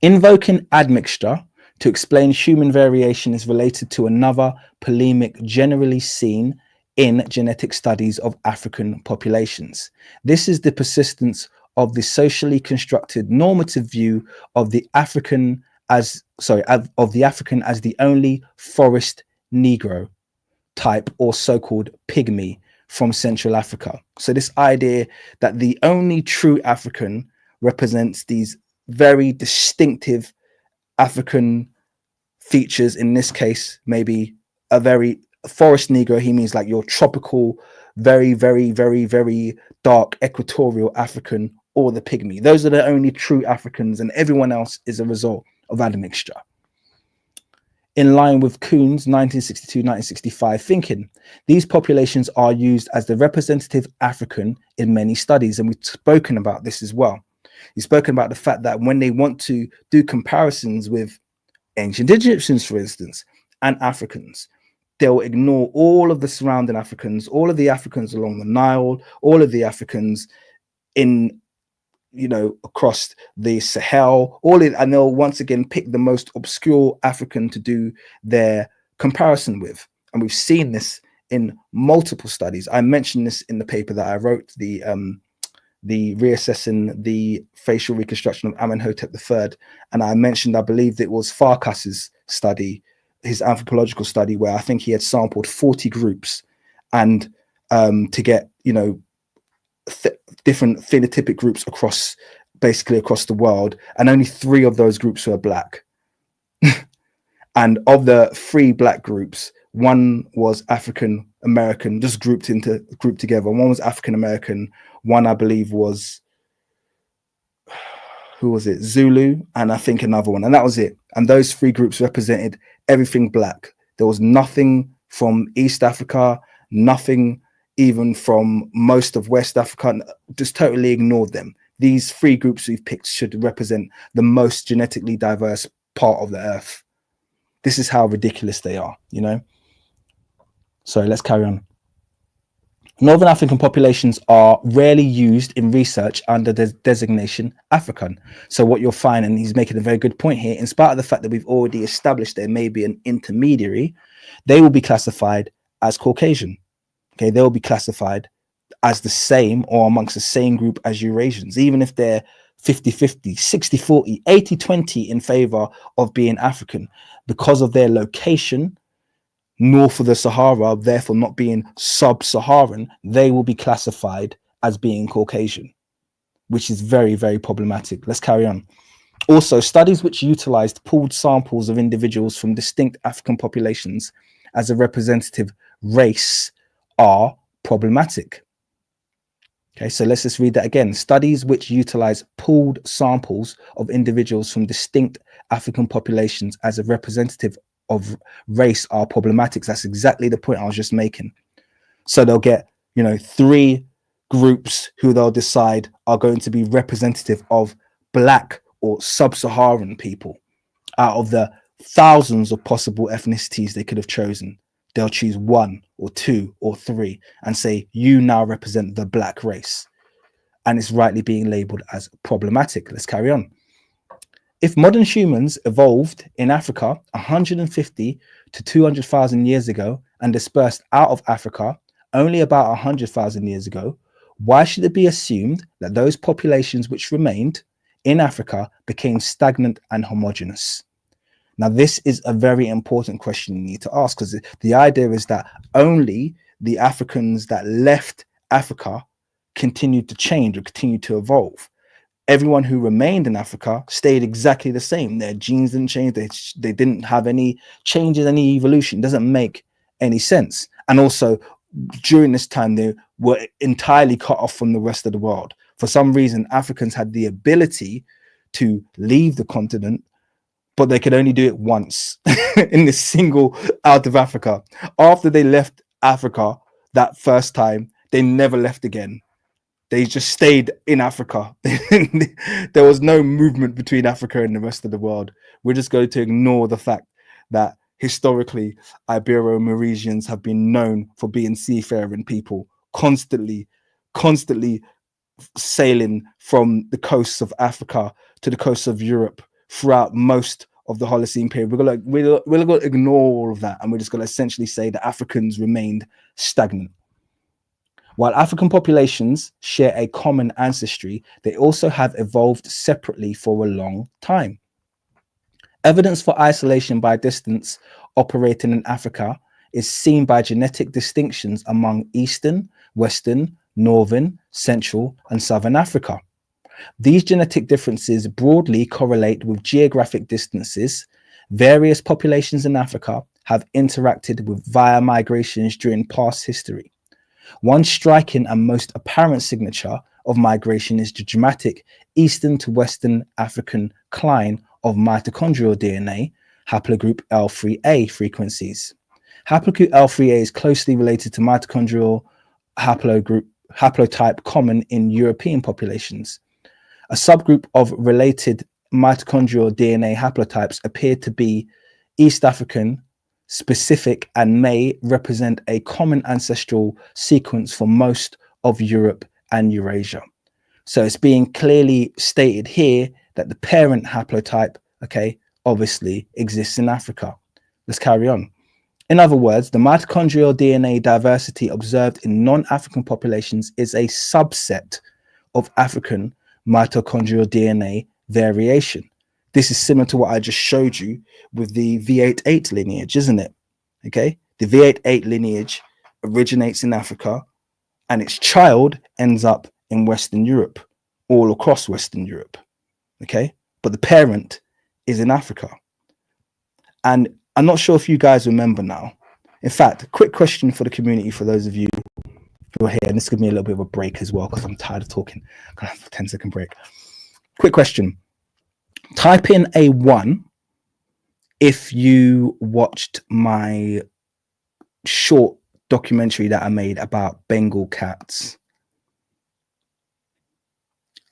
Invoking admixture to explain human variation is related to another polemic generally seen in genetic studies of African populations. This is the persistence of the socially constructed normative view of the African as the only forest Negro type, or so-called pygmy, from Central Africa. So this idea that the only true African represents these very distinctive African features, in this case, maybe a very forest Negro, he means like your tropical, very, very, very, very dark equatorial African, or the pygmy. Those are the only true Africans, and everyone else is a result of admixture. In line with Kuhn's 1962-1965 thinking, these populations are used as the representative African in many studies, and we've spoken about this as well. We've spoken about the fact that when they want to do comparisons with ancient Egyptians, for instance, and Africans, they'll ignore all of the surrounding Africans, all of the Africans along the Nile, all of the Africans in, across the Sahel, and they'll once again pick the most obscure African to do their comparison with. And we've seen this in multiple studies. I mentioned this in the paper that I wrote, the reassessing the facial reconstruction of Amenhotep III. And I mentioned, I believe it was Farkas's study his anthropological study where I think he had sampled 40 groups, and to get, you know, different phenotypic groups across the world, and only 3 of those groups were black. And of the 3 black groups, one was African American, just grouped together. One was African American, one I believe was, who was it, Zulu, and I think another one, and that was it. And those 3 groups represented everything black. There was nothing from East Africa, nothing even from most of West Africa. Just totally ignored them. These 3 groups we've picked should represent the most genetically diverse part of the earth. This is how ridiculous they are, you know. So let's carry on. Northern African populations are rarely used in research under the designation African. So what you'll find, and he's making a very good point here, in spite of the fact that we've already established there may be an intermediary, they will be classified as Caucasian. Okay, they'll be classified as the same or amongst the same group as Eurasians, even if they're 50-50, 60-40, 80-20 in favor of being African, because of their location north of the Sahara, therefore not being sub-Saharan, they will be classified as being Caucasian, which is very, very problematic. Let's carry on. Also, studies which utilized pooled samples of individuals from distinct African populations as a representative race are problematic. Okay, so let's just read that again. Studies which utilize pooled samples of individuals from distinct African populations as a representative of race are problematic. That's exactly the point I was just making. So they'll get, you know, 3 groups who they'll decide are going to be representative of black or sub-Saharan people. Out of the thousands of possible ethnicities they could have chosen, they'll choose 1 or 2 or 3 and say, you now represent the black race. And it's rightly being labeled as problematic. Let's carry on. If modern humans evolved in Africa 150 to 200,000 years ago and dispersed out of Africa only about 100,000 years ago, why should it be assumed that those populations which remained in Africa became stagnant and homogeneous? Now, this is a very important question you need to ask, because the idea is that only the Africans that left Africa continued to change or continued to evolve. Everyone who remained in Africa stayed exactly the same. Their genes didn't change. They didn't have any changes, any evolution. It doesn't make any sense. And also, during this time, they were entirely cut off from the rest of the world. For some reason, Africans had the ability to leave the continent, but they could only do it once in this single out of Africa. After they left Africa that first time, they never left again. They just stayed in Africa. There was no movement between Africa and the rest of the world. We're just going to ignore the fact that historically, Ibero-Mauritians have been known for being seafaring people, constantly sailing from the coasts of Africa to the coasts of Europe throughout most of the Holocene period. We're going to ignore all of that, and we're just going to essentially say that Africans remained stagnant. While African populations share a common ancestry, they also have evolved separately for a long time. Evidence for isolation by distance operating in Africa is seen by genetic distinctions among Eastern, Western, Northern, Central, and Southern Africa. These genetic differences broadly correlate with geographic distances. Various populations in Africa have interacted with via migrations during past history. One striking and most apparent signature of migration is the dramatic Eastern to Western African cline of mitochondrial DNA, haplogroup L3A frequencies. Haplogroup L3A is closely related to mitochondrial haplotype common in European populations. A subgroup of related mitochondrial DNA haplotypes appear to be East African specific and may represent a common ancestral sequence for most of Europe and Eurasia. So it's being clearly stated here that the parent haplotype, okay, obviously exists in Africa. Let's carry on. In other words, the mitochondrial DNA diversity observed in non-African populations is a subset of African mitochondrial DNA variation. This is similar to what I just showed you with the V88 lineage, isn't it? Okay, the V88 lineage originates in Africa, and its child ends up in Western Europe, all across Western Europe. Okay, but the parent is in Africa. And I'm not sure if you guys remember now. In fact, quick question for the community, for those of you who are here, and this gives me a little bit of a break as well, because I'm tired of talking. I'm going to have a 10-second break. Quick question. Type in A1 if you watched my short documentary that I made about Bengal cats.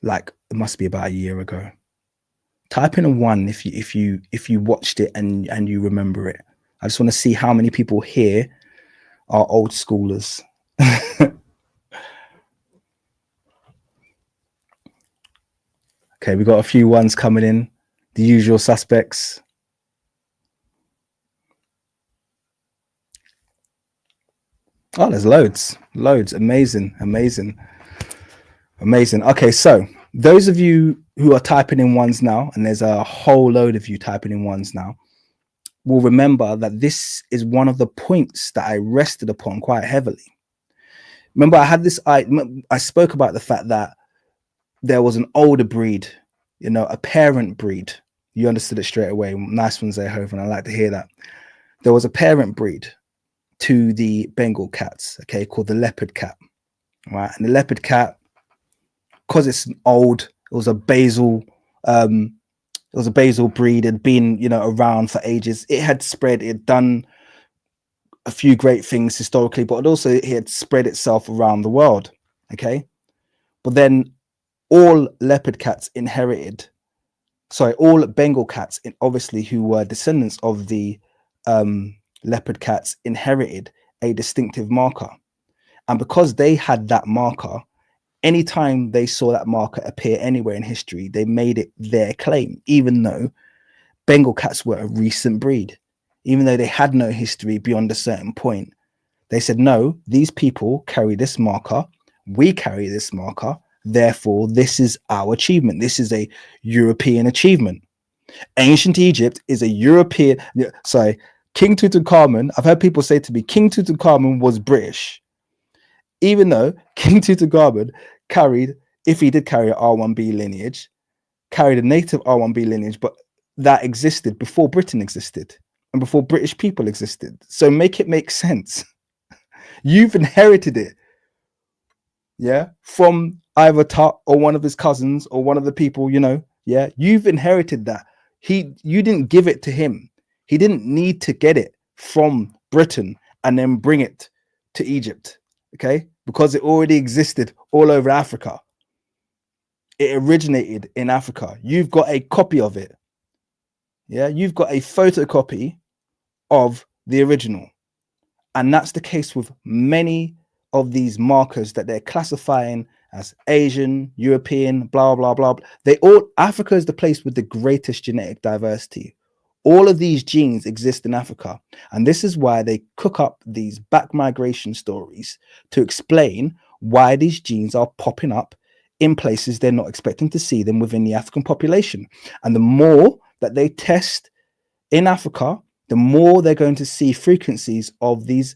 Like, it must be about a year ago. Type in a 1 if you watched it and you remember it. I just want to see how many people here are old schoolers. Okay, we got a few ones coming in, the usual suspects. Oh, there's loads. Amazing. Okay, so those of you who are typing in ones now, and there's a whole load of you typing in ones now, will remember that this is one of the points that I rested upon quite heavily. Remember, I spoke about the fact that there was an older breed, a parent breed. You understood it straight away. Nice one, Zehoven. I like to hear that. There was a parent breed to the Bengal cats, okay, called the leopard cat, right? And the leopard cat, because it's old, it was a basal breed. It had been, around for ages. It had spread. It had done a few great things historically, but it had spread itself around the world, okay? But then all leopard cats all Bengal cats, obviously, who were descendants of the leopard cats, inherited a distinctive marker. And because they had that marker, anytime they saw that marker appear anywhere in history, they made it their claim, even though Bengal cats were a recent breed, even though they had no history beyond a certain point. They said, no, these people carry this marker, we carry this marker, therefore this is our achievement. This is a European achievement. Ancient Egypt is a European, King Tutankhamun, I've heard people say to me, King Tutankhamun was British, even though King Tutankhamun carried, if he did carry an R1b lineage, carried a native R1b lineage, but that existed before Britain existed and before British people existed. So make it make sense. You've inherited it, from either Tut or one of his cousins or one of the people, you've inherited that. You didn't give it to him. He didn't need to get it from Britain and then bring it to Egypt, okay? Because it already existed all over Africa. It originated in Africa. You've got a copy of it. You've got a photocopy of the original. And that's the case with many of these markers that they're classifying as Asian, European, blah, blah, blah. Africa is the place with the greatest genetic diversity. All of these genes exist in Africa. And this is why they cook up these back migration stories to explain why these genes are popping up in places they're not expecting to see them within the African population. And the more that they test in Africa, the more they're going to see frequencies of these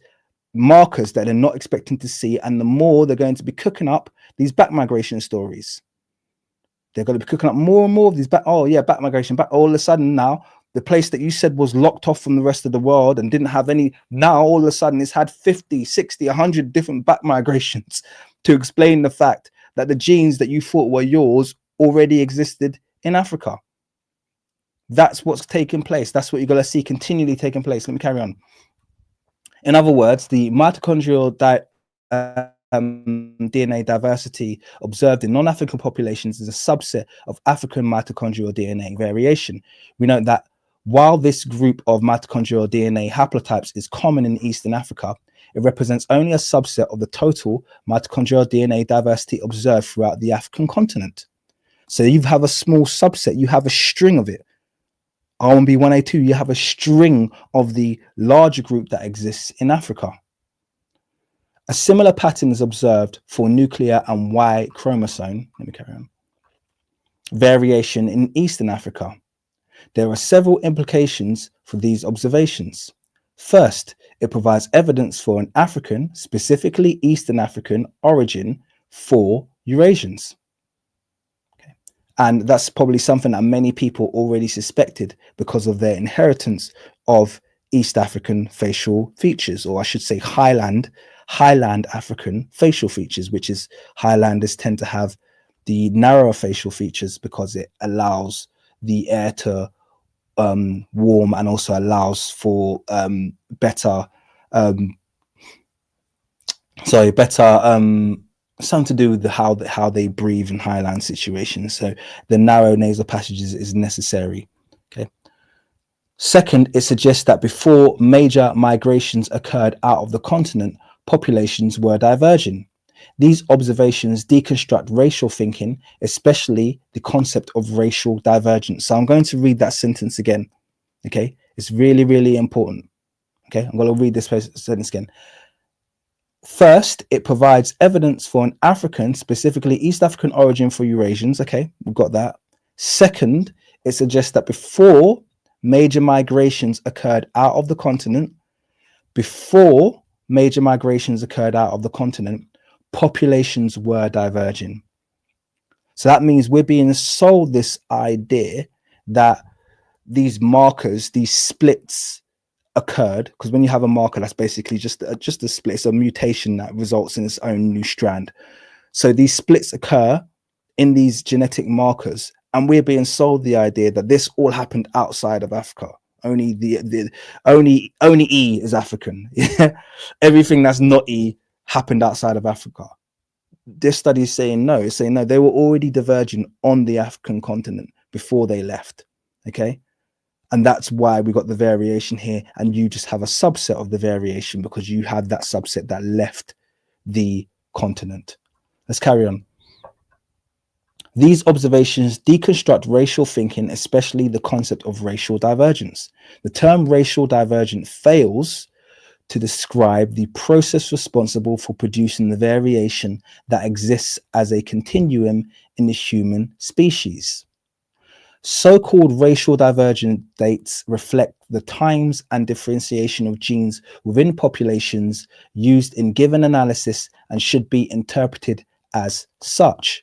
markers that they're not expecting to see, and the more they're going to be cooking up these back migration stories. They're going to be cooking up more and more of these back migration. Back all of a sudden now, the place that you said was locked off from the rest of the world and didn't have any, now all of a sudden it's had 50, 60, 100 different back migrations to explain the fact that the genes that you thought were yours already existed in Africa. That's what's taking place. That's what you're going to see continually taking place. Let me carry on. In other words, the mitochondrial DNA diversity observed in non-African populations is a subset of African mitochondrial DNA variation. We note that while this group of mitochondrial DNA haplotypes is common in Eastern Africa, it represents only a subset of the total mitochondrial DNA diversity observed throughout the African continent. So you have a small subset, you have a string of it. R1b1a2, you have a string of the larger group that exists in Africa. A similar pattern is observed for nuclear and Y chromosome, let me carry on, variation in Eastern Africa. There are several implications for these observations. First, it provides evidence for an African, specifically Eastern African, origin for Eurasians. Okay. And that's probably something that many people already suspected because of their inheritance of East African facial features, or I should say Highland African facial features, which is Highlanders tend to have the narrower facial features because it allows the air to warm and also allows for better something to do with how they breathe in highland situations. So the narrow nasal passages is necessary. Okay. Second, it suggests that before major migrations occurred out of the continent, populations were diverging. These observations deconstruct racial thinking, especially the concept of racial divergence. So I'm going to read that sentence again. Okay, it's really, really important. Okay, I'm going to read this sentence again. First, it provides evidence for an African, specifically East African origin for Eurasians. Okay, we've got that. Second, it suggests that before major migrations occurred out of the continent, populations were diverging. So that means we're being sold this idea that these markers, these splits occurred, because when you have a marker, that's basically just a split. It's a mutation that results in its own new strand. So these splits occur in these genetic markers, and we're being sold the idea that this all happened outside of Africa. Only only E is African. Everything that's not E happened outside of Africa. This study is saying no. It's saying no, they were already diverging on the African continent before they left. Okay. And that's why we got the variation here. And you just have a subset of the variation because you have that subset that left the continent. Let's carry on. These observations deconstruct racial thinking, especially the concept of racial divergence. The term racial divergent fails to describe the process responsible for producing the variation that exists as a continuum in the human species. So-called racial divergent dates reflect the times and differentiation of genes within populations used in given analysis and should be interpreted as such.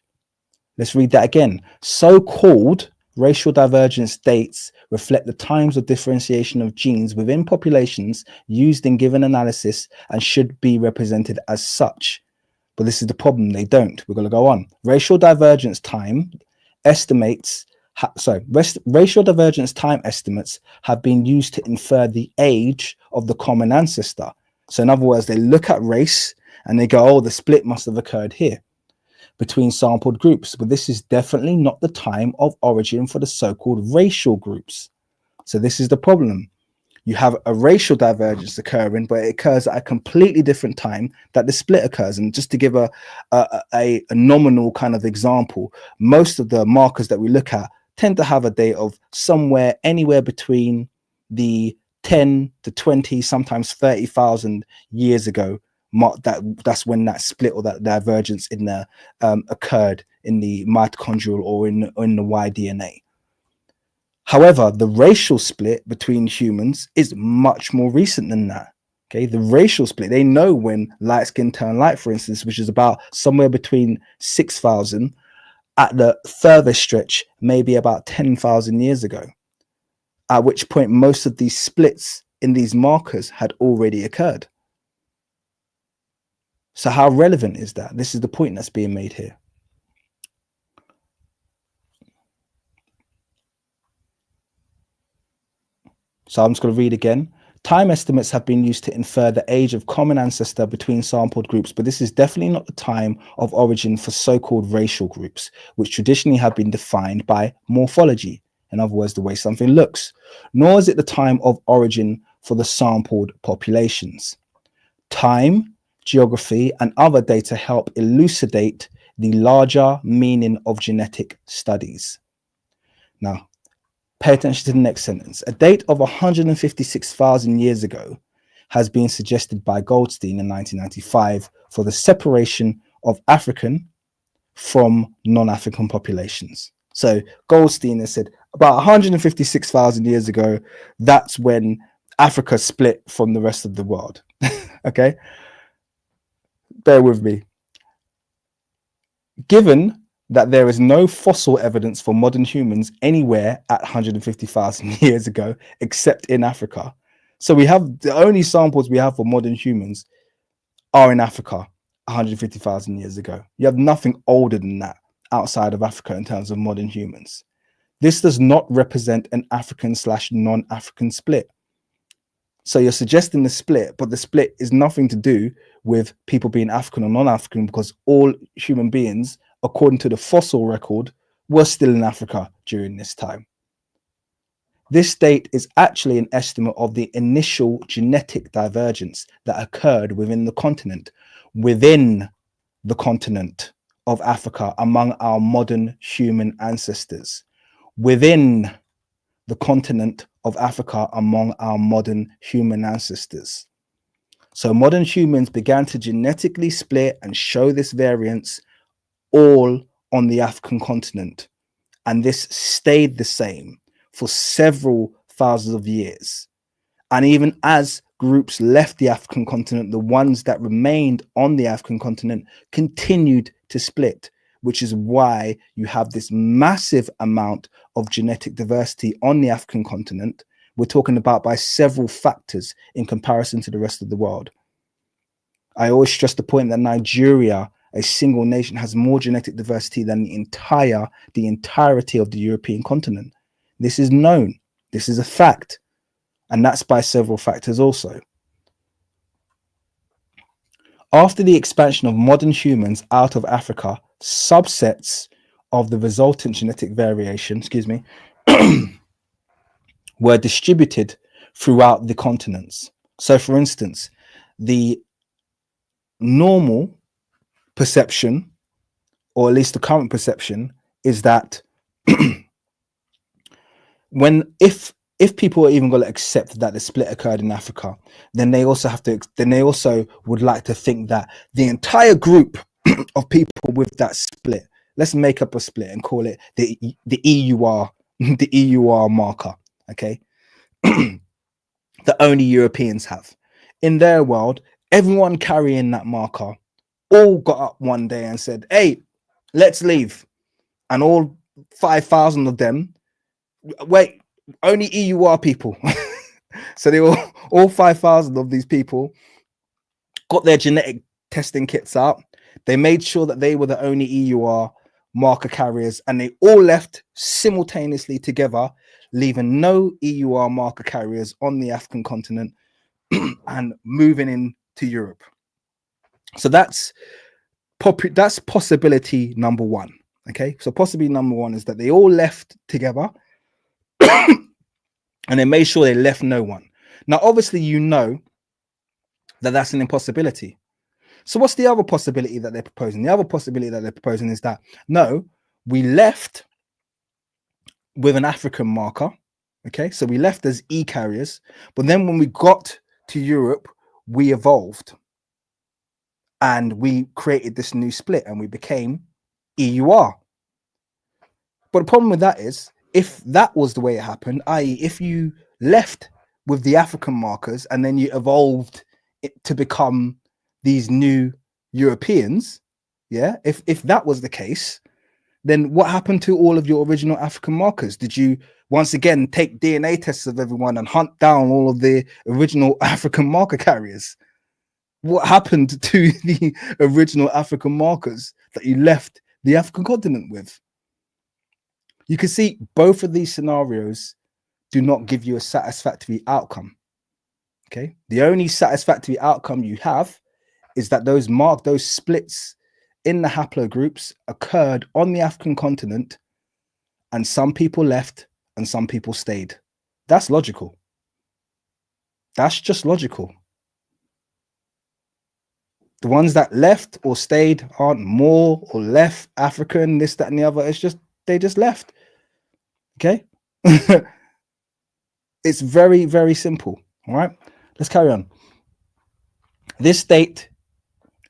Let's read that again. So-called racial divergence dates reflect the times of differentiation of genes within populations used in given analysis and should be represented as such. But this is the problem, they don't. We're going to go on. Racial divergence time estimates, racial divergence time estimates have been used to infer the age of the common ancestor. So in other words, they look at race and they go, oh, the split must have occurred here between sampled groups, but this is definitely not the time of origin for the so-called racial groups. So this is the problem. You have a racial divergence occurring, but it occurs at a completely different time that the split occurs. And just to give a nominal kind of example, most of the markers that we look at tend to have a date of somewhere anywhere between the 10 to 20, sometimes 30,000 years ago. That's when that split or that divergence in the occurred in the mitochondrial or in the Y DNA. However, the racial split between humans is much more recent than that. Okay, the racial split, they know when light skin turn light, for instance, which is about somewhere between 6,000 at the furthest stretch, maybe about 10,000 years ago, at which point most of these splits in these markers had already occurred. So how relevant is that? This is the point that's being made here. So I'm just going to read again. Time estimates have been used to infer the age of common ancestor between sampled groups, but this is definitely not the time of origin for so-called racial groups, which traditionally have been defined by morphology, in other words, the way something looks, nor is it the time of origin for the sampled populations. Time, geography, and other data help elucidate the larger meaning of genetic studies. Now, pay attention to the next sentence. A date of 156,000 years ago has been suggested by Goldstein in 1995 for the separation of African from non-African populations. So Goldstein has said about 156,000 years ago, that's when Africa split from the rest of the world. Okay, bear with me. Given that there is no fossil evidence for modern humans anywhere at 150,000 years ago, except in Africa. So we have the only samples we have for modern humans are in Africa 150,000 years ago. You have nothing older than that outside of Africa in terms of modern humans. This does not represent an African/non-African split. So you're suggesting the split, but the split is nothing to do with people being African or non-African, because all human beings, according to the fossil record, were still in Africa during this time. This date is actually an estimate of the initial genetic divergence that occurred within the continent of Africa among our modern human ancestors. Within the continent of Africa among our modern human ancestors. So modern humans began to genetically split and show this variance all on the African continent. And this stayed the same for several thousands of years. And even as groups left the African continent, the ones that remained on the African continent continued to split, which is why you have this massive amount of genetic diversity on the African continent. We're talking about by several factors in comparison to the rest of the world. I always stress the point that Nigeria, a single nation, has more genetic diversity than the entirety of the European continent. This is known. This is a fact. And that's by several factors also. After the expansion of modern humans out of Africa, subsets of the resultant genetic variation, were distributed throughout the continents. So for instance, the normal perception, or at least the current perception, is that if people are even going to accept that the split occurred in Africa, then they also would like to think that the entire group of people with that split, let's make up a split and call it the EUR, the EUR marker, okay, that only Europeans have. In their world, everyone carrying that marker all got up one day and said, hey, let's leave. And all 5,000 of them, wait, only EUR people. So they all 5,000 of these people got their genetic testing kits out. They made sure that they were the only EUR marker carriers, and they all left simultaneously together, leaving no EUR marker carriers on the African continent and moving into Europe. So that's possibility number one. Okay, so possibility number one is that they all left together and they made sure they left no one. Now, obviously, you know that that's an impossibility. So what's the other possibility that they're proposing? The other possibility that they're proposing is that, no, we left with an African marker. Okay, so we left as E carriers, but then when we got to Europe, we evolved and we created this new split and we became EUR. But the problem with that is, if that was the way it happened, i.e. if you left with the African markers and then you evolved it to become these new Europeans, yeah, if that was the case, then what happened to all of your original African markers? Did you once again take DNA tests of everyone and hunt down all of the original African marker carriers? What happened to the original African markers that you left the African continent with? You can see both of these scenarios do not give you a satisfactory outcome. Okay, the only satisfactory outcome you have is that those splits in the haplogroups occurred on the African continent, and some people left and some people stayed. That's logical. That's just logical. The ones that left or stayed aren't more or less African, this, that, and the other. It's just, they just left. Okay. It's very, very simple. All right, let's carry on. This date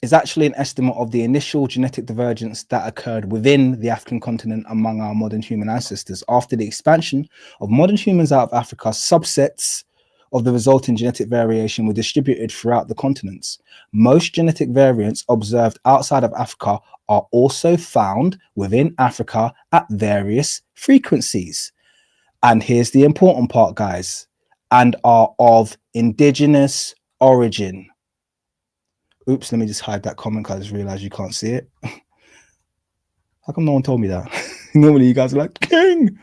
is actually an estimate of the initial genetic divergence that occurred within the African continent among our modern human ancestors. After the expansion of modern humans out of Africa, subsets of the resulting genetic variation were distributed throughout the continents. Most genetic variants observed outside of Africa are also found within Africa at various frequencies. And here's the important part, guys, and are of indigenous origin. Oops, let me just hide that comment because I just realized you can't see it. How come no one told me that? Normally you guys are like, King,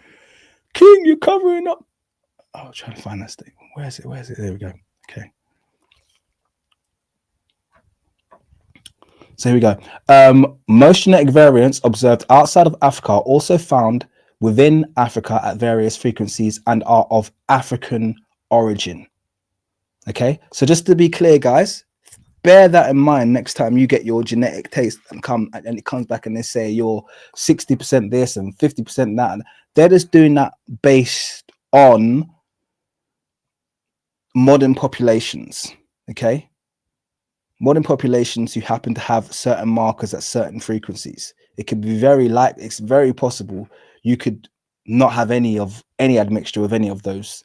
you're covering up. Oh, I'm trying to find that thing. Where is it? There we go. Okay. So here we go. Most genetic variants observed outside of Africa are also found within Africa at various frequencies and are of African origin. Okay, so just to be clear, guys, bear that in mind next time you get your genetic taste and it comes back and they say you're 60% this and 50% that. They're just doing that based on modern populations. Okay, modern populations who happen to have certain markers at certain frequencies. It could be it's very possible you could not have any admixture with any of those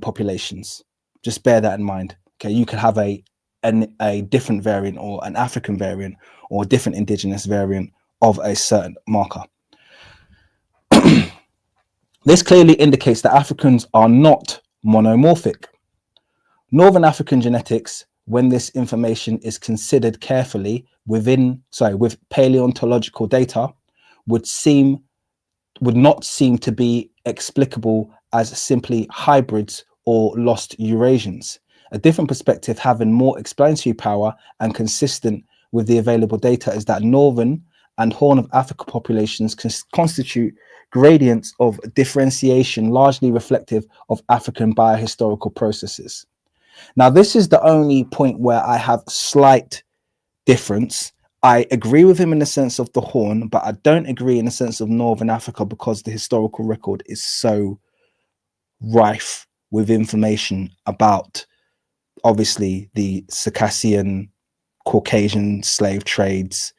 populations. Just bear that in mind. Okay, you could have a different variant or an African variant or a different indigenous variant of a certain marker. This clearly indicates that Africans are not monomorphic. Northern African genetics, when this information is considered carefully with paleontological data, would not seem to be explicable as simply hybrids or lost Eurasians. A different perspective having more explanatory power and consistent with the available data is that Northern and Horn of Africa populations constitute gradients of differentiation largely reflective of African biohistorical processes. Now, this is the only point where I have slight difference. I agree with him in the sense of the Horn, but I don't agree in the sense of Northern Africa because the historical record is so rife with information about, obviously, the Circassian, Caucasian slave trades,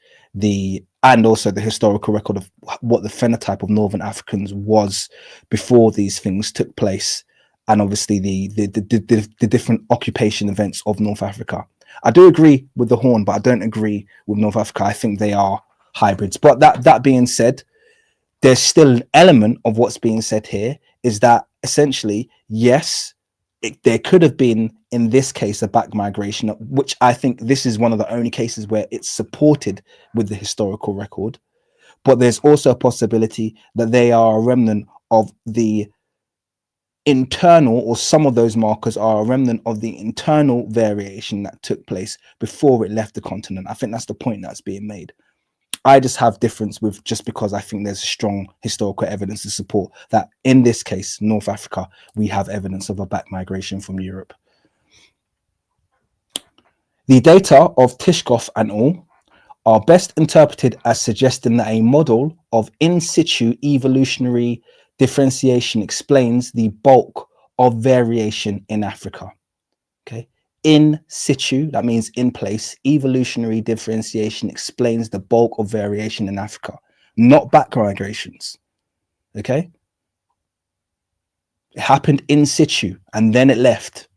and also the historical record of what the phenotype of Northern Africans was before these things took place, and obviously the different occupation events of North Africa. I do agree with the Horn, but I don't agree with North Africa. I think they are hybrids. But that being said, there's still an element of what's being said here is that essentially, yes, there could have been, in this case, a back migration, which I think this is one of the only cases where it's supported with the historical record. But there's also a possibility that they are a remnant of the internal, or some of those markers are a remnant of the internal variation that took place before it left the continent. I think that's the point that's being made. I just have difference with just because I think there's strong historical evidence to support that in this case, North Africa, we have evidence of a back migration from Europe. The data of Tishkoff and al. Are best interpreted as suggesting that a model of in situ evolutionary differentiation explains the bulk of variation in Africa. Okay, in situ, that means in place. Evolutionary differentiation explains the bulk of variation in Africa, not back migrations. Okay, it happened in situ and then it left,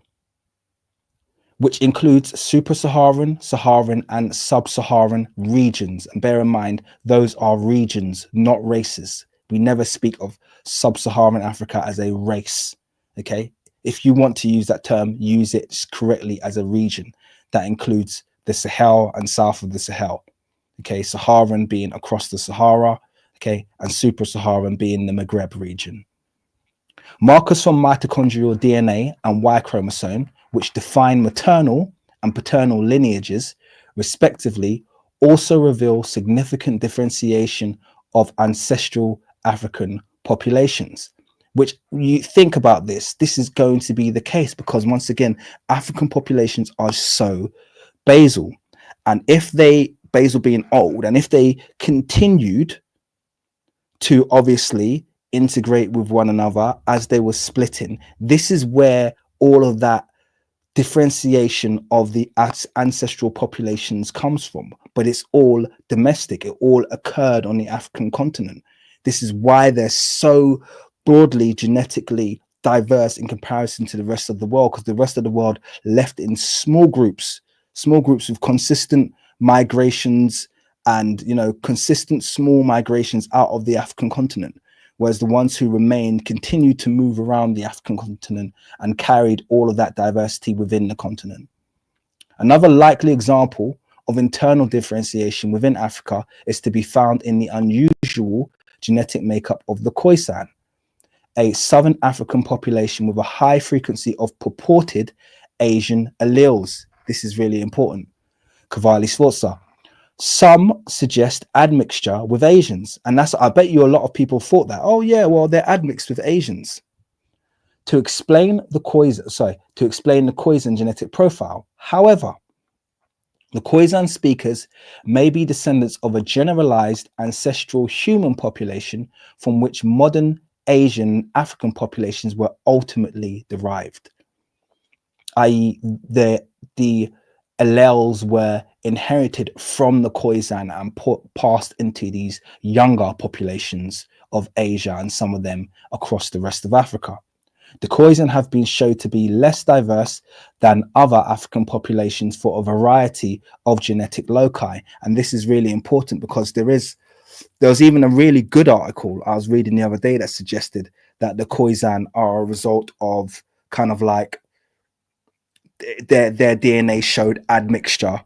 which includes super-Saharan, Saharan, and sub-Saharan regions. And bear in mind, those are regions, not races. We never speak of sub-Saharan Africa as a race, okay? If you want to use that term, use it correctly as a region. That includes the Sahel and south of the Sahel, okay? Saharan being across the Sahara, okay? And super-Saharan being the Maghreb region. Markers from mitochondrial DNA and Y chromosome, which define maternal and paternal lineages, respectively, also reveal significant differentiation of ancestral African populations. Which, you think about this is going to be the case because, once again, African populations are so basal. And if basal being old, and if they continued to obviously integrate with one another as they were splitting, this is where all of that differentiation of the ancestral populations comes from, but it's all domestic. It all occurred on the African continent. This is why they're so broadly genetically diverse in comparison to the rest of the world, because the rest of the world left in small groups with consistent migrations and, you know, consistent small migrations out of the African continent, whereas the ones who remained continued to move around the African continent and carried all of that diversity within the continent. Another likely example of internal differentiation within Africa is to be found in the unusual genetic makeup of the Khoisan, a southern African population with a high frequency of purported Asian alleles. This is really important. Cavalli Sforza. Some suggest admixture with Asians, and that's, I bet you a lot of people thought that, oh yeah, well, they're admixed with Asians. To explain the Khoisan genetic profile. However, the Khoisan speakers may be descendants of a generalized ancestral human population from which modern Asian African populations were ultimately derived, i.e. the alleles were inherited from the Khoisan and passed into these younger populations of Asia and some of them across the rest of Africa. The Khoisan have been shown to be less diverse than other African populations for a variety of genetic loci. And this is really important because there was even a really good article I was reading the other day that suggested that the Khoisan are a result of kind of like their DNA showed admixture,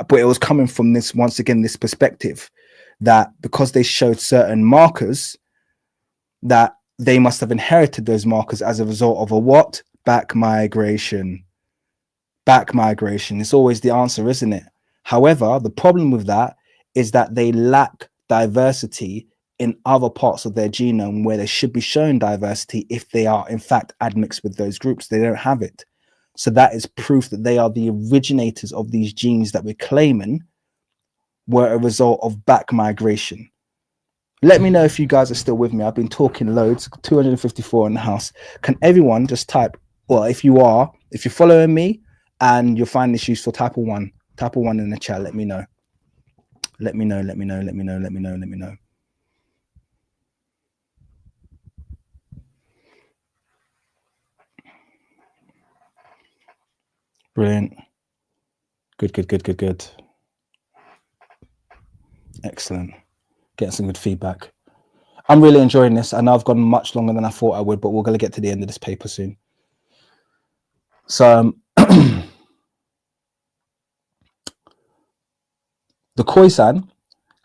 but it was coming from this, once again, this perspective that because they showed certain markers, that they must have inherited those markers as a result of a what? Back migration. Back migration is always the answer, isn't it? However, the problem with that is that they lack diversity in other parts of their genome where they should be showing diversity if they are in fact admixed with those groups. They don't have it. So that is proof that they are the originators of these genes that we're claiming were a result of back migration. Let me know if you guys are still with me. I've been talking loads, 254 in the house. Can everyone just type, well, if you're following me and you're finding this useful, type a one in the chat. Let me know. Let me know. Brilliant. Good. Excellent. Getting some good feedback. I'm really enjoying this. I know I've gone much longer than I thought I would, but we're going to get to the end of this paper soon. So the Khoisan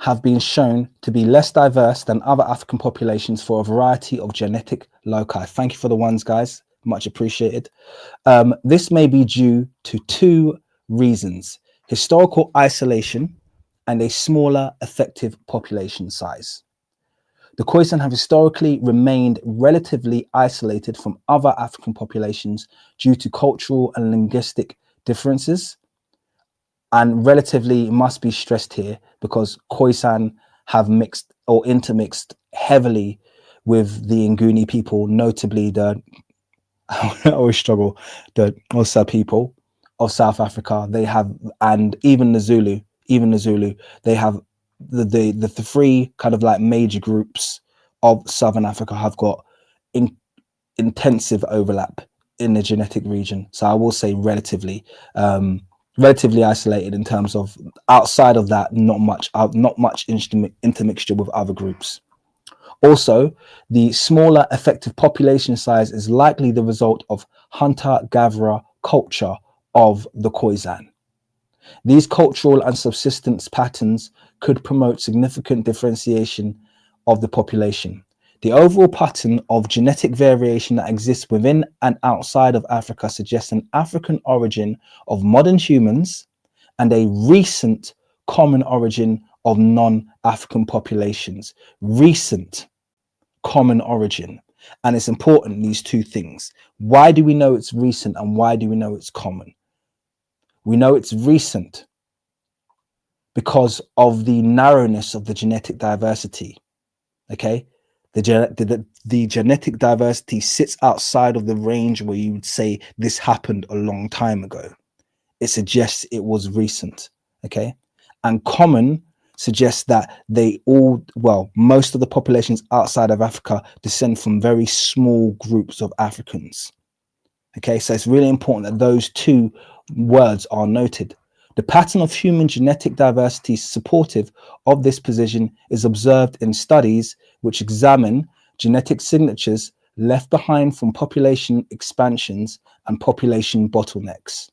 have been shown to be less diverse than other African populations for a variety of genetic loci. Thank you for the ones, guys. Much appreciated. This may be due to two reasons: historical isolation and a smaller effective population size. The Khoisan have historically remained relatively isolated from other African populations due to cultural and linguistic differences. And relatively must be stressed here because Khoisan have mixed or intermixed heavily with the Nguni people, notably the I always struggle, the Xhosa people of South Africa. They have, and even the Zulu, they have the three kind of like major groups of Southern Africa have got intensive overlap in the genetic region. So I will say relatively isolated in terms of, outside of that, not much intermixture with other groups. Also, the smaller effective population size is likely the result of hunter-gatherer culture of the Khoisan. These cultural and subsistence patterns could promote significant differentiation of the population. The overall pattern of genetic variation that exists within and outside of Africa suggests an African origin of modern humans and a recent common origin of non-African populations. Recent common origin. And it's important, these two things. Why do we know it's recent and why do we know it's common? We know it's recent because of the narrowness of the genetic diversity. Okay, The genetic diversity sits outside of the range where you would say this happened a long time ago. It suggests it was recent. Okay. And common suggests that most of the populations outside of Africa descend from very small groups of Africans. Okay, so it's really important that those two words are noted. The pattern of human genetic diversity supportive of this position is observed in studies which examine genetic signatures left behind from population expansions and population bottlenecks.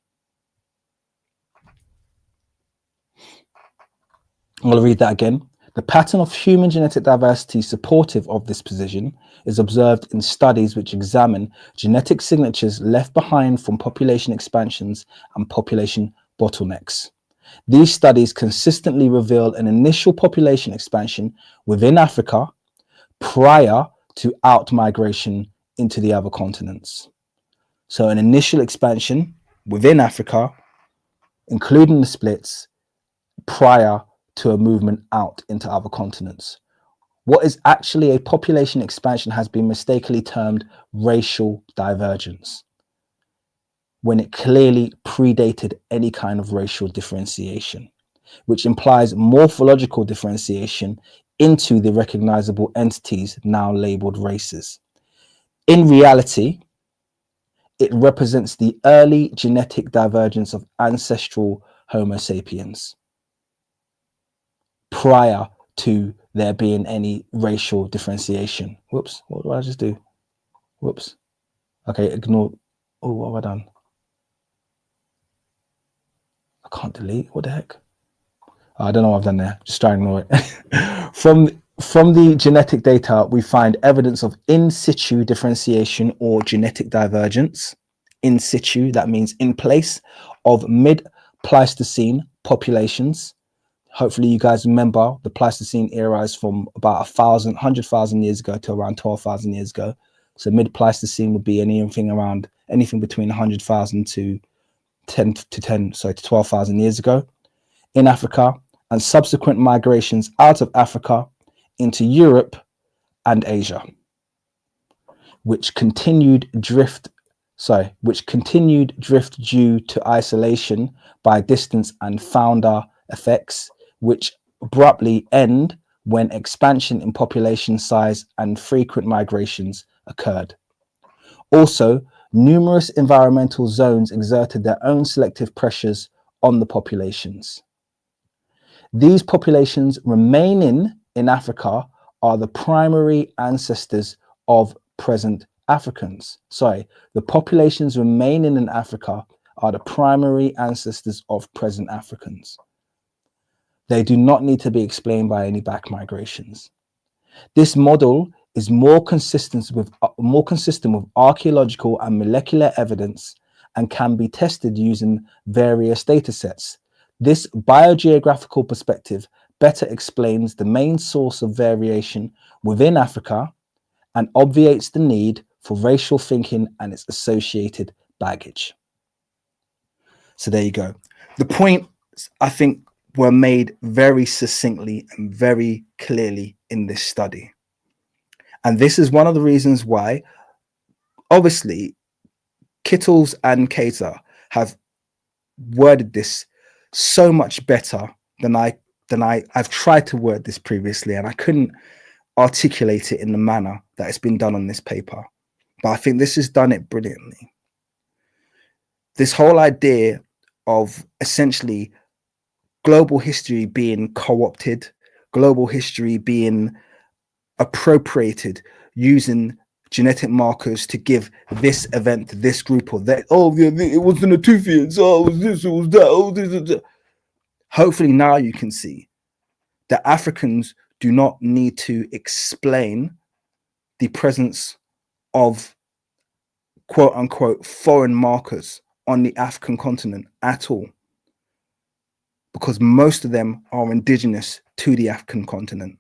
I'm going to read that again. The pattern of human genetic diversity supportive of this position is observed in studies which examine genetic signatures left behind from population expansions and population bottlenecks. These studies consistently reveal an initial population expansion within Africa prior to out-migration into the other continents. So an initial expansion within Africa, including the splits, prior to a movement out into other continents. What is actually a population expansion has been mistakenly termed racial divergence, when it clearly predated any kind of racial differentiation, which implies morphological differentiation into the recognizable entities now labeled races. In reality, it represents the early genetic divergence of ancestral Homo sapiens prior to there being any racial differentiation. Whoops, what did I just do? Whoops. Okay, ignore. Oh, what have I done? I can't delete. What the heck? I don't know what I've done there. Just try and ignore it. From the genetic data, we find evidence of in situ differentiation or genetic divergence. In situ, that means in place, of mid-Pleistocene populations. Hopefully you guys remember the Pleistocene era is from about 100,000 years ago to around 12,000 years ago. So mid-Pleistocene would be anything between 100,000 to 12,000 years ago in Africa, and subsequent migrations out of Africa into Europe and Asia, which continued drift due to isolation by distance and founder effects, which abruptly end when expansion in population size and frequent migrations occurred. Also, numerous environmental zones exerted their own selective pressures on the populations. These populations remaining in Africa are the primary ancestors of present Africans. The populations remaining in Africa are the primary ancestors of present Africans. They do not need to be explained by any back migrations. This model is more consistent with archaeological and molecular evidence and can be tested using various data sets. This biogeographical perspective better explains the main source of variation within Africa and obviates the need for racial thinking and its associated baggage. So there you go. The point, I think, were made very succinctly and very clearly in this study. And this is one of the reasons why, obviously, Kittles and Keita have worded this so much better than I've tried to word this previously, and I couldn't articulate it in the manner that it's been done on this paper. But I think this has done it brilliantly. This whole idea of essentially global history being co-opted, global history being appropriated using genetic markers to give this event to this group or that. Oh, it wasn't a Tufians. Oh, it was this, it was that. Oh, this. Hopefully now you can see that Africans do not need to explain the presence of quote unquote foreign markers on the African continent at all, because most of them are indigenous to the African continent.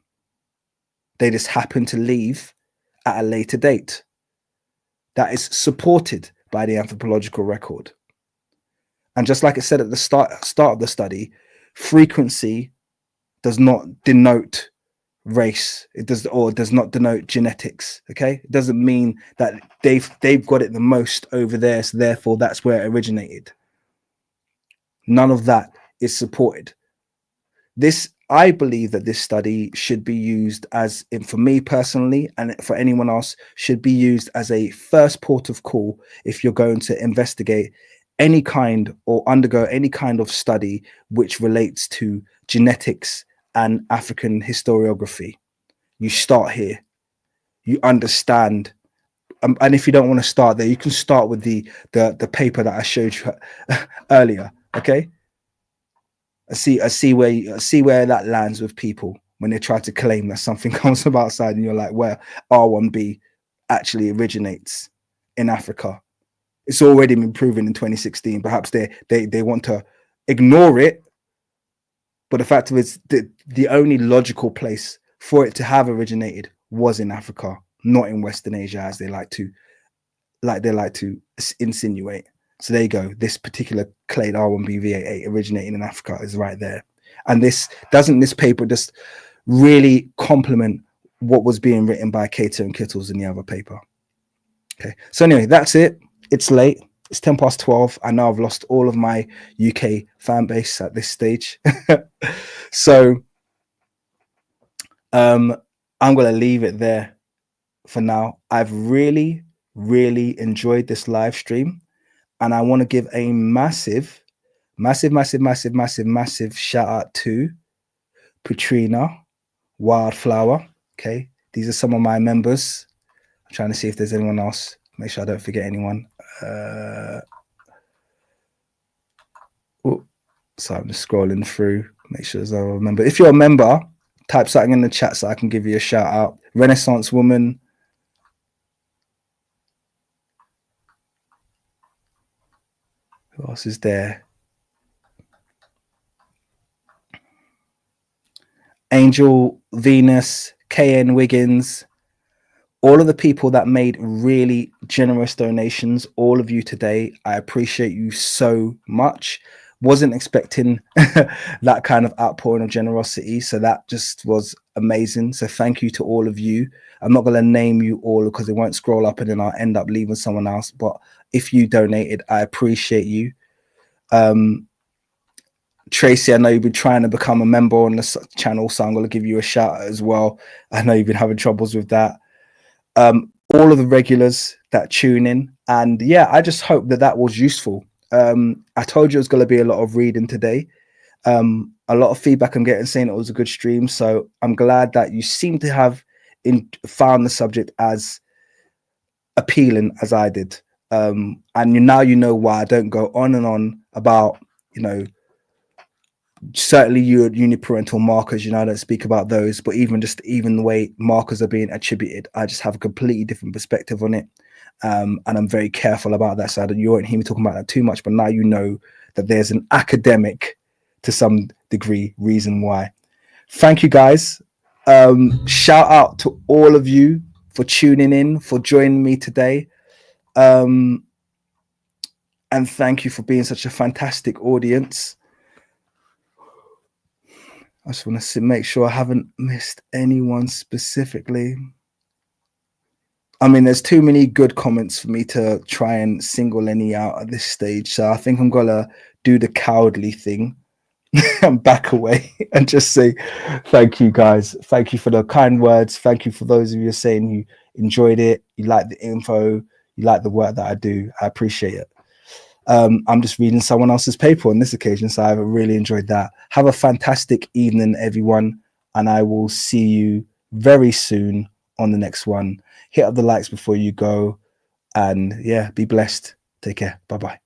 They just happen to leave at a later date. That is supported by the anthropological record. And just like I said at the start of the study, frequency does not denote race. It does not denote genetics. Okay, it doesn't mean that they've got it the most over there, so therefore that's where it originated. None of that is supported. I believe that this study should be used as, for me personally, and for anyone else, should be used as a first port of call if you're going to investigate any kind or undergo any kind of study which relates to genetics and African historiography. You start here. You understand. And if you don't want to start there, you can start with the paper that I showed you earlier. Okay. I see where that lands with people when they try to claim that something comes from outside, and you're like, where R1B actually originates in Africa. It's already been proven in 2016. Perhaps they want to ignore it, but the fact is, the only logical place for it to have originated was in Africa, not in Western Asia, as they like to insinuate. So there you go. This particular clade R1BV88 originating in Africa is right there. And this paper just really complement what was being written by Keita and Kittles in the other paper. Okay. So anyway, that's it. It's late. It's 12:10. I know I've lost all of my UK fan base at this stage. So I'm going to leave it there for now. I've really enjoyed this live stream. And I want to give a massive shout out to Patrina Wildflower. Okay. These are some of my members. I'm trying to see if there's anyone else. Make sure I don't forget anyone. So I'm just scrolling through. Make sure there's no member. If you're a member, type something in the chat so I can give you a shout out. Renaissance Woman. Who else is there? Angel Venus, KN Wiggins, all of the people that made really generous donations, all of you today, I appreciate you so much. Wasn't expecting that kind of outpouring of generosity, so that just was amazing. So thank you to all of you. I'm not going to name you all because it won't scroll up and then I'll end up leaving someone else, but if you donated, I appreciate you. Tracy, I know you've been trying to become a member on this channel, so I'm going to give you a shout out as well. I know you've been having troubles with that. All of the regulars that tune in, and yeah, I just hope that was useful. I told you it was going to be a lot of reading today. A lot of feedback I'm getting saying it was a good stream, so I'm glad that you seem to have found the subject as appealing as I did. And now you know why I don't go on and on about, certainly uniparental markers, I don't speak about those, but even the way markers are being attributed, I just have a completely different perspective on it. And I'm very careful about that side. You won't hear me talking about that too much, but now you know that there's an academic, to some degree, reason why. Thank you guys. Shout out to all of you for tuning in, for joining me today. And thank you for being such a fantastic audience. I just want to make sure I haven't missed anyone specifically. I mean, there's too many good comments for me to try and single any out at this stage. So I think I'm going to do the cowardly thing and back away and just say thank you, guys. Thank you for the kind words. Thank you for those of you saying you enjoyed it, you like the info, you like the work that I do. I appreciate it. I'm just reading someone else's paper on this occasion, so I've really enjoyed that. Have a fantastic evening, everyone, and I will see you very soon on the next one. Hit up the likes before you go, and yeah, be blessed. Take care. Bye-bye.